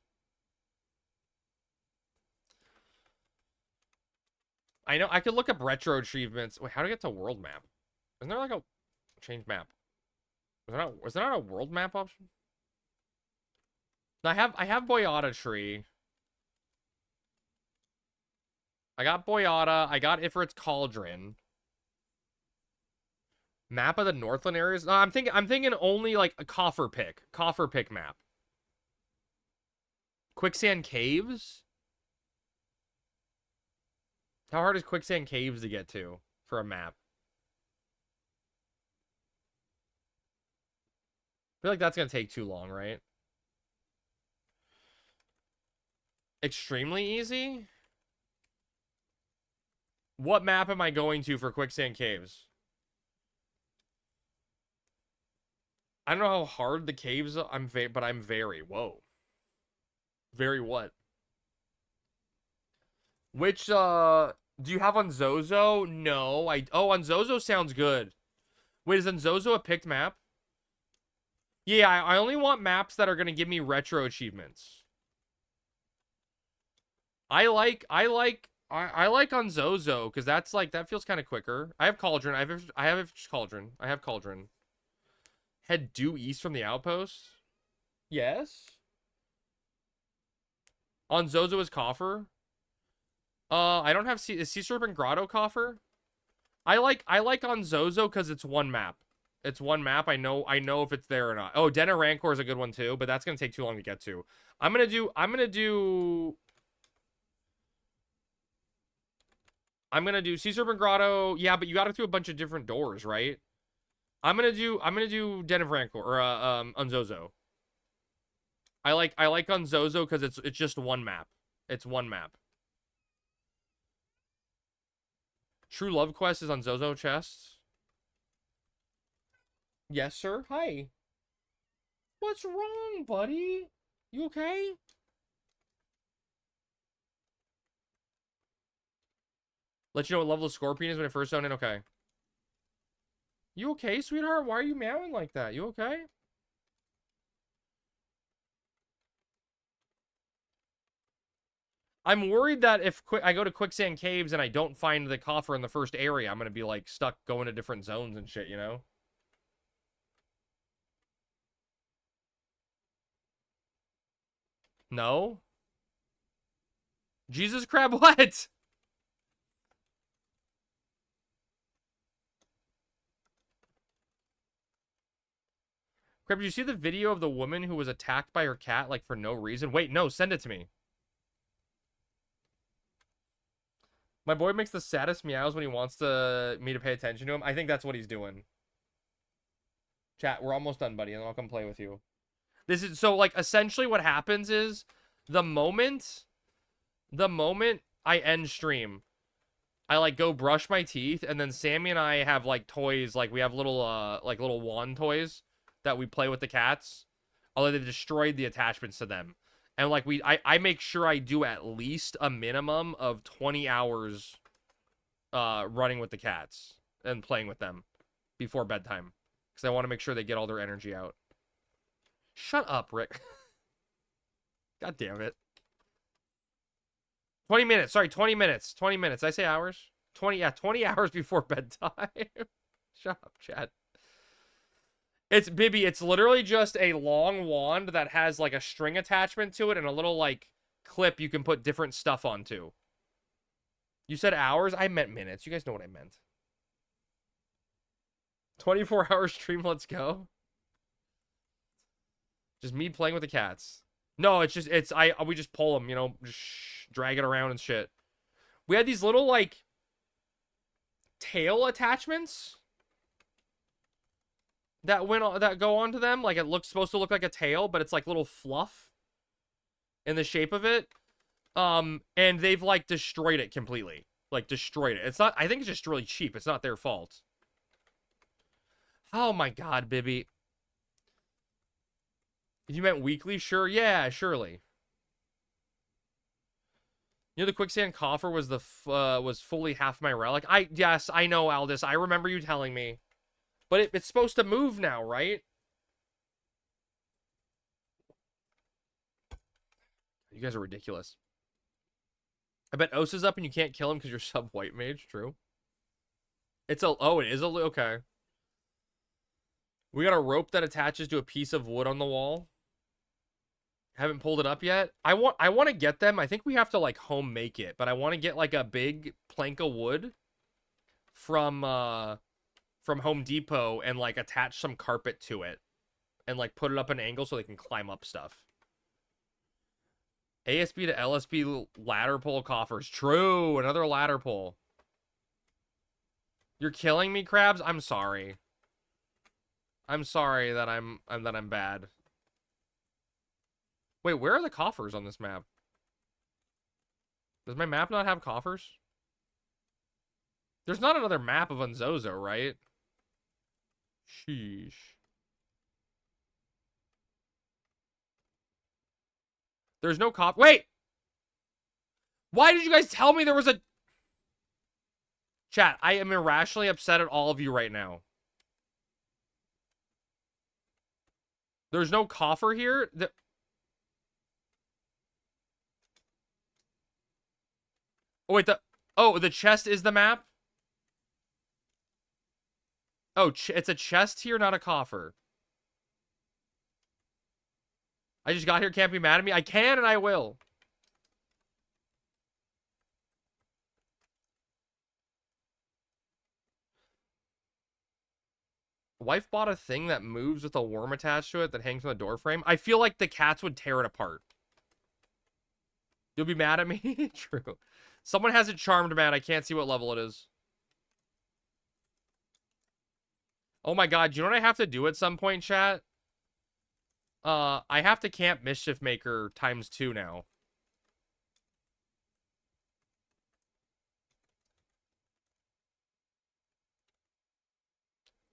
I know I could look up retro achievements. Wait, how to get to world map? Isn't there like a change map? Was there not a world map option? No, I have Boyata Tree. I got Boyata. I got Ifrit's Cauldron. Map of the Northland areas. No, I'm thinking only like a coffer pick map. Quicksand Caves. How hard is Quicksand Caves to get to for a map? I feel like that's gonna take too long, right? Extremely easy. What map am I going to for Quicksand Caves? I don't know how hard the caves are. But I'm very. Whoa. Very what? Which do you have on Zozo? No. on Zozo sounds good. Wait, is on Zozo a picked map? Yeah, I only want maps that are gonna give me retro achievements. I like on Zozo because that's like that feels kind of quicker. I have Cauldron. I have Cauldron. I have Cauldron. Head due east from the outpost. Yes. On Zozo is Coffer. I don't have is Sea Serpent Grotto Coffer. I like on Zozo because it's one map. It's one map. I know if it's there or not. Oh, Den of Rancor is a good one too, but that's gonna take too long to get to. I'm gonna do Sea Serpent Grotto. Yeah, but you got to through a bunch of different doors, right? I'm gonna do Den of Rancor or Unzozo. I like Unzozo because it's just one map. It's one map. True Love Quest is on Zozo chests. Yes, sir. Hi. What's wrong, buddy? You okay? Let you know what level of Scorpion is when it first zone in. Okay. You okay, sweetheart? Why are you meowing like that? You okay? I'm worried that if I go to Quicksand Caves and I don't find the coffer in the first area, I'm going to be, like, stuck going to different zones and shit, you know? No? Jesus Crab, what? Crab, did you see the video of the woman who was attacked by her cat, like, for no reason? Wait, no, send it to me. My boy makes the saddest meows when he wants me to pay attention to him. I think that's what he's doing. Chat, we're almost done, buddy, and then I'll come play with you. This is, so, like, essentially what happens is, the moment I end stream, I, like, go brush my teeth, and then Sammy and I have, like, toys, like, we have little, little wand toys that we play with the cats, although they've destroyed the attachments to them. And, like, I make sure I do at least a minimum of 20 hours running with the cats and playing with them before bedtime. Because I want to make sure they get all their energy out. Shut up, Rick. God damn it. 20 minutes. Sorry, 20 minutes. 20 minutes. Did I say hours? 20 hours before bedtime. Shut up, Chad. It's, Bibby, it's literally just a long wand that has, like, a string attachment to it and a little, like, clip you can put different stuff onto. You said hours? I meant minutes. You guys know what I meant. 24-hour stream, let's go. Just me playing with the cats. No, it's just, we just pull them, you know, just drag it around and shit. We had these little, like, tail attachments that go onto them. Like, it looks supposed to look like a tail, but it's like little fluff in the shape of it. And they've, like, destroyed it completely. Like, destroyed it. It's not, I think it's just really cheap. It's not their fault. Oh my god, Bibby. If you meant weekly, sure. Yeah, surely. You know, the quicksand coffer was was fully half my relic. Yes, I know, Aldous. I remember you telling me. But it's supposed to move now, right? You guys are ridiculous. I bet Os is up and you can't kill him because you're sub-white mage. True. It's a... Oh, it is a... Okay. We got a rope that attaches to a piece of wood on the wall. Haven't pulled it up yet. I want to get them. I think we have to, like, home make it. But I want to get, like, a big plank of wood from Home Depot and, like, attach some carpet to it. And, like, put it up an angle so they can climb up stuff. ASB to LSB ladder pole coffers. True. Another ladder pole. You're killing me, Crabs? I'm sorry. I'm sorry that I'm bad. Wait, where are the coffers on this map? Does my map not have coffers? There's not another map of Unzozo, right? Sheesh. There's no cop. Wait! Why did you guys tell me there was a... Chat, I am irrationally upset at all of you right now. There's no coffer here? Oh, wait, the chest is the map? Oh, it's a chest here, not a coffer. I just got here, can't be mad at me? I can and I will. Wife bought a thing that moves with a worm attached to it that hangs from the door frame. I feel like the cats would tear it apart. You'll be mad at me? True. Someone has it charmed, man. I can't see what level it is. Oh my god, do you know what I have to do at some point, chat? I have to camp Mischief Maker ×2 now.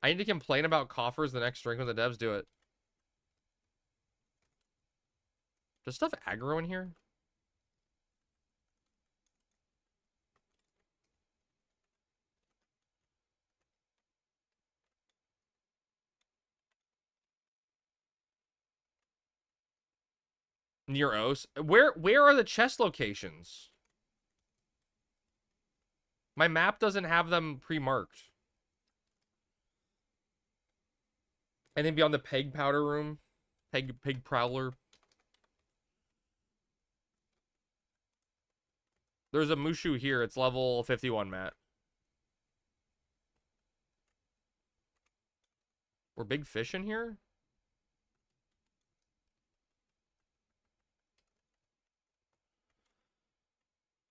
I need to complain about coffers the next drink when the devs do it. Does stuff aggro in here? Near Os? Where are the chest locations? My map doesn't have them pre-marked. And then beyond the peg powder room. Pig prowler. There's a Mushu here. It's level 51, Matt. Were big fish in here?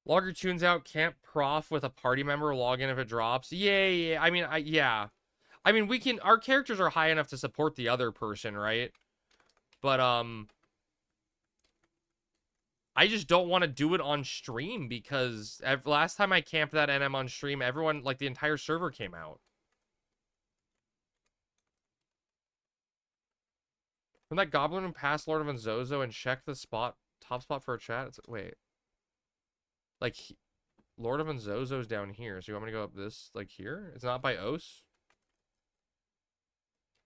Log your tunes out, camp prof with a party member, log in if it drops. Yeah. I mean, yeah. I mean, we can... Our characters are high enough to support the other person, right? But, I just don't want to do it on stream because last time I camped that NM on stream, everyone, like, the entire server came out. From that goblin room past Lord of Unzozo and check the top spot for a chat. Wait. Like, Lord of Unzozo's down here. So you want me to go up this, like, here? It's not by Os?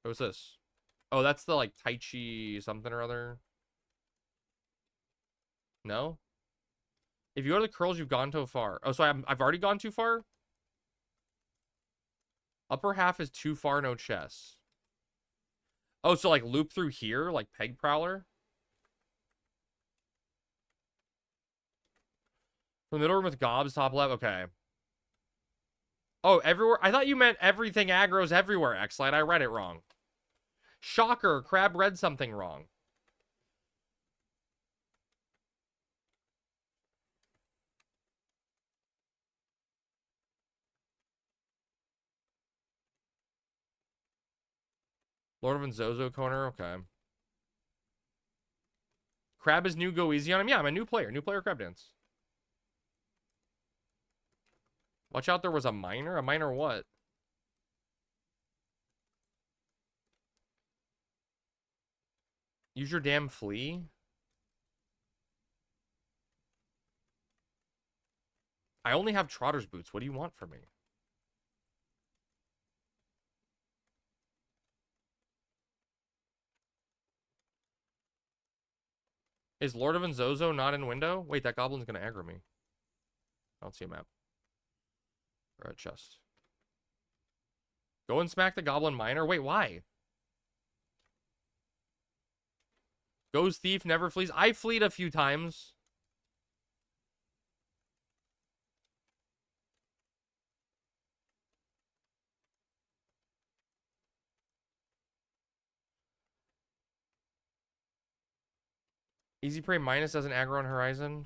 What's this? Oh, that's the, like, Tai Chi something or other. No? If you go to the curls, you've gone too far. Oh, so I've already gone too far? Upper half is too far, no chests. Oh, so, like, loop through here? Like, peg prowler? From the middle room with gobs, top left? Okay. Oh, everywhere? I thought you meant everything aggro's everywhere, X-Light. I read it wrong. Shocker, Crab read something wrong. Lord of Unzozo corner, okay. Crab is new, go easy on him. Yeah, I'm a new player. New player Crab Dance. Watch out, there was a miner? A miner what? Use your damn flea? I only have Trotter's boots. What do you want from me? Is Lord of Nzozo not in window? Wait, that goblin's gonna aggro me. I don't see a map. Or a chest. Go and smack the goblin miner? Wait, why? Goes thief, never flees. I fleed a few times. Easy prey minus doesn't aggro on horizon.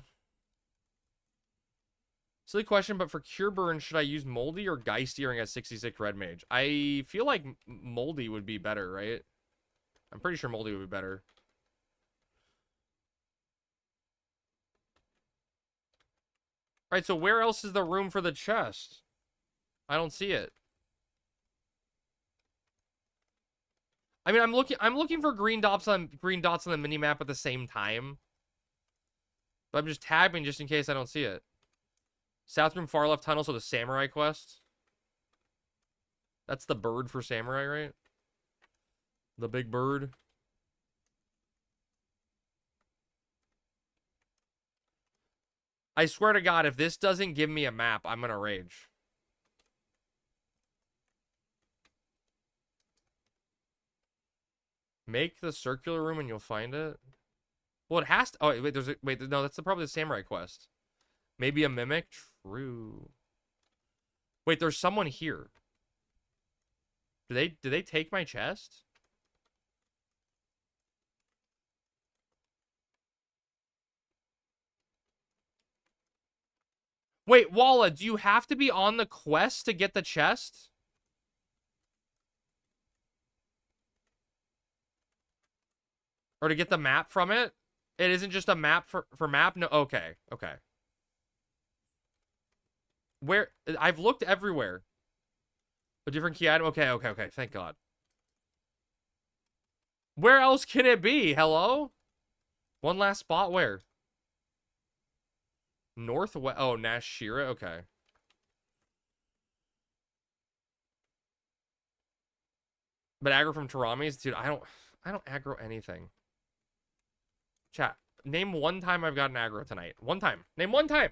Silly question, but for Cure Burn, should I use Moldy or Geistiering as 66 Red Mage? I feel like Moldy would be better, right? I'm pretty sure Moldy would be better. Alright, so where else is the room for the chest? I don't see it. I mean, I'm looking for green dots on the minimap at the same time. But I'm just tabbing just in case I don't see it. South room, far left tunnel, so the samurai quest. That's the bird for samurai, right? The big bird. I swear to God, if this doesn't give me a map, I'm gonna rage. Make the circular room and you'll find it. Well, it has to. Oh, wait, no, that's probably the samurai quest. Maybe a mimic? True. Wait, there's someone here. Did they take my chest? Wait, Walla, do you have to be on the quest to get the chest? Or to get the map from it? It isn't just a map for map? No, okay. Okay. Where? I've looked everywhere. A different key item? Okay, okay, okay. Thank God. Where else can it be? Hello? One last spot? Where? Northwest? Oh, Nashira? Okay. But aggro from Tarami's? Dude, I don't aggro anything. Chat. Name one time I've gotten aggro tonight. One time. Name one time.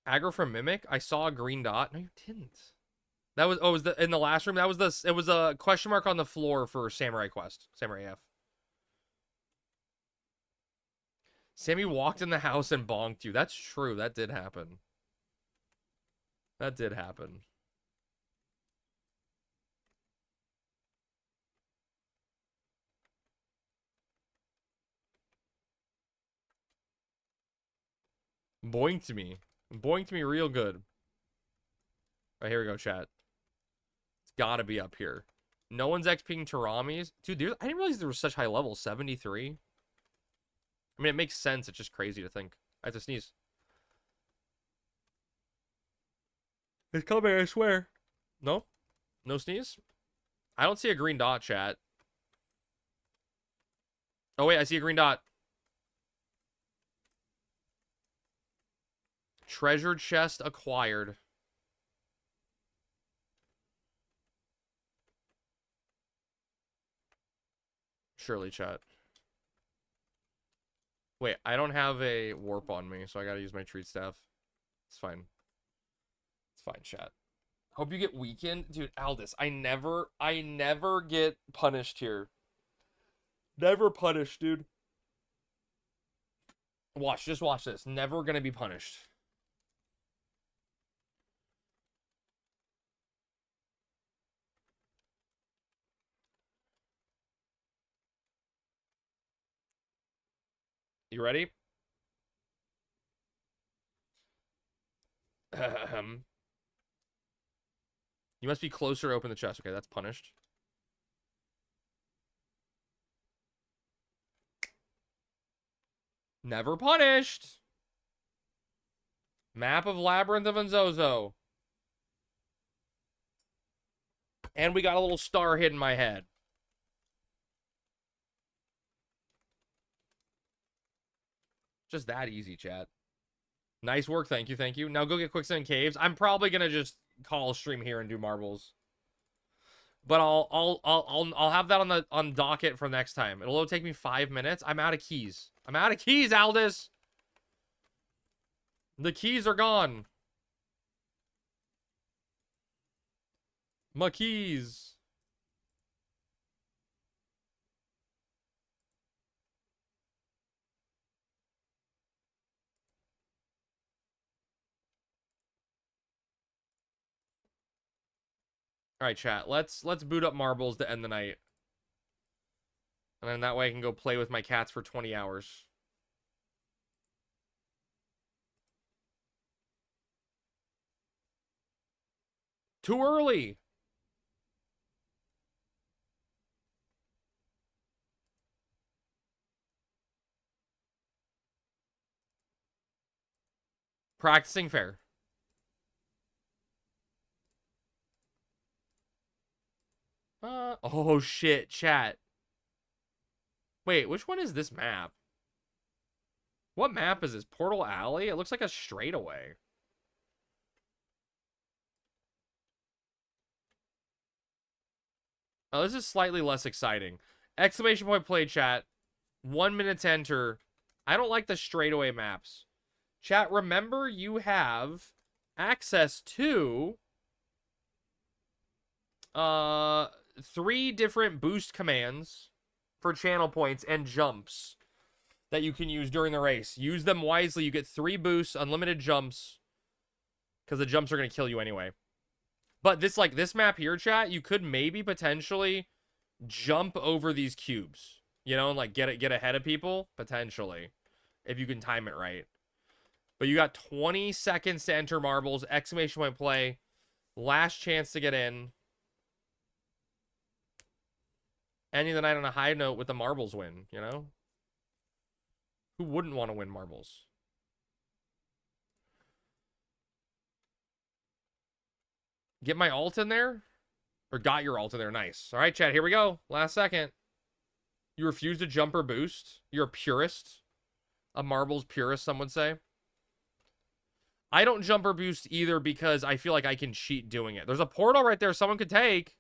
Aggro from Mimic? I saw a green dot. No, you didn't. That was, oh, it was in the last room? That was it was a question mark on the floor for Samurai Quest. Samurai F. Sammy walked in the house and bonked you. That's true. That did happen. That did happen. Boinked me. Boinked me real good. All right, here we go, chat. It's gotta be up here. No one's XPing Tarami's. Dude, I didn't realize there was such high levels. 73. I mean, it makes sense. It's just crazy to think. I have to sneeze. It's coming, I swear. No? No sneeze? I don't see a green dot, chat. Oh, wait, I see a green dot. Treasure chest acquired. Surely, chat. Wait, I don't have a warp on me, so I gotta use my treat staff. It's fine. It's fine, chat. Hope you get weakened. Dude, Aldous, I never get punished here. Never punished, dude. Just watch this. Never gonna be punished. You ready? You must be closer to open the chest. Okay, that's punished. Never punished. Map of Labyrinth of Nzozo. And we got a little star hit in my head. Just that easy, chat. Nice work. Thank you. Thank you. Now go get Quicksand Caves. I'm probably going to just call a stream here and do marbles. But I'll have that on docket for next time. It'll take me 5 minutes. I'm out of keys. I'm out of keys, Aldous. The keys are gone. My keys. All right, chat. Let's boot up marbles to end the night. And then that way I can go play with my cats for 20 hours. Too early. Practicing fair. Oh shit, chat. Wait, which one is this map? What map is this? Portal Alley? It looks like a straightaway. Oh, this is slightly less exciting. Exclamation point play, chat. 1 minute to enter. I don't like the straightaway maps. Chat, remember you have access to 3 different boost commands for channel points and jumps that you can use during the race. Use them wisely. You get 3 boosts, unlimited jumps, because the jumps are going to kill you anyway. But this map here, chat, you could maybe potentially jump over these cubes, you know, and like get ahead of people potentially if you can time it right. But you got 20 seconds to enter marbles. Exclamation point play. Last chance to get in. Ending the night on a high note with the marbles win, you know? Who wouldn't want to win marbles? Get my ult in there? Or got your ult in there. Nice. All right, chat. Here we go. Last second. You refuse to jump or boost? You're a purist. A marbles purist, some would say. I don't jump or boost either because I feel like I can cheat doing it. There's a portal right there someone could take.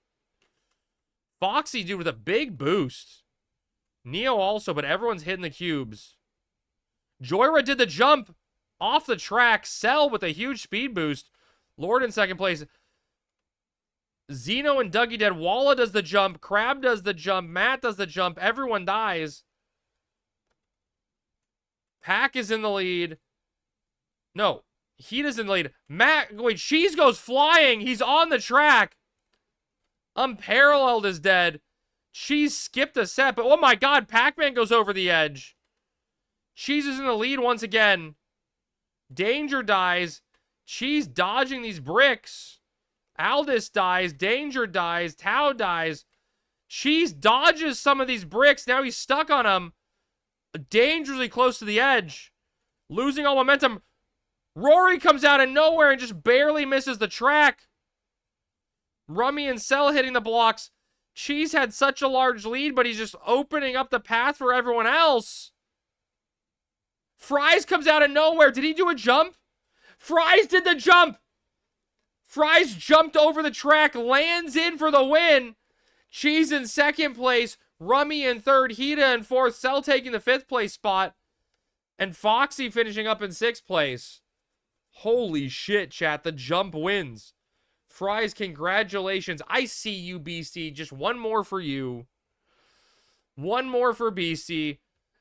Foxy, dude, with a big boost. Neo also, but everyone's hitting the cubes. Joyra did the jump off the track. Cell with a huge speed boost. Lord in second place. Zeno and Dougie dead. Walla does the jump. Crab does the jump. Matt does the jump. Everyone dies. Pack is in the lead. No, Heat is in the lead. Matt, wait, Cheese goes flying. He's on the track. Unparalleled is dead. Cheese skipped a set, but oh my god, Pac-Man goes over the edge. Cheese is in the lead once again. Danger dies. Cheese dodging these bricks. Aldous dies. Danger dies. Tao dies. Cheese dodges some of these bricks. Now he's stuck on them. Dangerously close to the edge. Losing all momentum. Rory comes out of nowhere and just barely misses the track. Rummy and Cell hitting the blocks. Cheese had such a large lead, but he's just opening up the path for everyone else. Fries comes out of nowhere. Did he do a jump? Fries did the jump. Fries jumped over the track, lands in for the win. Cheese in second place. Rummy in third. Hita in fourth. Cell taking the 5th place spot. And Foxy finishing up in 6th place. Holy shit, chat. The jump wins. Fries, congratulations. I see you, Beastie. Just one more for you. One more for Beastie.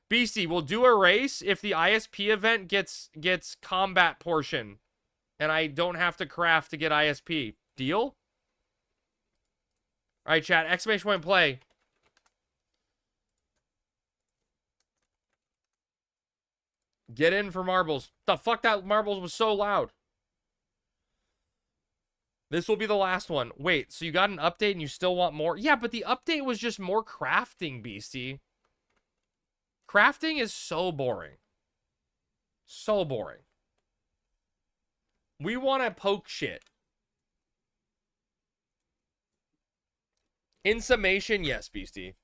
Beastie, we'll do a race if the ISP event gets combat portion. And I don't have to craft to get ISP. Deal? Alright, chat. Exclamation point play. Get in for marbles. The fuck, that marbles was so loud. This will be the last one. Wait, so you got an update and you still want more? Yeah, but the update was just more crafting, Beastie. Crafting is so boring. So boring. We want to poke shit. In summation, yes, Beastie.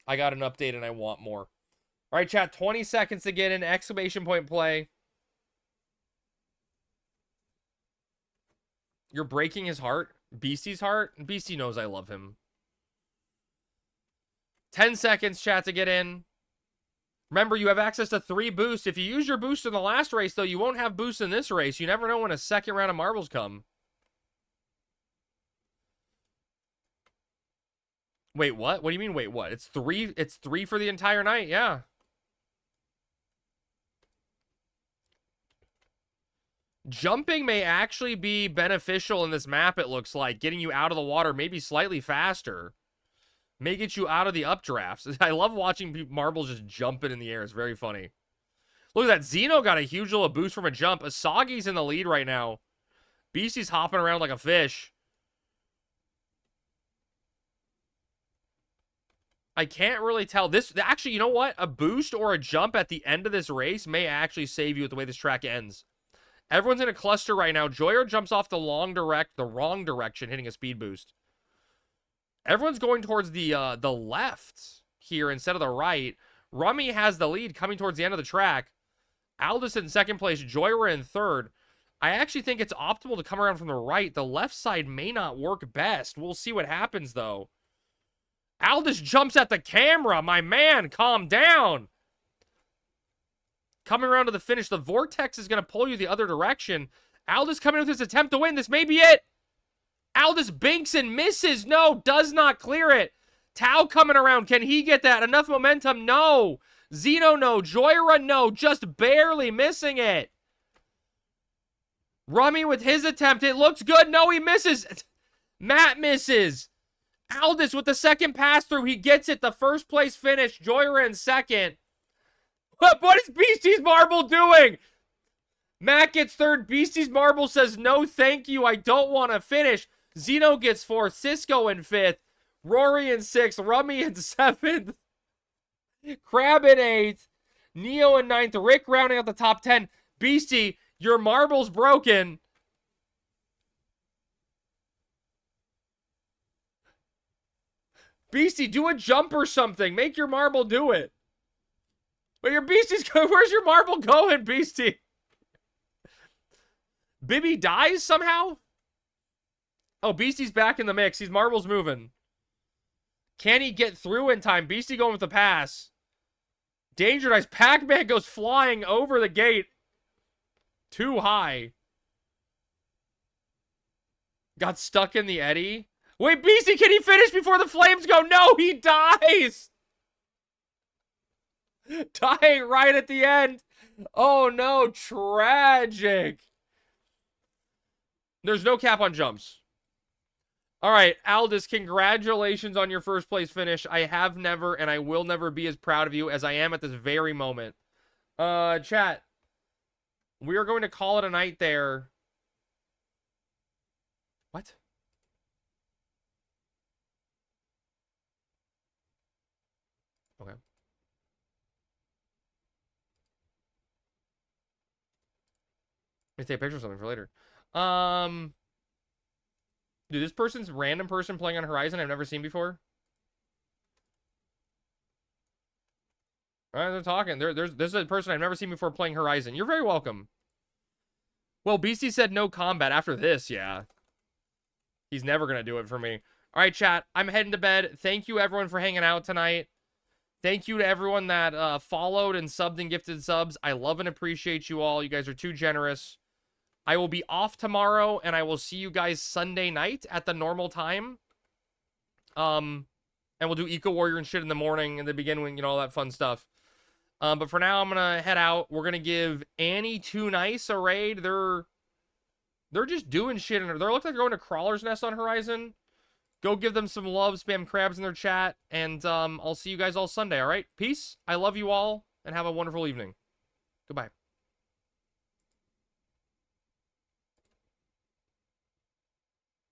I got an update and I want more. All right, chat, 20 seconds to get in. Exclamation point play. You're breaking his heart. Beastie's heart. Beastie knows I love him. 10 seconds, chat, to get in. Remember, you have access to 3 boosts. If you use your boost in the last race, though, you won't have boosts in this race. You never know when a second round of marbles come. Wait, what? What do you mean, wait, what? It's 3 for the entire night, yeah. Jumping may actually be beneficial in this map, it looks like. Getting you out of the water, maybe slightly faster. May get you out of the updrafts. I love watching marbles just jumping in the air. It's very funny. Look at that. Zeno got a huge little boost from a jump. Asagi's in the lead right now. Beastie's hopping around like a fish. I can't really tell. This, actually, you know what? A boost or a jump at the end of this race may actually save you with the way this track ends. Everyone's in a cluster right now. Joyer jumps off the wrong direction, hitting a speed boost. Everyone's going towards the left here instead of the right. Rummy has the lead coming towards the end of the track. Aldous in second place. Joyer in third. I actually think it's optimal to come around from the right. The left side may not work best. We'll see what happens, though. Aldous jumps at the camera. My man, calm down. Coming around to the finish. The vortex is going to pull you the other direction. Aldous coming with his attempt to win. This may be it. Aldous binks and misses. No, does not clear it. Tau coming around. Can he get that? Enough momentum? No. Zeno, no. Joyra, no. Just barely missing it. Rummy with his attempt. It looks good. No, he misses. Matt misses. Aldous with the second pass through. He gets it. The first place finish. Joyra in second. What is Beastie's Marble doing? Matt gets third. Beastie's Marble says, no, thank you. I don't want to finish. Zeno gets fourth. Cisco in fifth. Rory in sixth. Rummy in seventh. Crab in eighth. Neo in ninth. Rick rounding out the top 10. Beastie, your marble's broken. Beastie, do a jump or something. Make your marble do it. But your Beastie's going. Where's your marble going, Beastie? Bibby dies somehow? Oh, Beastie's back in the mix. These marbles moving. Can he get through in time? Beastie going with the pass. Danger Dice. Pac-Man goes flying over the gate. Too high. Got stuck in the eddy. Wait, Beastie, can he finish before the flames go? No, he dies. Dying right at the end. Oh, no. Tragic. There's no cap on jumps. All right, Aldous, congratulations on your first place finish. I have never and I will never be as proud of you as I am at this very moment. Chat. We are going to call it a night there. What? Okay. Let me take a picture of something for later. Dude, this person's random person playing on Horizon I've never seen before. All right, they're talking. This is a person I've never seen before playing Horizon. You're very welcome. Well, Beastie said no combat after this, yeah. He's never going to do it for me. All right, chat, I'm heading to bed. Thank you, everyone, for hanging out tonight. Thank you to everyone that followed and subbed and gifted subs. I love and appreciate you all. You guys are too generous. I will be off tomorrow, and I will see you guys Sunday night at the normal time. And we'll do Eco Warrior and shit in the morning and the beginning, you know, all that fun stuff. But for now, I'm gonna head out. We're gonna give Annie Too Nice a raid. They're just doing shit, and they look like they're going to Crawler's Nest on Horizon. Go give them some love, spam crabs in their chat, and I'll see you guys all Sunday. All right, peace. I love you all, and have a wonderful evening. Goodbye.